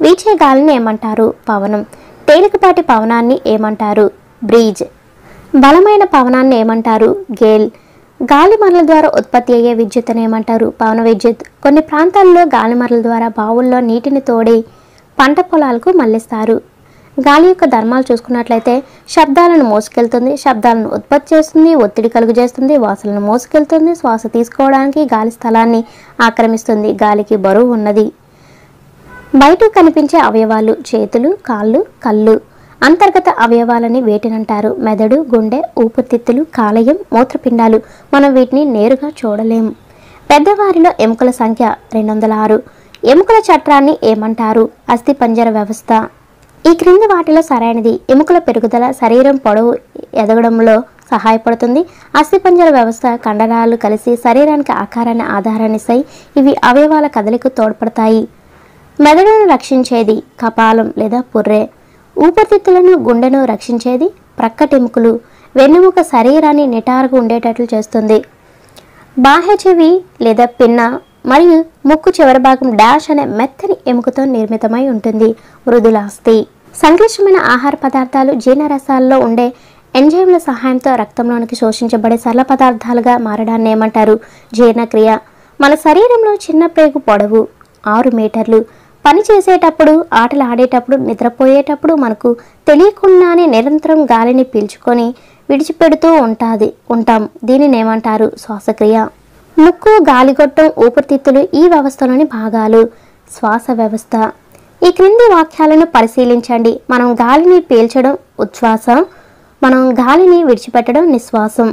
Speaker 3: వీచే గాలిని ఏమంటారు? పవనం. తేలికపాటి పవనాన్ని ఏమంటారు? బ్రీజ్. బలమైన పవనాన్ని ఏమంటారు? గేల్. గాలిమరల ద్వారా ఉత్పత్తి అయ్యే విద్యుత్తును ఏమంటారు? పవన విద్యుత్. కొన్ని ప్రాంతాల్లో గాలిమరల ద్వారా బావుల్లో నీటిని తోడి పంట పొలాలకు మళ్లిస్తారు. గాలి యొక్క ధర్మాలు చూసుకున్నట్లయితే శబ్దాలను మోసుకెళ్తుంది, శబ్దాలను ఉత్పత్తి చేస్తుంది, ఒత్తిడి కలుగజేస్తుంది, వాసనలను మోసుకెళ్తుంది, శ్వాస తీసుకోవడానికి గాలి స్థలాన్ని ఆక్రమిస్తుంది. గాలికి బరువు ఉన్నది. బయట కనిపించే అవయవాలు చేతులు, కాళ్ళు, కళ్ళు. అంతర్గత అవయవాలని వేటినంటారు? మెదడు, గుండె, ఊపిరితిత్తులు, కాలేయం, మూత్రపిండాలు. మనం వీటిని నేరుగా చూడలేము. పెద్దవారిలో ఎముకల సంఖ్య 206. ఎముకల చట్రాన్ని ఏమంటారు? అస్థిపంజర వ్యవస్థ. ఈ క్రింది వాటిలో సరైనది. ఎముకల పెరుగుదల శరీరం పొడవు ఎదగడంలో సహాయపడుతుంది. అస్థిపంజర వ్యవస్థ కండరాలు కలిసి శరీరానికి ఆకారాన్ని ఆధారాన్నిస్తాయి. ఇవి అవయవాల కదలికకు తోడ్పడతాయి. మెదడును రక్షించేది కపాలం లేదా పుర్రె. ఊపిరితిత్తులను, గుండెను రక్షించేది ప్రక్కటెముకలు. వెన్నెముక శరీరాన్ని నిటారుగా ఉండేటట్లు చేస్తుంది. బాహ్య చెవి లేదా పిన్న మరియు ముక్కు చివరి భాగం డాష్ అనే మెత్తని ఎముకతో నిర్మితమై ఉంటుంది. మృదులాస్థి. సంక్లిష్టమైన ఆహార పదార్థాలు జీర్ణరసాల్లో ఉండే ఎంజైమ్ల సహాయంతో రక్తంలోనికి శోషించబడే సరళ పదార్థాలుగా మారడాన్ని ఏమంటారు? జీర్ణక్రియ. మన శరీరంలో చిన్న ప్రేగు పొడవు 6 మీటర్లు. పని చేసేటప్పుడు, ఆటలు ఆడేటప్పుడు, నిద్రపోయేటప్పుడు మనకు తెలియకుండానే నిరంతరం గాలిని పీల్చుకొని విడిచిపెడుతూ ఉంటాం. దీనిని ఏమంటారు? శ్వాసక్రియ. ముక్కు, గాలిగొట్టం, ఊపిరితిత్తులు ఈ వ్యవస్థలోని భాగాలు. శ్వాస వ్యవస్థ. ఈ క్రింది వాక్యాలను పరిశీలించండి. మనం గాలిని పీల్చడం ఉచ్ఛ్వాస, మనం గాలిని విడిచిపెట్టడం నిశ్వాసం.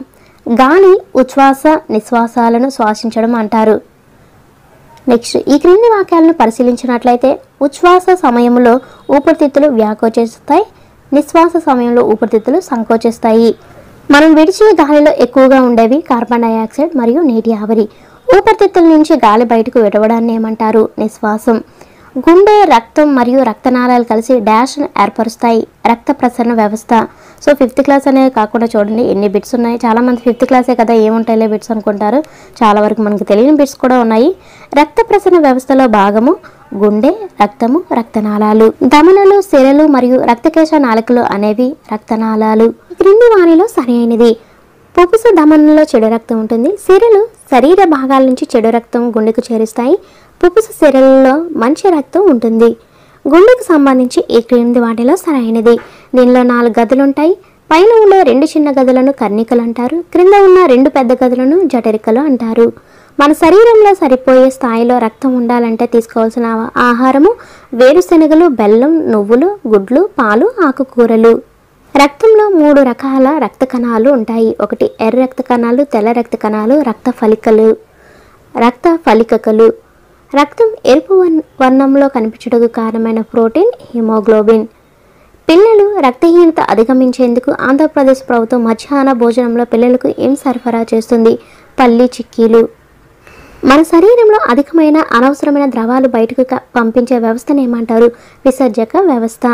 Speaker 3: గాలి ఉచ్ఛ్వాస, నిశ్వాసాలను శ్వాసించడం అంటారు. నెక్స్ట్, ఈ క్రింది వాక్యాలను పరిశీలించినట్లయితే ఉచ్ఛ్వాస సమయంలో ఊపిరితిత్తులు వ్యాకోచిస్తాయి, నిశ్వాస సమయంలో ఊపిరితిత్తులు సంకోచిస్తాయి. మనం విడిచే గాలిలో ఎక్కువగా ఉండేవి కార్బన్ డైఆక్సైడ్ మరియు నీటి ఆవిరి. ఊపిరితిత్తుల నుంచి గాలి బయటకు విడవడాన్ని ఏమంటారు? నిశ్వాసం. గుండె, రక్తం మరియు రక్తనాళాలు కలిసి డాష్ను ఏర్పరుస్తాయి. రక్త ప్రసరణ వ్యవస్థ. సో 5th క్లాస్ అనేది కాకుండా చూడండి ఎన్ని బిట్స్ ఉన్నాయి. చాలామంది 5th క్లాసే కదా ఏముంటాయిలే బిట్స్ అనుకుంటారు. చాలా వరకు మనకి తెలియని బిట్స్ కూడా ఉన్నాయి. రక్త ప్రసరణ వ్యవస్థలో భాగము గుండె, రక్తము, రక్తనాళాలు. ధమనులు, సిరలు మరియు రక్తకేశ నాళికలు అనేవి రక్తనాళాలు. క్రింది వానిలో సరైనది. పుపుస ధమనులో చెడు రక్తం ఉంటుంది. సిరలు శరీర భాగాల నుంచి చెడు రక్తం గుండెకు చేరుస్తాయి. పుపుస సిరలలో మంచి రక్తం ఉంటుంది. గుండెకు సంబంధించి ఈ క్రింది వాటిలో సరైనది. దీనిలో 4 గదులు ఉంటాయి. పైన ఉండే 2 చిన్న గదులను కర్ణికలు అంటారు. క్రింద ఉన్న 2 పెద్ద గదులను జఠరికలు అంటారు. మన శరీరంలో సరిపోయే స్థాయిలో రక్తం ఉండాలంటే తీసుకోవాల్సిన ఆహారము వేరుశెనగలు, బెల్లం, నువ్వులు, గుడ్లు, పాలు, ఆకుకూరలు. రక్తంలో 3 రకాల రక్త కణాలు ఉంటాయి. ఒకటి ఎర్ర రక్త కణాలు, తెల్ల రక్త కణాలు, రక్త ఫలికలు. రక్తం ఎరుపు వర్ణంలో కనిపించడానికి కారణమైన ప్రోటీన్ హిమోగ్లోబిన్. పిల్లలు రక్తహీనత అధిగమించేందుకు ఆంధ్రప్రదేశ్ ప్రభుత్వం మధ్యాహ్న భోజనంలో పిల్లలకు ఏం సరఫరా చేస్తుంది? పల్లి చిక్కీలు. మన శరీరంలో అధికమైన అనవసరమైన ద్రవాలు బయటకు పంపించే వ్యవస్థను ఏమంటారు? విసర్జక వ్యవస్థ.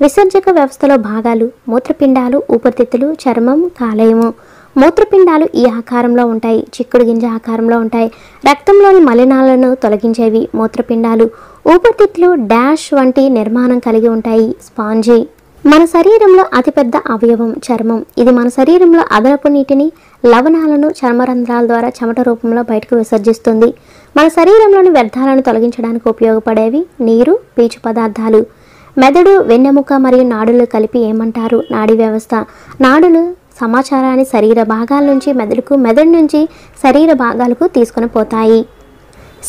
Speaker 3: విసర్జక వ్యవస్థలో భాగాలు మూత్రపిండాలు, ఊపిరితిత్తులు, చర్మం, కాలేయము. మూత్రపిండాలు ఈ ఆకారంలో ఉంటాయి. చిక్కుడు గింజ ఆకారంలో ఉంటాయి. రక్తంలోని మలినాలను తొలగించేవి మూత్రపిండాలు. ఊపిరితిత్తులు డాష్ వంటి నిర్మాణం కలిగి ఉంటాయి. స్పాంజీ. మన శరీరంలో అతిపెద్ద అవయవం చర్మం. ఇది మన శరీరంలో అదనపు నీటిని, లవణాలను చర్మరంధ్రాల ద్వారా చెమట రూపంలో బయటకు విసర్జిస్తుంది. మన శరీరంలోని వ్యర్థాలను తొలగించడానికి ఉపయోగపడేవి నీరు, పీచు పదార్థాలు. మెదడు, వెన్నెముక మరియు నాడులు కలిపి ఏమంటారు? నాడీ వ్యవస్థ. నాడులు సమాచారాన్ని శరీర భాగాల నుంచి మెదడుకు, మెదడు నుంచి శరీర భాగాలకు తీసుకొని పోతాయి.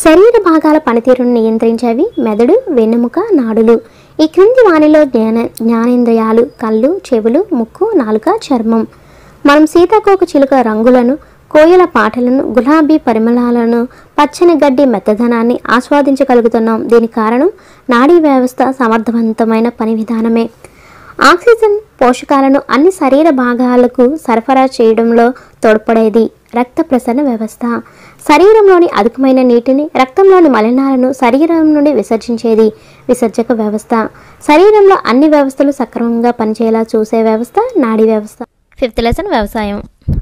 Speaker 3: శరీర భాగాల పనితీరును నియంత్రించేవి మెదడు, వెన్నెముక, నాడులు. ఈ క్రింది వానిలో జ్ఞానేంద్రియాలు కళ్ళు, చెవులు, ముక్కు, నాలుక, చర్మం. మనం సీతాకోక చిలుక రంగులను, కోయల పాటలను, గులాబీ పరిమళాలను, పచ్చని గడ్డి మెత్తదనాన్ని ఆస్వాదించగలుగుతున్నాం. దీనికి కారణం నాడీ వ్యవస్థ సమర్థవంతమైన పని విధానమే. ఆక్సిజన్ పోషకాలను అన్ని శరీర భాగాలకు సరఫరా చేయడంలో తోడ్పడేది రక్త ప్రసరణ వ్యవస్థ. శరీరంలోని అధికమైన నీటిని, రక్తంలోని మలినాలను శరీరం నుండి విసర్జించేది విసర్జక వ్యవస్థ. శరీరంలో అన్ని వ్యవస్థలు సక్రమంగా పనిచేయేలా చూసే వ్యవస్థ నాడీ వ్యవస్థ. 5th లెసన్ వ్యవసాయం.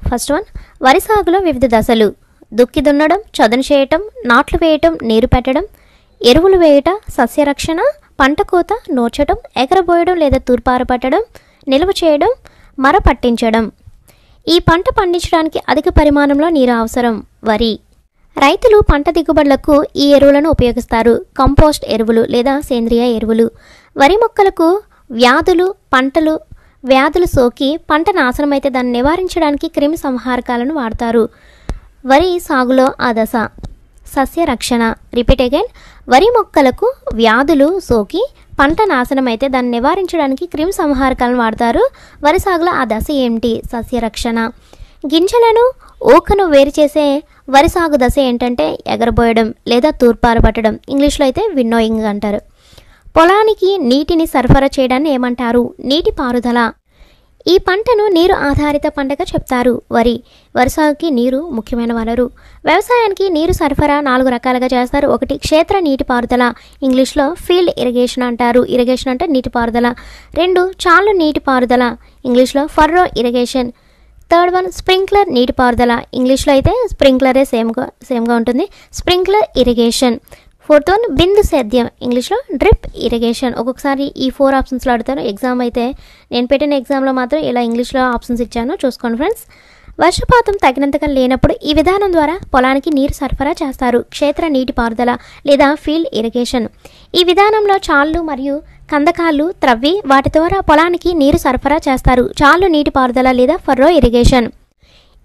Speaker 3: ఫస్ట్ వన్, వరి సాగులో వివిధ దశలు. దుక్కి దున్నడం, చదును చేయటం, నాట్లు వేయటం, నీరు పెట్టడం, ఎరువులు వేయట, సస్యరక్షణ, పంట కోత, నూర్చడం, ఎగరబోయడం లేదా తూర్పారపట్టడం, నిల్వ చేయడం, మర పట్టించడం. ఈ పంట పండించడానికి అధిక పరిమాణంలో నీరు అవసరం. వరి. రైతులు పంట దిగుబడులకు ఈ ఎరువులను ఉపయోగిస్తారు. కంపోస్ట్ ఎరువులు లేదా సేంద్రియ ఎరువులు. వరి మొక్కలకు వ్యాధులు సోకి పంట నాశనమైతే దాన్ని నివారించడానికి క్రిమి సంహారకాలను వాడతారు. వరి సాగులో ఆ దశ. సస్య రక్షణ. Repeat again. వరి మొక్కలకు వ్యాధులు సోకి పంట నాశనమైతే దాన్ని నివారించడానికి క్రిమి సంహారకాలను వాడతారు. వరి సాగులో ఆ దశ ఏమిటి? సస్య రక్షణ. గింజలను ఊకను వేరు చేసే వరి సాగు దశ ఏంటంటే ఎగరబోయడం లేదా తూర్పారబట్టడం. ఇంగ్లీష్లో అయితే విన్నోయింగ్ అంటారు. పొలానికి నీటిని సరఫరా చేయడాన్ని ఏమంటారు? నీటి పారుదల. ఈ పంటను నీరు ఆధారిత పంటగా చెప్తారు. వరి సాగుకి నీరు ముఖ్యమైన వనరు. వ్యవసాయానికి నీరు సరఫరా 4 రకాలుగా చేస్తారు. 1 క్షేత్ర నీటిపారుదల, ఇంగ్లీష్లో ఫీల్డ్ ఇరిగేషన్ అంటారు. ఇరిగేషన్ అంటే నీటిపారుదల. 2 చాలు నీటిపారుదల, ఇంగ్లీష్లో furrow irrigation. 3rd one sprinkler నీటిపారుదల, ఇంగ్లీష్లో అయితే స్ప్రింక్లరే సేమ్గా ఉంటుంది, స్ప్రింక్లర్ ఇరిగేషన్. 4th వన్ బిందు సేద్యం, ఇంగ్లీష్లో డ్రిప్ ఇరిగేషన్. ఒక్కొక్కసారి ఈ 4 ఆప్షన్స్లో అడుగుతాను. ఎగ్జామ్ అయితే నేను పెట్టిన ఎగ్జామ్లో మాత్రం ఇలా ఇంగ్లీష్లో ఆప్షన్స్ ఇచ్చాను, చూసుకోండి ఫ్రెండ్స్. వర్షపాతం తగినంతగా లేనప్పుడు ఈ విధానం ద్వారా పొలానికి నీరు సరఫరా చేస్తారు. క్షేత్ర నీటిపారుదల లేదా ఫీల్డ్ ఇరిగేషన్. ఈ విధానంలో చాళ్ళు మరియు కందకాలు త్రవ్వి వాటి ద్వారా పొలానికి నీరు సరఫరా చేస్తారు. చాలు నీటిపారుదల లేదా ఫర్రో ఇరిగేషన్.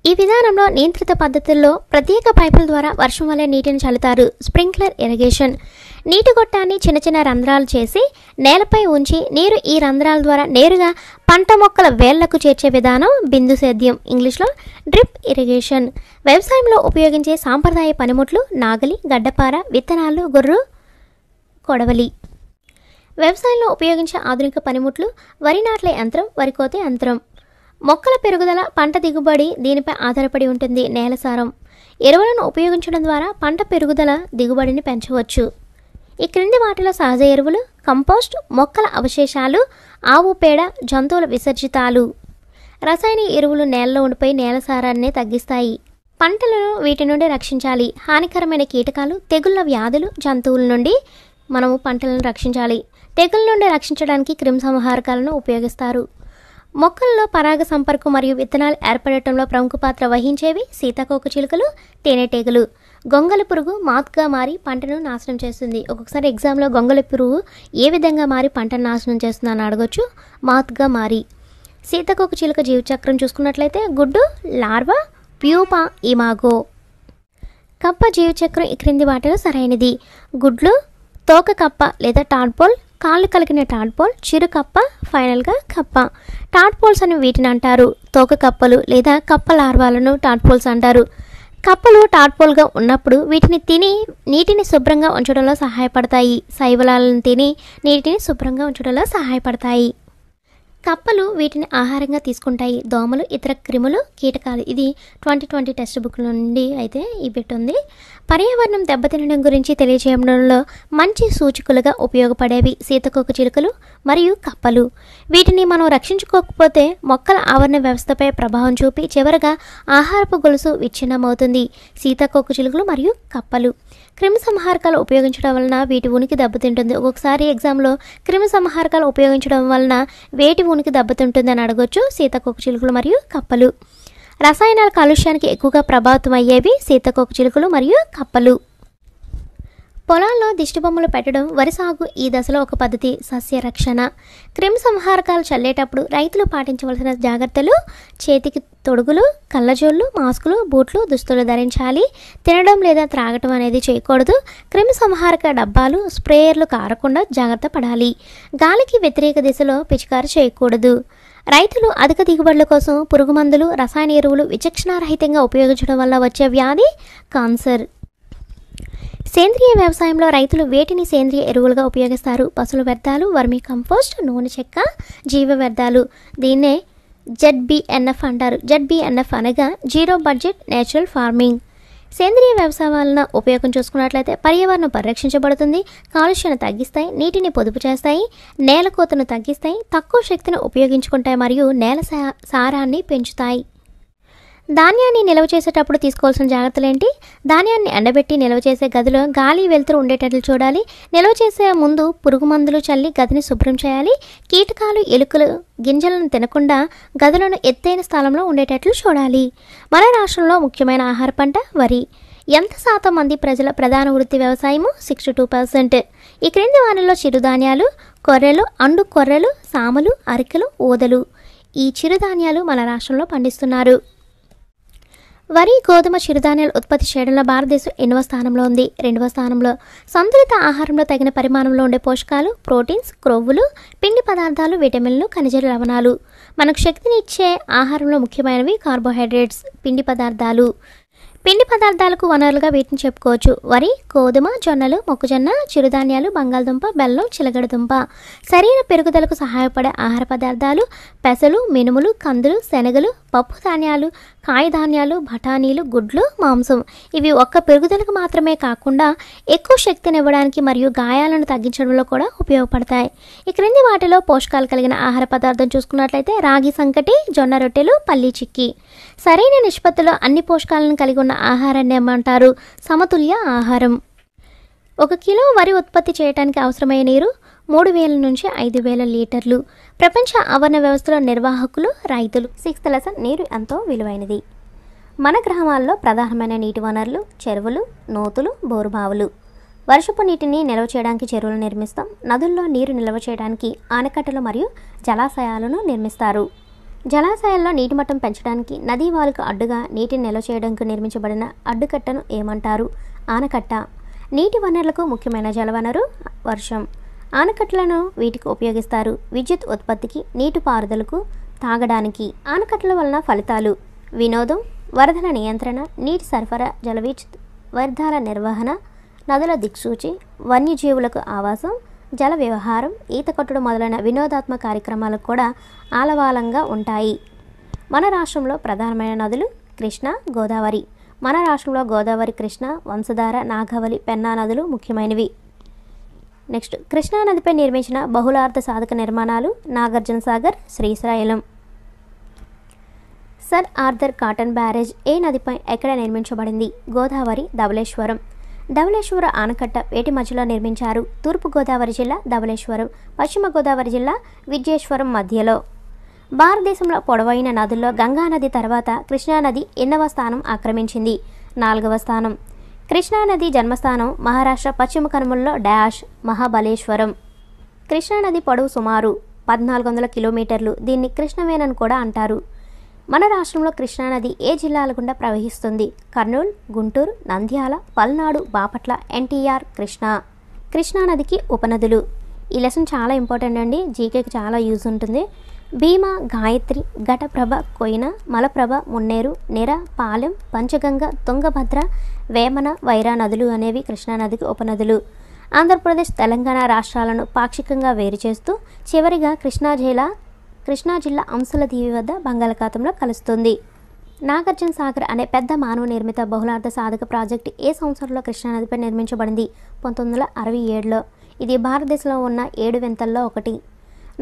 Speaker 3: ఈ విధానంలో నియంత్రిత పద్ధతుల్లో ప్రత్యేక పైపుల ద్వారా వర్షం వలె నీటిని చల్లుతారు. Sprinkler irrigation. నీటి గొట్టాన్ని చిన్న చిన్న రంధ్రాలు చేసి నేలపై ఉంచి నీరు ఈ రంధ్రాల ద్వారా నేరుగా పంట మొక్కల వేళ్లకు చేర్చే విధానం బిందు సేద్యం, ఇంగ్లీష్లో డ్రిప్ ఇరిగేషన్. వ్యవసాయంలో ఉపయోగించే సాంప్రదాయ పనిముట్లు నాగలి, గడ్డపార, విత్తనాలు, గొర్రు, కొడవలి. వ్యవసాయంలో ఉపయోగించే ఆధునిక పనిముట్లు వరి నాట్లే యంత్రం, వరి కోతే యంత్రం. మొక్కల పెరుగుదల, పంట దిగుబడి దీనిపై ఆధారపడి ఉంటుంది. నేల సారం. ఎరువులను ఉపయోగించడం ద్వారా పంట పెరుగుదల, దిగుబడిని పెంచవచ్చు. ఈ క్రింది వాటిలో సహజ ఎరువులు కంపోస్ట్, మొక్కల అవశేషాలు, ఆవు పేడ, జంతువుల విసర్జితాలు. రసాయన ఎరువులు నేలలో ఉండిపోయి నేల సారాన్ని తగ్గిస్తాయి. పంటలను వీటి నుండి రక్షించాలి. హానికరమైన కీటకాలు, తెగుళ్ళ వ్యాధులు, జంతువుల నుండి మనము పంటలను రక్షించాలి. తెగుళ్ళ నుండి రక్షించడానికి క్రిమిసంహారకాలను ఉపయోగిస్తారు. మొక్కల్లో పరాగ సంపర్కం మరియు విత్తనాలు ఏర్పడటంలో ప్రముఖ పాత్ర వహించేవి సీతాకోక చిలుకలు, తేనెటీగలు. గొంగళి పురుగు మాత్గా మారి పంటను నాశనం చేస్తుంది. ఒక్కొక్కసారి ఎగ్జామ్లో గొంగళి పురుగు ఏ విధంగా మారి పంటను నాశనం చేస్తుందని అడగొచ్చు. మాత్గా మారి. సీతాకోక చిలుక జీవచక్రం చూసుకున్నట్లయితే గుడ్డు, లార్వా, ప్యూపా, ఇమాగో. కప్ప జీవచక్రం ఈ క్రింది వాటిలో సరైనది. గుడ్లు, తోక కప్ప లేదా టాడ్పోల్, కాళ్ళు కలిగిన టాడ్పోల్, చిరు కప్ప, ఫైనల్గా కప్ప. టాడ్పోల్స్ అని వీటిని అంటారు. తోక కప్పలు లేదా కప్ప లార్వాలను టాడ్పోల్స్ అంటారు. కప్పలు టాడ్పోల్గా ఉన్నప్పుడు వీటిని తిని నీటిని శుభ్రంగా ఉంచడంలో సహాయపడతాయి. శైవలాలను తిని నీటిని శుభ్రంగా ఉంచడంలో సహాయపడతాయి. కప్పలు వీటిని ఆహారంగా తీసుకుంటాయి. దోమలు, ఇతర క్రిములు, కీటకాలు. ఇది 2020 టెక్స్ట్ బుక్ నుండి అయితే ఈ బిట్ ఉంది. పర్యావరణం దెబ్బతినడం గురించి తెలియజేయడంలో మంచి సూచికలుగా ఉపయోగపడేవి సీతాకోక చిలుకలు మరియు కప్పలు. వీటిని మనం రక్షించుకోకపోతే మొక్కల ఆవరణ వ్యవస్థపై ప్రభావం చూపి చివరగా ఆహారపు గొలుసు విచ్ఛిన్నమవుతుంది. సీతాకోక చిలుకలు మరియు కప్పలు. క్రిమి సంహారకాలు ఉపయోగించడం వలన వీటి ఉనికి దెబ్బతింటుంది. ఒక్కొక్కసారి ఎగ్జామ్లో క్రిమి సంహారకాలు ఉపయోగించడం వలన వేటి ఉనికి దెబ్బతింటుంది అని అడగొచ్చు. సీతాకోక చిలుకలు మరియు కప్పలు. రసాయనాల కాలుష్యానికి ఎక్కువగా ప్రభావితం అయ్యేవి సీతాకోక చిలుకలు మరియు కప్పలు. పొలాల్లో దిష్టిబొమ్మలు పెట్టడం వరి సాగు ఈ దశలో ఒక పద్ధతి. సస్య రక్షణ. క్రిమి సంహారకాలు చల్లేటప్పుడు రైతులు పాటించవలసిన జాగ్రత్తలు: చేతికి తొడుగులు, కళ్ళజోళ్ళు, మాస్కులు, బూట్లు, దుస్తులు ధరించాలి. తినడం లేదా త్రాగటం అనేది చేయకూడదు. క్రిమి సంహారక డబ్బాలు, స్ప్రేయర్లు కారకుండా జాగ్రత్త పడాలి. గాలికి వ్యతిరేక దిశలో పిచికారీ చేయకూడదు. రైతులు అధిక దిగుబడుల కోసం పురుగు మందులు, రసాయన ఎరువులు విచక్షణారహితంగా ఉపయోగించడం వల్ల వచ్చే వ్యాధి కాన్సర్. సేంద్రియ వ్యవసాయంలో రైతులు వేటిని సేంద్రియ ఎరువులుగా ఉపయోగిస్తారు? పశువుల వ్యర్థాలు, వర్మీ కంపోస్ట్, నూనె చెక్క, జీవ వ్యర్థాలు. దీన్నే ZBNF అంటారు. ZBNF అనగా జీరో బడ్జెట్ నేచురల్ ఫార్మింగ్. సేంద్రియ వ్యవసాయం వలన ఉపయోగం చూసుకున్నట్లయితే పర్యావరణం పరిరక్షించబడుతుంది, కాలుష్యాన్ని తగ్గిస్తాయి, నీటిని పొదుపు చేస్తాయి, నేల కోతను తగ్గిస్తాయి, తక్కువ శక్తిని ఉపయోగించుకుంటాయి మరియు నేల సారాన్ని పెంచుతాయి. ధాన్యాన్ని నిల్వ చేసేటప్పుడు తీసుకోవాల్సిన జాగ్రత్తలు ఏంటి? ధాన్యాన్ని ఎండబెట్టి నిల్వ చేసే గదిలో గాలి వెలుతురు ఉండేటట్లు చూడాలి. నిల్వ చేసే ముందు పురుగు మందులు చల్లి గదిని శుభ్రం చేయాలి. కీటకాలు, ఎలుకలు గింజలను తినకుండా గదులను ఎత్తైన స్థలంలో ఉండేటట్లు చూడాలి. మన రాష్ట్రంలో ముఖ్యమైన ఆహార పంట వరి. ఎంత శాతం మంది ప్రజల ప్రధాన వృత్తి వ్యవసాయము? 62%. ఈ క్రింది వారిలో చిరుధాన్యాలు, కొర్రెలు, అండు కొర్రెలు, సామలు, అరికెలు, ఊదలు ఈ చిరుధాన్యాలు మన రాష్ట్రంలో పండిస్తున్నారు. వరి, గోధుమ, చిరుధాన్యాలు ఉత్పత్తి చేయడంలో భారతదేశం ఎన్నవ స్థానంలో ఉంది? 2వ స్థానంలో. సంతులిత ఆహారంలో తగిన పరిమాణంలో ఉండే పోషకాలు, ప్రోటీన్స్, క్రొవ్వులు, పిండి పదార్థాలు, విటమిన్లు, ఖనిజ లవణాలు. మనకు శక్తిని ఇచ్చే ఆహారంలో ముఖ్యమైనవి కార్బోహైడ్రేట్స్, పిండి పదార్థాలు. పిండి పదార్థాలకు వనరులుగా వీటిని చెప్పుకోవచ్చు. వరి, గోధుమ, జొన్నలు, మొక్కజొన్న, చిరుధాన్యాలు, బంగాళదుంప, బెల్లం, చిలగడదుంప. శరీర పెరుగుదలకు సహాయపడే ఆహార పదార్థాలు పెసలు, మినుములు, కందులు, శనగలు, పప్పు ధాన్యాలు, కాయధాన్యాలు, బఠానీలు, గుడ్లు, మాంసం. ఇవి ఒక్క పెరుగుదలకు మాత్రమే కాకుండా ఎక్కువ శక్తిని ఇవ్వడానికి మరియు గాయాలను తగ్గించడంలో కూడా ఉపయోగపడతాయి. ఈ క్రింది వాటిలో పోషకాలు కలిగిన ఆహార పదార్థం చూసుకున్నట్లయితే రాగి సంకటి, జొన్న రొట్టెలు, పల్లి చిక్కీ. సరైన నిష్పత్తిలో అన్ని పోషకాలను కలిగి ఉన్న ఆహారాన్ని ఏమంటారు? సమతుల్య ఆహారం. 1 కిలో వరి ఉత్పత్తి చేయడానికి అవసరమయ్యే నీరు 3000 నుంచి 5000 లీటర్లు. ప్రపంచ ఆవరణ వ్యవస్థలో నిర్వాహకులు రైతులు. 6th లెసన్, నీరు ఎంతో విలువైనది. మన గ్రామాల్లో ప్రధానమైన నీటి వనరులు చెరువులు, నూతులు, బోరుబావులు. వర్షపు నీటిని నిల్వ చేయడానికి చెరువులు నిర్మిస్తాం. నదుల్లో నీరు నిల్వ చేయడానికి ఆనకట్టలు మరియు జలాశయాలను నిర్మిస్తారు. జలాశయాల్లో నీటి మట్టం పెంచడానికి నదీ వాలుకు అడ్డుగా నీటిని నిల్వ చేయడానికి నిర్మించబడిన అడ్డుకట్టను ఏమంటారు? ఆనకట్ట. నీటి వనరులకు ముఖ్యమైన జలవనరు వర్షం. ఆనకట్టలను వీటికి ఉపయోగిస్తారు: విద్యుత్ ఉత్పత్తికి, నీటిపారుదలకు, తాగడానికి. ఆనకట్టల వలన ఫలితాలు: వినోదం, వరదల నియంత్రణ, నీటి సరఫరా, జల విద్యుత్, వ్యర్థాల నిర్వహణ, నదుల దిక్సూచి, వన్యజీవులకు ఆవాసం, జల వ్యవహారం, ఈత కొట్టడం మొదలైన వినోదాత్మక కార్యక్రమాలకు కూడా ఆలవాలంగా ఉంటాయి. మన రాష్ట్రంలో ప్రధానమైన నదులు కృష్ణ, గోదావరి. మన రాష్ట్రంలో గోదావరి, కృష్ణ, వంశధార, నాగావళి, పెన్నా నదులు ముఖ్యమైనవి. నెక్స్ట్, కృష్ణా నదిపై నిర్మించిన బహుళార్థ సాధక నిర్మాణాలు Nagarjuna Sagar, Srisailam. Sir Arthur Cotton barrage ఏ నదిపై ఎక్కడ నిర్మించబడింది? గోదావరి, ధవళేశ్వరం. ధవళేశ్వర ఆనకట్ట వేటి మధ్యలో నిర్మించారు? తూర్పు గోదావరి జిల్లా ధవళేశ్వరం, పశ్చిమ గోదావరి జిల్లా విద్యేశ్వరం మధ్యలో. భారతదేశంలో పొడవైన నదుల్లో గంగా నది తర్వాత కృష్ణానది ఎన్నవ స్థానం ఆక్రమించింది? 4వ స్థానం. కృష్ణానది జన్మస్థానం మహారాష్ట్ర పశ్చిమ కనుమల్లో డాష్ మహాబలేశ్వరం. కృష్ణానది పొడవు సుమారు 1400 కిలోమీటర్లు. దీన్ని కృష్ణవేణి కూడా అంటారు. మన రాష్ట్రంలో కృష్ణానది ఏ జిల్లాల గుండా ప్రవహిస్తుంది? కర్నూలు, గుంటూరు, నంద్యాల, పల్నాడు, బాపట్ల, ఎన్టీఆర్, కృష్ణా. కృష్ణానదికి ఉపనదులు. ఈ లెసన్ చాలా ఇంపార్టెంట్ అండి, జీకేకి చాలా యూజ్ ఉంటుంది. భీమా, గాయత్రి, ఘటప్రభ, కొయిన, మలప్రభ, మున్నేరు, నిర, పాలెం, పంచగంగ, తుంగభద్ర, వేమన, వైరా నదులు అనేవి కృష్ణానదికి ఉపనదులు. ఆంధ్రప్రదేశ్, తెలంగాణ రాష్ట్రాలను పాక్షికంగా వేరు చేస్తూ చివరిగా కృష్ణా జిల్లా అంశుల దీవి వద్ద బంగాళాఖాతంలో కలుస్తుంది. నాగార్జున సాగర్ అనే పెద్ద మానవ నిర్మిత బహుళార్థ సాధక ప్రాజెక్టు ఏ సంవత్సరంలో కృష్ణానదిపై నిర్మించబడింది? 1967లో. ఇది భారతదేశంలో ఉన్న 7 వింతల్లో ఒకటి.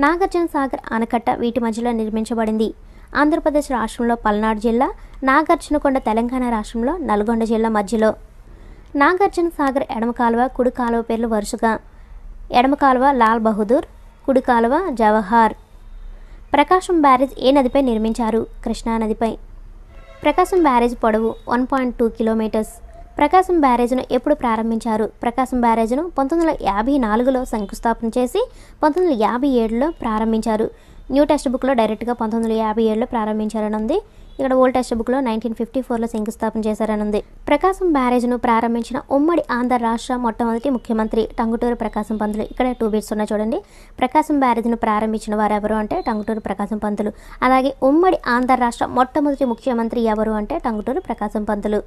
Speaker 3: నాగార్జున సాగర్ ఆనకట్ట వీటి మధ్యలో నిర్మించబడింది. ఆంధ్రప్రదేశ్ రాష్ట్రంలో పల్నాడు జిల్లా, నాగార్జునకొండ తెలంగాణ రాష్ట్రంలో నల్గొండ జిల్లా మధ్యలో. నాగార్జున సాగర్ ఎడమ కాలువ, కుడి కాలువ పేర్లు వరుసగా: ఎడమ కాలువ లాల్ బహదూర్, కుడి కాలువ జవహర్. ప్రకాశం బ్యారేజ్ ఏ నదిపై నిర్మించారు? కృష్ణానదిపై. ప్రకాశం బ్యారేజ్ పొడవు 1.2 కిలోమీటర్స్. ప్రకాశం బ్యారేజ్ను ఎప్పుడు ప్రారంభించారు? ప్రకాశం బ్యారేజ్ను 1954లో శంకుస్థాపన చేసి 1957లో ప్రారంభించారు. న్యూ టెక్స్ట్ బుక్లో డైరెక్ట్గా 1957లో ప్రారంభించారని ఉంది. ఇక్కడ ఓల్డ్ టెక్స్ట్ బుక్లో 1954లో శంకుస్థాపన చేశారని ఉంది. ప్రకాశం బ్యారేజ్ను ప్రారంభించిన ఉమ్మడి ఆంధ్ర రాష్ట్ర మొట్టమొదటి ముఖ్యమంత్రి టంగుటూరి ప్రకాశం పంతులు. ఇక్కడ 2 బిట్స్ ఉన్నాయి చూడండి. ప్రకాశం బ్యారేజ్ను ప్రారంభించిన వారు ఎవరు అంటే టంగుటూరి ప్రకాశం పంతులు. అలాగే ఉమ్మడి ఆంధ్ర రాష్ట్ర మొట్టమొదటి ముఖ్యమంత్రి ఎవరు అంటే టంగుటూరి ప్రకాశం పంతులు.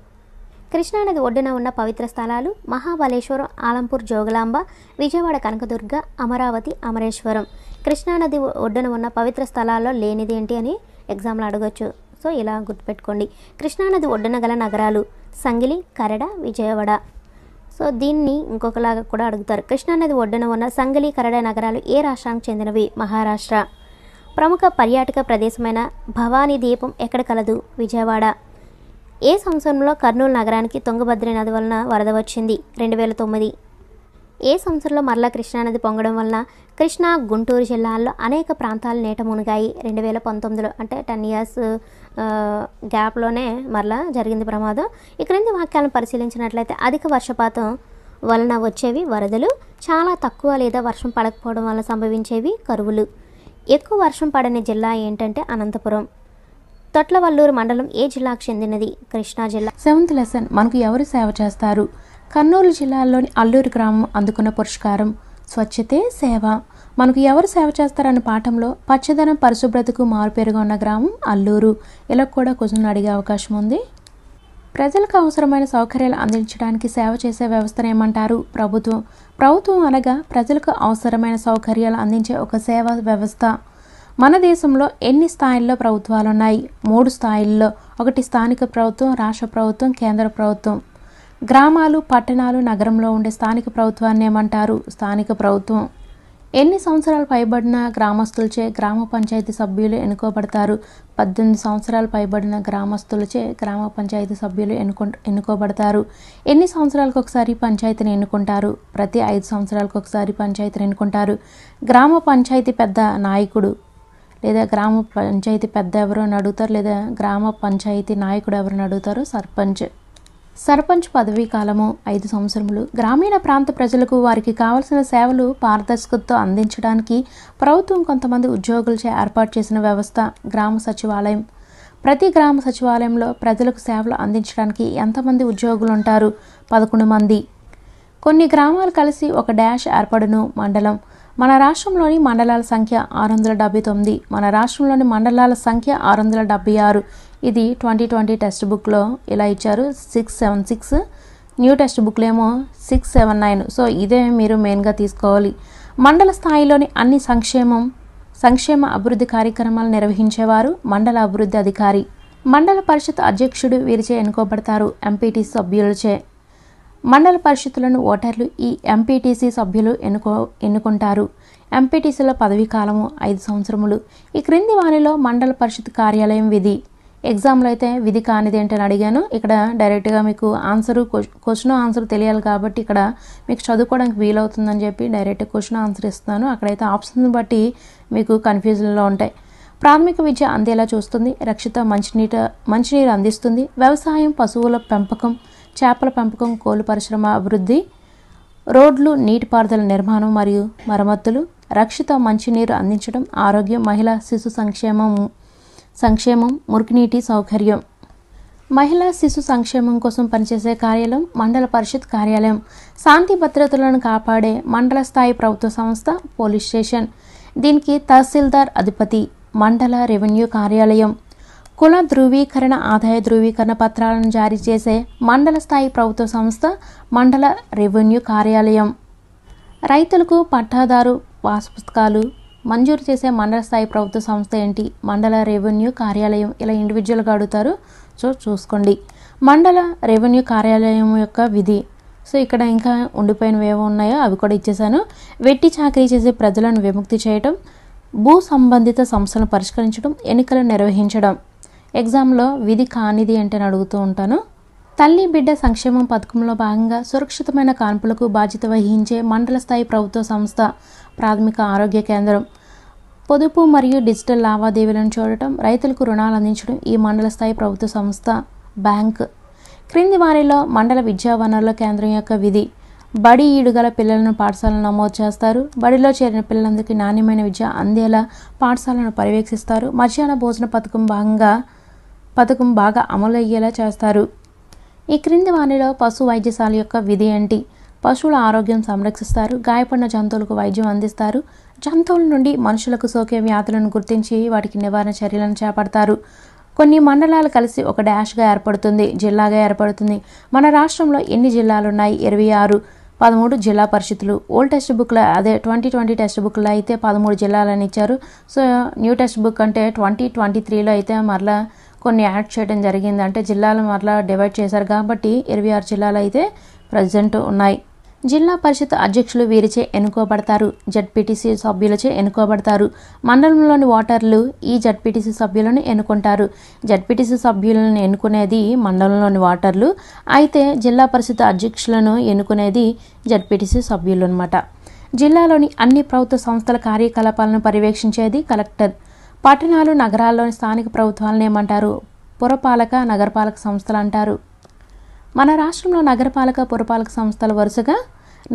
Speaker 3: కృష్ణానది ఒడ్డున ఉన్న పవిత్ర స్థలాలు మహాబలేశ్వరం, ఆలంపూర్ జోగులాంబ, విజయవాడ కనకదుర్గ, అమరావతి, అమరేశ్వరం. కృష్ణానది ఒడ్డున ఉన్న పవిత్ర స్థలాల్లో లేనిది ఏంటి అని ఎగ్జామ్లో అడగొచ్చు. సో ఇలా గుర్తుపెట్టుకోండి. కృష్ణానది ఒడ్డున గల నగరాలు సంగిలి, కరడ, విజయవాడ. సో దీన్ని ఇంకొకలాగా కూడా అడుగుతారు. కృష్ణానది ఒడ్డున ఉన్న సంగిలి, కరడ నగరాలు ఏ రాష్ట్రానికి చెందినవి? మహారాష్ట్ర. ప్రముఖ పర్యాటక ప్రదేశమైన భవానీ దీపం ఎక్కడ కలదు? విజయవాడ. ఏ సంవత్సరంలో కర్నూలు నగరానికి తుంగభద్ర నది వలన వరద వచ్చింది? 2009. ఏ సంవత్సరంలో మరలా కృష్ణానది పొంగడం వలన కృష్ణా, గుంటూరు జిల్లాల్లో అనేక ప్రాంతాలు నీట మునిగాయి? 2019లో. అంటే 10 years గ్యాప్లోనే మరలా జరిగింది ప్రమాదం. ఈ క్రింది వాక్యాలను పరిశీలించినట్లయితే అధిక వర్షపాతం వలన వచ్చేవి వరదలు, చాలా తక్కువ లేదా వర్షం పడకపోవడం వలన సంభవించేవి కరువులు. ఎక్కువ వర్షం పడని జిల్లా ఏంటంటే అనంతపురం. తొట్లవల్లూరు మండలం ఏ జిల్లాకు చెందినది? కృష్ణా జిల్లా.
Speaker 1: 7th లెసన్ మనకు ఎవరు సేవ చేస్తారు? కర్నూలు జిల్లాలోని అల్లూరు గ్రామం అందుకున్న పురస్కారం స్వచ్ఛతే సేవ. మనకు ఎవరు సేవ చేస్తారన్న పాఠంలో పచ్చదనం పరిశుభ్రతకు మారుపేరుగా ఉన్న గ్రామం అల్లూరు. ఇలా కూడా క్వశ్చన్ అడిగే అవకాశం ఉంది. ప్రజలకు అవసరమైన సౌకర్యాలు అందించడానికి సేవ చేసే వ్యవస్థను ఏమంటారు? ప్రభుత్వం. ప్రభుత్వం అనగా ప్రజలకు అవసరమైన సౌకర్యాలు అందించే ఒక సేవా వ్యవస్థ. మన దేశంలో ఎన్ని స్థాయిల్లో ప్రభుత్వాలు ఉన్నాయి? 3 స్థాయిల్లో. ఒకటి స్థానిక ప్రభుత్వం, రాష్ట్ర ప్రభుత్వం, కేంద్ర ప్రభుత్వం. గ్రామాలు, పట్టణాలు, నగరంలో ఉండే స్థానిక ప్రభుత్వాన్ని ఏమంటారు? స్థానిక ప్రభుత్వం. ఎన్ని సంవత్సరాలు పైబడిన గ్రామస్తులచే గ్రామ పంచాయతీ సభ్యులు ఎన్నుకోబడతారు? 18 సంవత్సరాలు పైబడిన గ్రామస్తులచే గ్రామ పంచాయతీ సభ్యులు ఎన్నుకోబడతారు. ఎన్ని సంవత్సరాలకు ఒకసారి పంచాయతీని ఎన్నుకుంటారు? ప్రతి 5 సంవత్సరాలకు ఒకసారి పంచాయతీని ఎన్నుకుంటారు. గ్రామ పంచాయతీ పెద్ద నాయకుడు లేదా గ్రామ పంచాయతీ పెద్ద ఎవరు అని అడుగుతారు, లేదా గ్రామ పంచాయతీ నాయకుడు ఎవరిని అడుగుతారు? సర్పంచ్. సర్పంచ్ పదవీ కాలము 5 సంవత్సరములు. గ్రామీణ ప్రాంత ప్రజలకు వారికి కావలసిన సేవలు పారదర్శకతతో అందించడానికి ప్రభుత్వం కొంతమంది ఉద్యోగులచే ఏర్పాటు చేసిన వ్యవస్థ గ్రామ సచివాలయం. ప్రతి గ్రామ సచివాలయంలో ప్రజలకు సేవలు అందించడానికి ఎంతమంది ఉద్యోగులు ఉంటారు? 11 మంది. కొన్ని గ్రామాలు కలిసి ఒక డాష్ ఏర్పడును మండలం. మన రాష్ట్రంలోని మండలాల సంఖ్య 679. మన రాష్ట్రంలోని మండలాల సంఖ్య 676. ఇది 2020 టెక్స్ట్ బుక్లో ఇలా ఇచ్చారు 676. న్యూ టెక్స్ట్ బుక్లో ఏమో 679. సో ఇదే మీరు మెయిన్గా తీసుకోవాలి. మండల స్థాయిలోని అన్ని సంక్షేమ అభివృద్ధి కార్యక్రమాలు నిర్వహించేవారు మండల అభివృద్ధి అధికారి. మండల పరిషత్ అధ్యక్షుడు వీరిచే ఎన్నుకోబడతారు ఎంపీటీసీ సభ్యులచే. మండల పరిషత్తులను ఓటర్లు ఈ ఎంపీటీసీ సభ్యులు ఎన్నుకుంటారు. ఎంపీటీసీల పదవీ కాలము 5 సంవత్సరములు. ఈ క్రింది వానిలో మండల పరిషత్ కార్యాలయం విధి. ఎగ్జామ్లో అయితే విధి కానిది ఏంటని అడిగాను. ఇక్కడ డైరెక్ట్గా మీకు క్వశ్చన్ ఆన్సర్ తెలియాలి కాబట్టి ఇక్కడ మీకు చదువుకోవడానికి వీలవుతుందని చెప్పి డైరెక్ట్ క్వశ్చన్ ఆన్సర్ ఇస్తున్నాను. అక్కడైతే ఆప్షన్ బట్టి మీకు కన్ఫ్యూజన్లో ఉంటాయి. ప్రాథమిక విద్య అందేలా చూస్తుంది. రక్షిత మంచినీరు అందిస్తుంది. వ్యవసాయం, పశువుల పెంపకం, చేపల పెంపకం, కోళ్ల పరిశ్రమ అభివృద్ధి, రోడ్లు, నీటిపారుదల నిర్మాణం మరియు మరమ్మతులు, రక్షిత మంచినీరు అందించడం, ఆరోగ్యం, మహిళా శిశు సంక్షేమం, మురికినీటి సౌకర్యం. మహిళా శిశు సంక్షేమం కోసం పనిచేసే కార్యాలయం మండల పరిషత్ కార్యాలయం. శాంతి భద్రతలను కాపాడే మండల స్థాయి ప్రభుత్వ సంస్థ పోలీస్ స్టేషన్. దీనికి తహసీల్దార్ అధిపతి. మండల రెవెన్యూ కార్యాలయం. కుల ధృవీకరణ, ఆదాయ ధృవీకరణ పత్రాలను జారీ చేసే మండల స్థాయి ప్రభుత్వ సంస్థ మండల రెవెన్యూ కార్యాలయం. రైతులకు పట్టాదారు పాస్ పుస్తకాలు మంజూరు చేసే మండల స్థాయి ప్రభుత్వ సంస్థ ఏంటి? మండల రెవెన్యూ కార్యాలయం. ఇలా ఇండివిజువల్గా అడుగుతారు, సో చూసుకోండి. మండల రెవెన్యూ కార్యాలయం యొక్క విధి. సో ఇక్కడ ఇంకా ఉండిపోయినవి ఏవో ఉన్నాయో అవి కూడా ఇచ్చేసాను. వెట్టి చాకరీ చేసే ప్రజలను విముక్తి చేయటం, భూ సంబంధిత సమస్యలను పరిష్కరించడం, ఎన్నికలు నిర్వహించడం. ఎగ్జామ్లో విధి కానిది ఏంటని అడుగుతూ ఉంటాను. తల్లి బిడ్డ సంక్షేమం పథకంలో భాగంగా సురక్షితమైన కాన్పులకు బాధ్యత వహించే మండల స్థాయి ప్రభుత్వ సంస్థ ప్రాథమిక ఆరోగ్య కేంద్రం. పొదుపు మరియు డిజిటల్ లావాదేవీలను చూడటం, రైతులకు రుణాలు అందించడం ఈ మండల స్థాయి ప్రభుత్వ సంస్థ బ్యాంక్. క్రింది వారిలో మండల విద్యా వనరుల కేంద్రం యొక్క విధి. బడి ఈడుగల పిల్లలను పాఠశాలను నమోదు చేస్తారు. బడిలో చేరిన పిల్లలందరికీ నాణ్యమైన విద్య అందేలా పాఠశాలను పర్యవేక్షిస్తారు. మధ్యాహ్న భోజన పథకం బాగా అమలు అయ్యేలా చేస్తారు. ఈ క్రింది వానిలో పశు వైద్యశాల యొక్క విధి ఏంటి? పశువుల ఆరోగ్యం సంరక్షిస్తారు. గాయపడిన జంతువులకు వైద్యం అందిస్తారు. జంతువుల నుండి మనుషులకు సోకే వ్యాధులను గుర్తించి వాటికి నివారణ చర్యలను చేపడతారు. కొన్ని మండలాలు కలిసి ఒక డాష్గా ఏర్పడుతుంది, జిల్లాగా ఏర్పడుతుంది. మన రాష్ట్రంలో ఎన్ని జిల్లాలు ఉన్నాయి? 26. 13 జిల్లా పరిషత్తులు. ఓల్డ్ టెక్స్ట్ బుక్లో అదే 2020 టెక్స్ట్ బుక్లో అయితే 13 జిల్లాలని ఇచ్చారు. సో న్యూ టెక్స్ట్ బుక్ అంటే 2023లో అయితే మరలా కొన్ని యాడ్ చేయడం జరిగింది. అంటే జిల్లాలు మరలా డివైడ్ చేశారు కాబట్టి 26 జిల్లాలు అయితే ప్రజెంట్ ఉన్నాయి.
Speaker 2: జిల్లా పరిషత్ అధ్యక్షులు వీరిచే ఎన్నుకోబడతారు. జడ్పీటీసీ సభ్యులచే ఎన్నుకోబడతారు. మండలంలోని ఓటర్లు ఈ జడ్పీటీసీ సభ్యులను ఎన్నుకుంటారు. జడ్పీటీసీ సభ్యులను ఎన్నుకునేది మండలంలోని ఓటర్లు, అయితే జిల్లా పరిషత్ అధ్యక్షులను ఎన్నుకునేది జడ్పీటీసీ సభ్యులు అన్నమాట. జిల్లాలోని అన్ని ప్రభుత్వ సంస్థల కార్యకలాపాలను పర్యవేక్షించేది కలెక్టర్. పట్టణాలు, నగరాల్లోని స్థానిక ప్రభుత్వాలను ఏమంటారు? పురపాలక, నగరపాలక సంస్థలు అంటారు. మన రాష్ట్రంలో నగరపాలక, పురపాలక సంస్థలు వరుసగా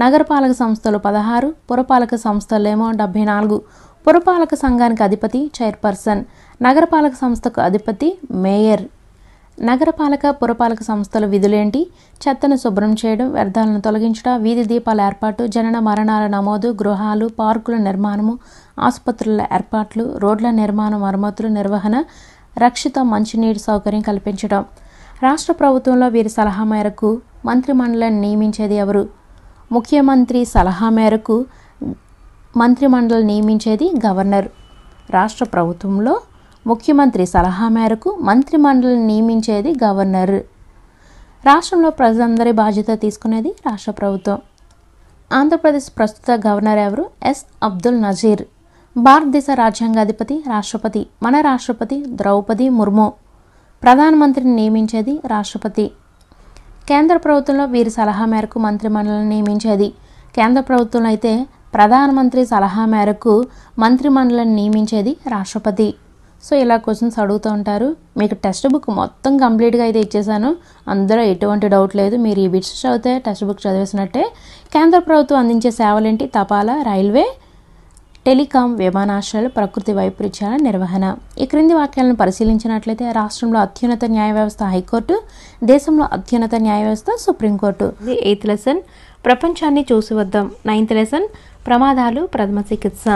Speaker 2: నగరపాలక సంస్థలు 16, పురపాలక సంస్థలేమో 74. పురపాలక సంఘానికి అధిపతి చైర్పర్సన్, నగరపాలక సంస్థకు అధిపతి మేయర్. నగరపాలక, పురపాలక సంస్థల విధులేంటి? చెత్తను శుభ్రం చేయడం, వ్యర్థాలను తొలగించడం, వీధి దీపాల ఏర్పాటు, జనన మరణాల నమోదు, గృహాలు, పార్కుల నిర్మాణము, ఆసుపత్రుల ఏర్పాట్లు, రోడ్ల నిర్మాణం, మరమ్మతులు, నిర్వహణ, రక్షిత మంచినీటి సౌకర్యం కల్పించడం. రాష్ట్ర ప్రభుత్వంలో వీరి సలహా మేరకు మంత్రిమండలిని నియమించేది ఎవరు? ముఖ్యమంత్రి సలహా మేరకు మంత్రిమండలి నియమించేది గవర్నర్. రాష్ట్ర ప్రభుత్వంలో ముఖ్యమంత్రి సలహా మేరకు మంత్రిమండలిని నియమించేది గవర్నర్. రాష్ట్రంలో ప్రజలందరి బాధ్యత తీసుకునేది రాష్ట్ర ప్రభుత్వం. ఆంధ్రప్రదేశ్ ప్రస్తుత గవర్నర్ ఎవరు? ఎస్ అబ్దుల్ నజీర్. భారతదేశ రాజ్యాంగాధిపతి రాష్ట్రపతి. మన రాష్ట్రపతి ద్రౌపది ముర్ము. ప్రధానమంత్రిని నియమించేది రాష్ట్రపతి. కేంద్ర ప్రభుత్వంలో వీరి సలహా మేరకు మంత్రిమండలిని నియమించేది. కేంద్ర ప్రభుత్వంలో అయితే ప్రధానమంత్రి సలహా మేరకు మంత్రిమండలిని నియమించేది రాష్ట్రపతి. సో ఇలా క్వశ్చన్స్ అడుగుతూ ఉంటారు. మీకు టెక్స్ట్ బుక్ మొత్తం కంప్లీట్గా అయితే ఇచ్చేసాను, అందులో ఎటువంటి డౌట్ లేదు. మీరు ఈ బిట్స్ చదివితే టెక్స్ట్ బుక్ చదివేసినట్టే. కేంద్ర ప్రభుత్వం అందించే సేవలేంటి? తపాలా, రైల్వే, టెలికాం, విమానాశ్రయాలు, ప్రకృతి వైపరీత్యాల నిర్వహణ. ఈ క్రింది వాక్యాలను పరిశీలించినట్లయితే రాష్ట్రంలో అత్యున్నత న్యాయ వ్యవస్థ హైకోర్టు, దేశంలో అత్యున్నత న్యాయ వ్యవస్థ సుప్రీంకోర్టు. 8th లెసన్ ప్రపంచాన్ని చూసి వద్దాం. 9th లెసన్ ప్రమాదాలు, ప్రథమ చికిత్స.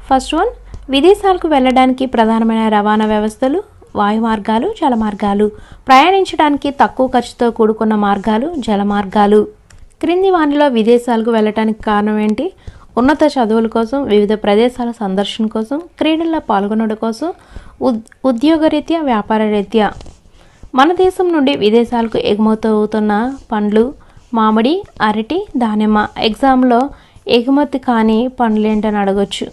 Speaker 2: ఫస్ట్ వన్, విదేశాలకు వెళ్ళడానికి ప్రధానమైన రవాణా వ్యవస్థలు వాయు మార్గాలు, జల మార్గాలు. ప్రయాణించడానికి తక్కువ ఖర్చుతో కూడుకున్న మార్గాలు జల మార్గాలు. క్రింది వానిలో విదేశాలకు వెళ్ళటానికి కారణం ఏంటి? ఉన్నత చదువుల కోసం, వివిధ ప్రదేశాల సందర్శన కోసం, క్రీడల్లో పాల్గొనడం కోసం, ఉద్యోగరీత్యా, వ్యాపార రీత్యా. మన దేశం నుండి విదేశాలకు ఎగుమతి అవుతున్న పండ్లు మామిడి, అరటి, దానిమ్మ. ఎగ్జామ్లో ఎగుమతి కాని పండ్లు ఏంటని అడగొచ్చు.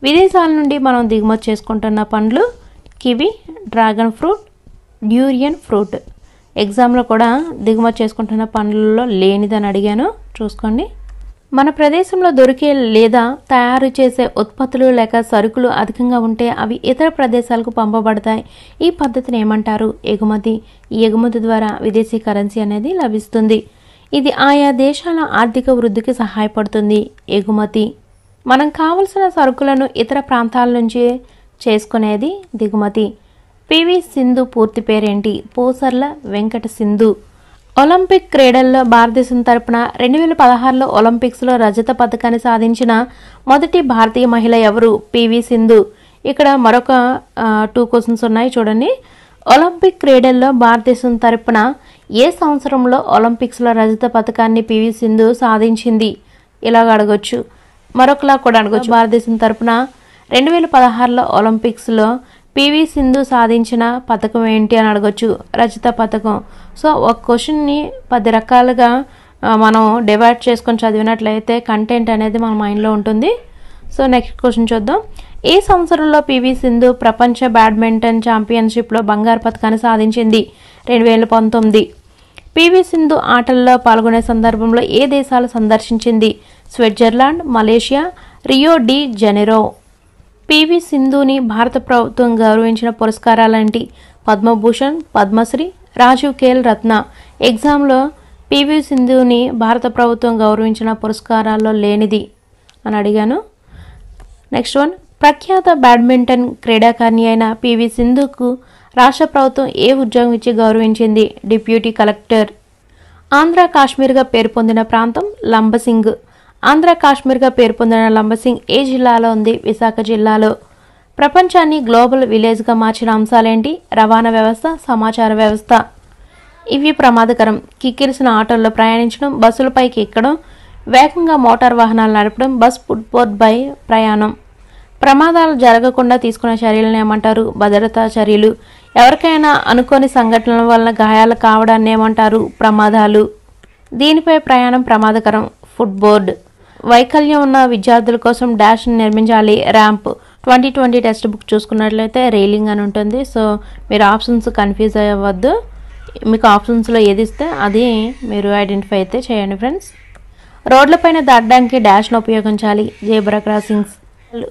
Speaker 2: విదేశాల నుండి మనం దిగుమతి చేసుకుంటున్న పండ్లు kiwi, dragon fruit, durian fruit. ఎగ్జామ్లో కూడా దిగుమతి చేసుకుంటున్న పండ్లలో లేనిదని అడిగాను, చూసుకోండి. మన ప్రదేశంలో దొరికే లేదా తయారు చేసే ఉత్పత్తులు లేక సరుకులు అధికంగా ఉంటే అవి ఇతర ప్రదేశాలకు పంపబడతాయి. ఈ పద్ధతిని ఏమంటారు? ఎగుమతి. ఈ ఎగుమతి ద్వారా విదేశీ కరెన్సీ అనేది లభిస్తుంది. ఇది ఆయా దేశాల ఆర్థిక వృద్ధికి సహాయపడుతుంది. ఎగుమతి. మనం కావలసిన సరుకులను ఇతర ప్రాంతాల నుంచి చేసుకునేది దిగుమతి. పివి సింధు పూర్తి పేరేంటి? పూసర్ల వెంకట సింధు. ఒలింపిక్ క్రీడల్లో భారతదేశం తరపున 2016లో ఒలింపిక్స్లో రజత పథకాన్ని సాధించిన మొదటి భారతీయ మహిళ ఎవరు? పివి సింధు. ఇక్కడ మరొక 2 క్వశ్చన్స్ ఉన్నాయి, చూడండి. ఒలింపిక్ క్రీడల్లో భారతదేశం తరపున ఏ సంవత్సరంలో ఒలింపిక్స్లో రజత పథకాన్ని పివి సింధు సాధించింది? ఇలాగ అడగొచ్చు. మరొకలా కూడా అడగొచ్చు. భారతదేశం తరపున 2016లో ఒలింపిక్స్లో పివి సింధు సాధించిన పథకం ఏంటి అని అడగొచ్చు. రజత పథకం. సో ఒక క్వశ్చన్ని 10 రకాలుగా మనం డివైడ్ చేసుకొని చదివినట్లయితే కంటెంట్ అనేది మన మైండ్లో ఉంటుంది. సో నెక్స్ట్ క్వశ్చన్ చూద్దాం. ఏ సంవత్సరంలో పివి సింధు ప్రపంచ బ్యాడ్మింటన్ ఛాంపియన్షిప్లో బంగారు పథకాన్ని సాధించింది? 2019. పివి సింధు ఆటల్లో పాల్గొనే సందర్భంలో ఏ దేశాలు సందర్శించింది? Switzerland, Malaysia, Rio de Janeiro. PV సింధుని భారత ప్రభుత్వం గౌరవించిన పురస్కారాలేంటి? పద్మభూషణ్, పద్మశ్రీ, రాజీవ్ ఖేల్ రత్న. ఎగ్జామ్లో పివి సింధుని భారత ప్రభుత్వం గౌరవించిన పురస్కారాల్లో లేనిది అని అడిగాను. నెక్స్ట్ వన్, ప్రఖ్యాత బ్యాడ్మింటన్ క్రీడాకారిణి అయిన పివి సింధుకు రాష్ట్ర ప్రభుత్వం ఏ ఉద్యోగం ఇచ్చి గౌరవించింది? Deputy collector. ఆంధ్ర కాశ్మీర్గా పేరు పొందిన ప్రాంతం లంబసింగ్. ఆంధ్ర కాశ్మీర్గా పేరు పొందిన లంబసింగ్ ఏ జిల్లాలో ఉంది? విశాఖ జిల్లాలో. ప్రపంచాన్ని గ్లోబల్ విలేజ్గా మార్చిన అంశాలేంటి? రవాణా వ్యవస్థ, సమాచార వ్యవస్థ. ఇవి ప్రమాదకరం. కిక్కిరిసిన ఆటోల్లో ప్రయాణించడం, బస్సులపైకి ఎక్కడం, వేగంగా మోటార్ వాహనాలు నడపడం, బస్ ఫుట్బోర్డ్ పై ప్రయాణం. ప్రమాదాలు జరగకుండా తీసుకునే చర్యలను ఏమంటారు? భద్రతా చర్యలు. ఎవరికైనా అనుకోని సంఘటనల వలన గాయాలు కావడాన్ని ఏమంటారు? ప్రమాదాలు. దీనిపై ప్రయాణం ప్రమాదకరం. ఫుట్ బోర్డ్ వైకల్యం ఉన్న విద్యార్థుల కోసం డాష్ నిర్మించాలి. ర్యాంప్ 2020 టెక్స్ట్ బుక్ చూసుకున్నట్లయితే రైలింగ్ అని ఉంటుంది. సో మీరు ఆప్షన్స్ కన్ఫ్యూజ్ అవ్వద్దు. మీకు ఆప్షన్స్లో ఏది ఇస్తే అది మీరు ఐడెంటిఫై అయితే చేయండి ఫ్రెండ్స్. రోడ్లపైన దాటడానికి డాష్ను ఉపయోగించాలి. జేబ్రా క్రాసింగ్స్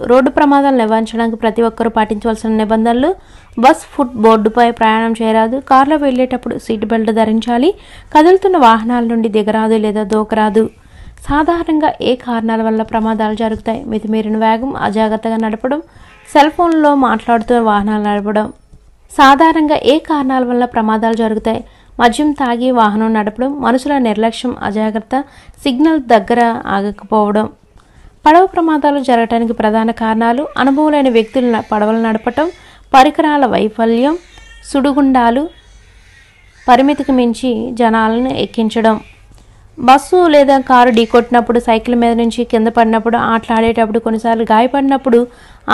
Speaker 2: రోడ్డు ప్రమాదాలు నివారించడానికి ప్రతి ఒక్కరూ పాటించవలసిన నిబంధనలు. బస్ ఫుట్ బోర్డుపై ప్రయాణం చేయరాదు. కారులో వెళ్ళేటప్పుడు సీట్ బెల్ట్ ధరించాలి. కదులుతున్న వాహనాల నుండి దిగరాదు లేదా దూకరాదు. సాధారణంగా ఏ కారణాల వల్ల ప్రమాదాలు జరుగుతాయి? మితిమీరిన వేగం, అజాగ్రత్తగా నడపడం, సెల్ ఫోన్లో మాట్లాడుతూ వాహనాలు నడపడం. సాధారణంగా ఏ కారణాల వల్ల ప్రమాదాలు జరుగుతాయి? మద్యం తాగి వాహనం నడపడం, మనుషుల నిర్లక్ష్యం, అజాగ్రత్త, సిగ్నల్ దగ్గర ఆగకపోవడం. పడవ ప్రమాదాలు జరగడానికి ప్రధాన కారణాలు: అనుభవం లేని వ్యక్తులు పడవలు నడపటం, పరికరాల వైఫల్యం, సుడిగుండాలు, పరిమితికి మించి జనాలను ఎక్కించడం. బస్సు లేదా కారు ఢీకొట్టినప్పుడు, సైకిల్ మీద నుంచి కింద పడినప్పుడు, ఆటలాడేటప్పుడు, కొన్నిసార్లు గాయపడినప్పుడు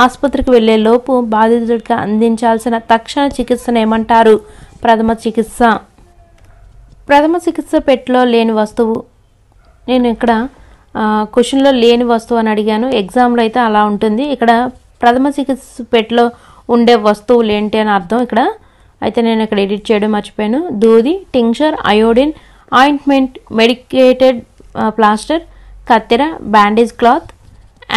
Speaker 2: ఆసుపత్రికి వెళ్లే లోపు బాధితుడికి అందించాల్సిన తక్షణ చికిత్సను ఏమంటారు? ప్రథమ చికిత్స. ప్రథమ చికిత్స పెట్టెలో లేని వస్తువు. నేను ఇక్కడ క్వశ్చన్లో లేని వస్తువు అని అడిగాను. ఎగ్జామ్లో అయితే అలా ఉంటుంది. ఇక్కడ ప్రథమ చికిత్స పెట్టెలో ఉండే వస్తువులు ఏంటి అని అర్థం ఇక్కడ. అయితే నేను ఇక్కడ ఎడిట్ చేయడం మర్చిపోయాను. దూది, tincture, iodine, ointment, medicated plaster, కత్తెర, bandage cloth,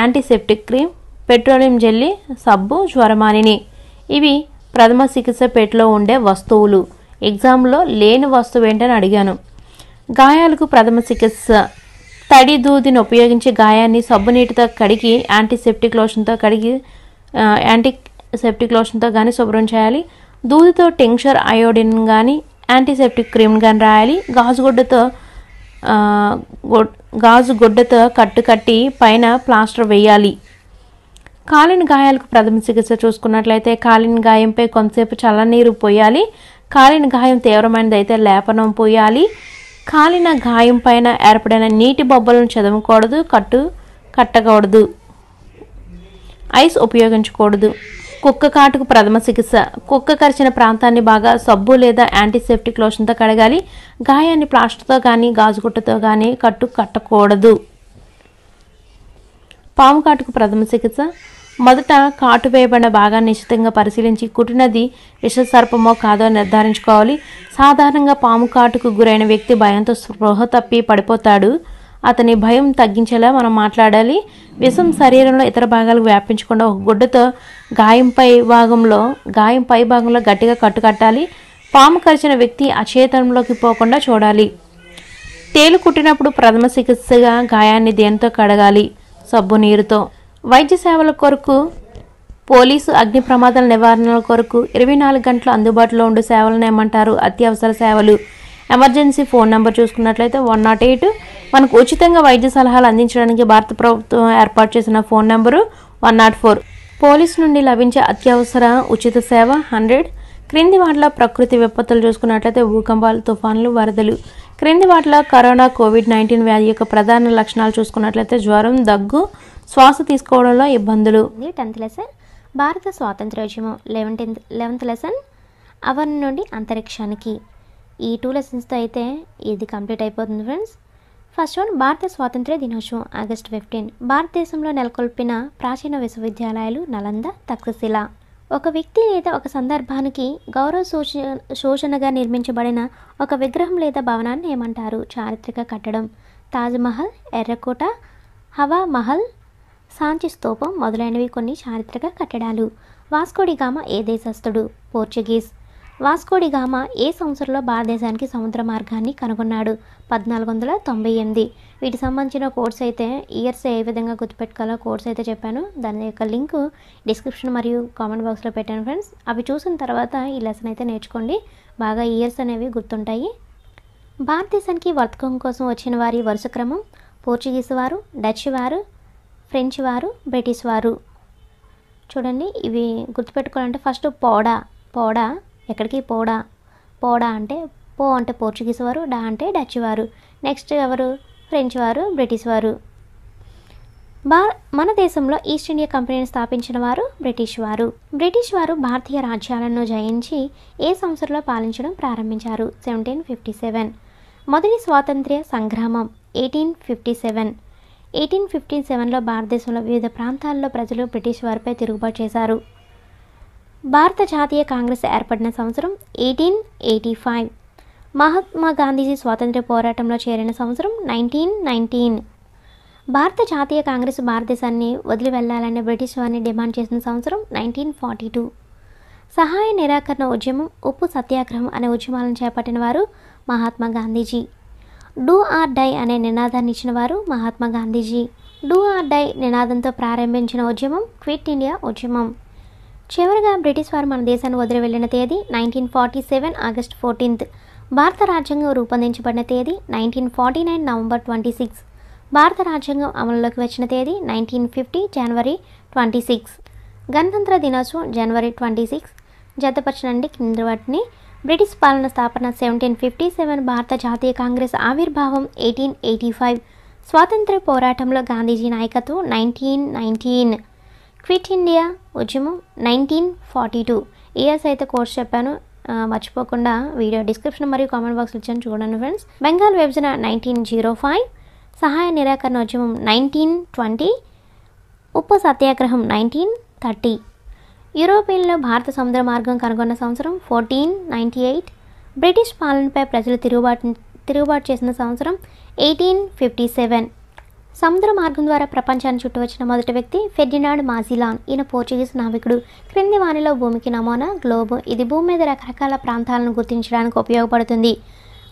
Speaker 2: antiseptic cream, petroleum jelly, సబ్బు, జ్వరమానిని. ఇవి ప్రథమ చికిత్స పెట్టెలో ఉండే వస్తువులు. ఎగ్జామ్లో లేని వస్తువు ఏంటని అడిగాను. గాయాలకు ప్రథమ చికిత్స: తడి దూదిని ఉపయోగించి గాయాన్ని సబ్బు నీటితో కడిగి యాంటీసెప్టిక్ లోషన్తో కానీ శుభ్రం చేయాలి. దూదితో టింక్చర్, అయోడిన్ కానీ యాంటీసెప్టిక్ క్రీమ్ కానీ రాయాలి. గాజు గుడ్డతో కట్టి పైన ప్లాస్టర్ వేయాలి. కాలిన గాయాలకు ప్రథమ చికిత్స చూసుకున్నట్లయితే కాలిన గాయంపై కొంతసేపు చల్లనీరు పోయాలి. కాలిన గాయం తీవ్రమైనది అయితే లేపనం పోయాలి. కాలిన గాయం పైన ఏర్పడిన నీటి బొబ్బలను చదవకూడదు, కట్టకూడదు. ఐస్ ఉపయోగించకూడదు. కుక్క కాటుకు ప్రథమ చికిత్స: కుక్క కరిచిన ప్రాంతాన్ని బాగా సబ్బు లేదా యాంటీసెప్టిక్ లోషన్తో కడగాలి. గాయాన్ని ప్లాస్టర్తో కానీ గాజుగుట్టతో కానీ కట్టకూడదు. పాము కాటుకు ప్రథమ చికిత్స: మొదట కాటు వేయబడిన భాగాన్ని నిశ్చితంగా పరిశీలించి కుట్టినది విషసర్పమో కాదో నిర్ధారించుకోవాలి. సాధారణంగా పాము కాటుకు గురైన వ్యక్తి భయంతో స్పృహ తప్పి పడిపోతాడు. అతని భయం తగ్గించేలా మనం మాట్లాడాలి. విషం శరీరంలో ఇతర భాగాలకు వ్యాపించకుండా ఒక గుడ్డతో గాయం పై భాగంలో గట్టిగా కట్టాలి. పాము కరిచిన వ్యక్తి అచేతనంలోకి పోకుండా చూడాలి. తేలు కుట్టినప్పుడు ప్రథమ చికిత్సగా గాయాన్ని దేనితో కడగాలి? సబ్బు నీరుతో. వైద్య సేవల కొరకు, పోలీసు, అగ్ని ప్రమాదాల నివారణల కొరకు 24 గంటలు అందుబాటులో ఉండే సేవలను ఏమంటారు? అత్యవసర సేవలు. ఎమర్జెన్సీ ఫోన్ నెంబర్ చూసుకున్నట్లయితే 108. మనకు ఉచితంగా వైద్య సలహాలు అందించడానికి భారత ప్రభుత్వం ఏర్పాటు చేసిన ఫోన్ నెంబరు 104. పోలీసు నుండి లభించే అత్యవసర ఉచిత సేవ 100. క్రింది వాటిలో ప్రకృతి విపత్తులు చూసుకున్నట్లయితే భూకంపాలు, తుఫాన్లు, వరదలు. క్రింది వాటిలో కరోనా, కోవిడ్-19 వ్యాధి యొక్క ప్రధాన లక్షణాలు చూసుకున్నట్లయితే జ్వరం, దగ్గు, శ్వాస తీసుకోవడంలో ఇబ్బందులు.
Speaker 3: 10th లెసన్ భారత స్వాతంత్ర్యోద్యమం. 11th లెసన్ అవని నుండి అంతరిక్షానికి. ఈ 2 లెసన్స్తో అయితే ఇది కంప్లీట్ అయిపోతుంది ఫ్రెండ్స్. ఫస్ట్ వన్ భారత స్వాతంత్ర్య దినోత్సవం ఆగస్టు 15. భారతదేశంలో నెలకొల్పిన ప్రాచీన విశ్వవిద్యాలయాలు నలంద, తక్షశిల. ఒక వ్యక్తి లేదా ఒక సందర్భానికి గౌరవ సూచనగా నిర్మించబడిన ఒక విగ్రహం లేదా భవనాన్ని ఏమంటారు? చారిత్రక కట్టడం. తాజ్మహల్, ఎర్రకోట, హవా మహల్, సాంచి స్తూపం మొదలైనవి కొన్ని చారిత్రక కట్టడాలు. వాస్కోడిగామా ఏ దేశస్థుడు? పోర్చుగీస్. వాస్కోడిగామా ఏ సంవత్సరంలో భారతదేశానికి సముద్ర మార్గాన్ని కనుగొన్నాడు? 1498. వీటికి సంబంధించిన కోడ్స్ అయితే ఇయర్స్ ఏ విధంగా గుర్తుపెట్టుకోవాలో కోడ్స్ అయితే చెప్పాను. దాని యొక్క లింక్ డిస్క్రిప్షన్ మరియు కామెంట్ బాక్స్లో పెట్టాను ఫ్రెండ్స్. అవి చూసిన తర్వాత ఈ లెసన్ అయితే నేర్చుకోండి. బాగా ఇయర్స్ అనేవి గుర్తుంటాయి. భారతదేశానికి వర్తకం కోసం వచ్చిన వారి వరుస క్రమం: పోర్చుగీస్ వారు, డచ్ వారు, ఫ్రెంచ్ వారు, బ్రిటిష్ వారు. చూడండి, ఇవి గుర్తుపెట్టుకోవాలంటే ఫస్ట్ పోడా ఎక్కడికి పోడా అంటే పో అంటే పోర్చుగీస్ వారు, డా అంటే డచ్ వారు. నెక్స్ట్ ఎవరు? ఫ్రెంచ్ వారు, బ్రిటిష్ వారు. మన దేశంలో ఈస్ట్ ఇండియా కంపెనీని స్థాపించిన వారు బ్రిటిష్ వారు. బ్రిటిష్ వారు భారతీయ రాజ్యాలను జయించి ఏ సంవత్సరంలో పాలించడం ప్రారంభించారు? 1757. మొదటి స్వాతంత్ర్య సంగ్రామం 1857. 1857లో భారతదేశంలో వివిధ ప్రాంతాల్లో ప్రజలు బ్రిటిష్ వారిపై తిరుగుబాటు చేశారు. భారత జాతీయ కాంగ్రెస్ ఏర్పడిన సంవత్సరం 1885. మహాత్మా గాంధీజీ స్వాతంత్ర్య పోరాటంలో చేరిన సంవత్సరం 1919. భారత జాతీయ కాంగ్రెస్ భారతదేశాన్ని వదిలి వెళ్లాలని బ్రిటిష్ వారిని డిమాండ్ చేసిన సంవత్సరం 1942. సహాయ నిరాకరణ ఉద్యమం, ఉప్పు సత్యాగ్రహం అనే ఉద్యమాలను చేపట్టిన వారు Mahatma Gandhiji. Do or die అనే నినాదాన్ని ఇచ్చిన వారు Mahatma Gandhiji. Do or die నినాదంతో ప్రారంభించిన ఉద్యమం క్విట్ ఇండియా ఉద్యమం. చివరిగా బ్రిటిష్ వారు మన దేశాన్ని వదిలి వెళ్లిన తేదీ 1947 ఆగస్టు 14. భారత రాజ్యాంగం రూపొందించబడిన తేదీ 1949 నవంబర్ 26. భారత రాజ్యాంగం అమలులోకి వచ్చిన తేదీ 1950 జనవరి 26. గణతంత్ర దినోత్సవం జనవరి 26. జతపరచనండి కింద వాటిని. బ్రిటిష్ పాలన స్థాపన 1757. భారత జాతీయ కాంగ్రెస్ ఆవిర్భావం 1885. స్వాతంత్ర్య పోరాటంలో గాంధీజీ నాయకత్వం 1919. క్విట్ ఇండియా ఉద్యమం 1942. ఇయర్స్ అయితే కోర్స్ చెప్పాను, మర్చిపోకుండా వీడియో డిస్క్రిప్షన్ మరియు కామెంట్ బాక్స్లో ఇచ్చాను చూడండి ఫ్రెండ్స్. బెంగాల్ విభజన 1905. సహాయ నిరాకరణ ఉద్యమం 1920. ఉప్పు సత్యాగ్రహం 1930. యూరోపియన్లో భారత సముద్ర మార్గం కనుగొన్న సంవత్సరం 1498. బ్రిటిష్ పాలనపై ప్రజలు తిరుగుబాటు చేసిన సంవత్సరం 1857. సముద్ర మార్గం ద్వారా ప్రపంచాన్ని చుట్టూ వచ్చిన మొదటి వ్యక్తి ఫెర్డినాండ్ మాజిలాన్. ఈయన పోర్చుగీస్ నావికుడు. క్రింది వానిలో భూమికి నమూనా గ్లోబ్. ఇది భూమి మీద రకరకాల ప్రాంతాలను గుర్తించడానికి ఉపయోగపడుతుంది.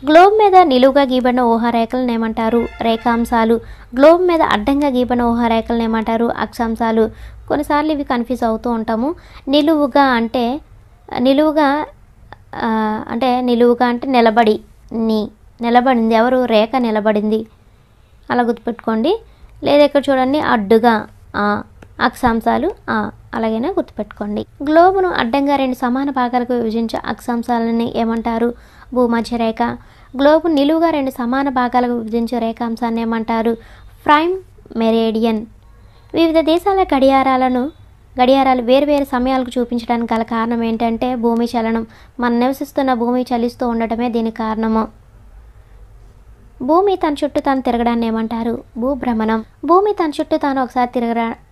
Speaker 3: గ్లోబ్ మీద నిలువుగా గీబడిన ఊహారేఖలను ఏమంటారు? రేఖాంశాలు. గ్లోబ్ మీద అడ్డంగా గీబడిన ఊహారేఖలను ఏమంటారు? అక్షాంశాలు. కొన్నిసార్లు ఇవి కన్ఫ్యూజ్ అవుతూ ఉంటాము. నిలువుగా అంటే నిలబడింది ఎవరు? రేఖ నిలబడింది, అలా గుర్తుపెట్టుకోండి. లేదా ఇక్కడ చూడండి, అడ్డుగా అక్షాంశాలు అలాగైనా గుర్తుపెట్టుకోండి. గ్లోబును అడ్డంగా 2 సమాన భాగాలకు విభజించే అక్షాంశాలని ఏమంటారు? భూమధ్య రేఖ. గ్లోబు నిలువుగా 2 సమాన భాగాలకు విభజించే రేఖాంశాన్ని ఏమంటారు? Prime meridian. వివిధ దేశాల గడియారాలు వేరువేరు సమయాలకు చూపించడానికి గల కారణం ఏంటంటే భూమి చలనం. మనం నివసిస్తున్న భూమి చలిస్తూ ఉండటమే దీనికి కారణము. భూమి తన చుట్టూ తాను తిరగడాన్ని ఏమంటారు? భూభ్రమణం. భూమి తన చుట్టూ తాను ఒకసారి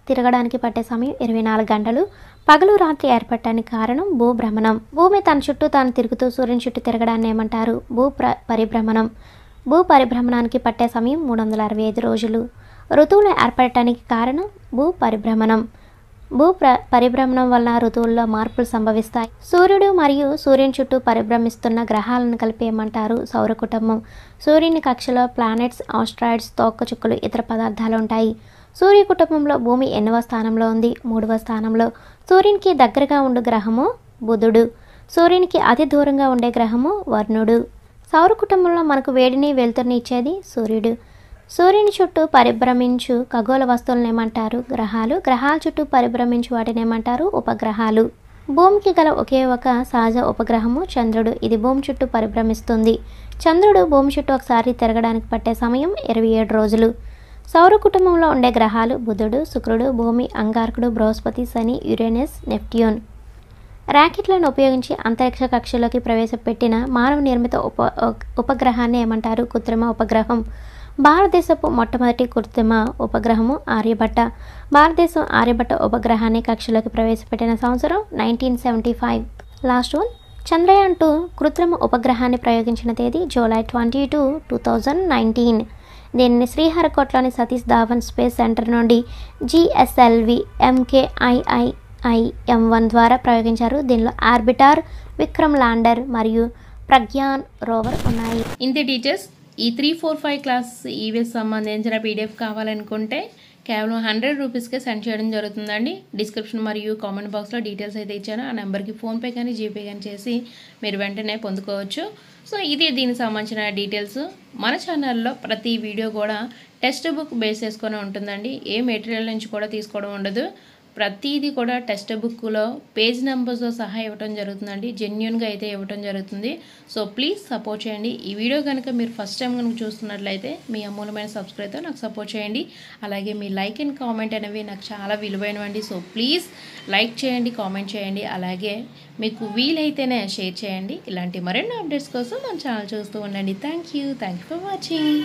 Speaker 3: తిరగడానికి పట్టే సమయం 24 గంటలు. పగలు రాత్రి ఏర్పడటానికి కారణం భూభ్రమణం. భూమి తన చుట్టూ తాను తిరుగుతూ సూర్యుని చుట్టూ తిరగడాన్ని ఏమంటారు? పరిభ్రమణం. భూ పరిభ్రమణానికి పట్టే సమయం 365 రోజులు. ఋతువులు ఏర్పడటానికి కారణం పరిభ్రమణం. పరిభ్రమణం వల్ల ఋతువుల్లో మార్పులు సంభవిస్తాయి. సూర్యుడు మరియు సూర్యుని చుట్టూ పరిభ్రమిస్తున్న గ్రహాలను కలిపి ఏమంటారు? సౌర కుటుంబం. సూర్యుని కక్షలో ప్లానెట్స్, ఆస్ట్రాయిడ్స్, తోకచుక్కలు, ఇతర పదార్థాలు ఉంటాయి. సూర్య కుటుంబంలో భూమి ఎన్నవ స్థానంలో ఉంది? 3వ స్థానంలో. సూర్యునికి దగ్గరగా ఉండే గ్రహము బుధుడు. సూర్యునికి అతి దూరంగా ఉండే గ్రహము వరుణుడు. సౌర కుటుంబంలో మనకు వేడిని వెలుతురుని ఇచ్చేది సూర్యుడు. సూర్యుని చుట్టూ పరిభ్రమించు ఖగోళ వస్తువులను ఏమంటారు? గ్రహాలు. గ్రహాల చుట్టూ పరిభ్రమించు వాటిని ఏమంటారు? ఉపగ్రహాలు. భూమికి గల ఒకే ఒక సహజ ఉపగ్రహము చంద్రుడు. ఇది భూమి చుట్టూ పరిభ్రమిస్తుంది. చంద్రుడు భూమి చుట్టూ ఒకసారి తిరగడానికి పట్టే సమయం 27 రోజులు. సౌర కుటుంబంలో ఉండే గ్రహాలు బుధుడు, శుక్రుడు, భూమి, అంగారకుడు, బృహస్పతి, శని, యురేనస్, నెప్ట్యూన్. ర్యాకెట్లను ఉపయోగించి అంతరిక్ష కక్షలోకి ప్రవేశపెట్టిన మానవ నిర్మిత ఉపగ్రహాన్ని ఏమంటారు? కృత్రిమ ఉపగ్రహం. భారతదేశపు మొట్టమొదటి కృత్రిమ ఉపగ్రహము ఆర్యభట్ట. భారతదేశం ఆర్యభట్ట ఉపగ్రహాన్ని కక్షలోకి ప్రవేశపెట్టిన సంవత్సరం 1975. Last one. చంద్రయాన్ 2 కృత్రిమ ఉపగ్రహాన్ని ప్రయోగించిన తేదీ జూలై 22, 2019. దీనిని శ్రీహరికోటలోని సతీష్ ధావన్ స్పేస్ సెంటర్ నుండి GSLV MKIIM-1 ద్వారా ప్రయోగించారు. దీనిలో ఆర్బిటర్, విక్రమ్ ల్యాండర్ మరియు ప్రజ్ఞాన్ రోవర్ ఉన్నాయి.
Speaker 1: ఇంతే టీచర్స్. ఈ 3-4-5 క్లాస్ ఈవీఎస్ సంబంధించిన పీడిఎఫ్ కావాలనుకుంటే కేవలం 100 రూపీస్కే సెండ్ చేయడం జరుగుతుందండి. డిస్క్రిప్షన్ మరియు కామెంట్ బాక్స్లో డీటెయిల్స్ అయితే ఇచ్చాను. ఆ నెంబర్కి ఫోన్పే కానీ జీపే కానీ చేసి మీరు వెంటనే పొందుకోవచ్చు. సో ఇది దీనికి సంబంధించిన డీటెయిల్స్. మన ఛానల్లో ప్రతి వీడియో కూడా టెక్స్ట్ బుక్ బేస్ చేసుకొని ఉంటుందండి. ఏ మెటీరియల్ నుంచి కూడా తీసుకోవడం ఉండదు. ప్రతిదీ కూడా టెక్స్ట్ బుక్లో పేజ్ నెంబర్స్తో సహా ఇవ్వటం జరుగుతుందండి. జెన్యున్గా అయితే ఇవ్వటం జరుగుతుంది. సో ప్లీజ్ సపోర్ట్ చేయండి. ఈ వీడియో కనుక మీరు ఫస్ట్ టైం కనుక చూస్తున్నట్లయితే మీ అమూల్యమైన సబ్స్క్రైబ్తో నాకు సపోర్ట్ చేయండి. అలాగే మీ లైక్ అండ్ కామెంట్ అనేవి నాకు చాలా విలువైనవండి. సో ప్లీజ్ లైక్ చేయండి, కామెంట్ చేయండి, అలాగే మీకు వీలైతేనే షేర్ చేయండి. ఇలాంటి మరెన్నో అప్డేట్స్ కోసం మన ఛానల్ చూస్తూ ఉండండి. Thank you for watching.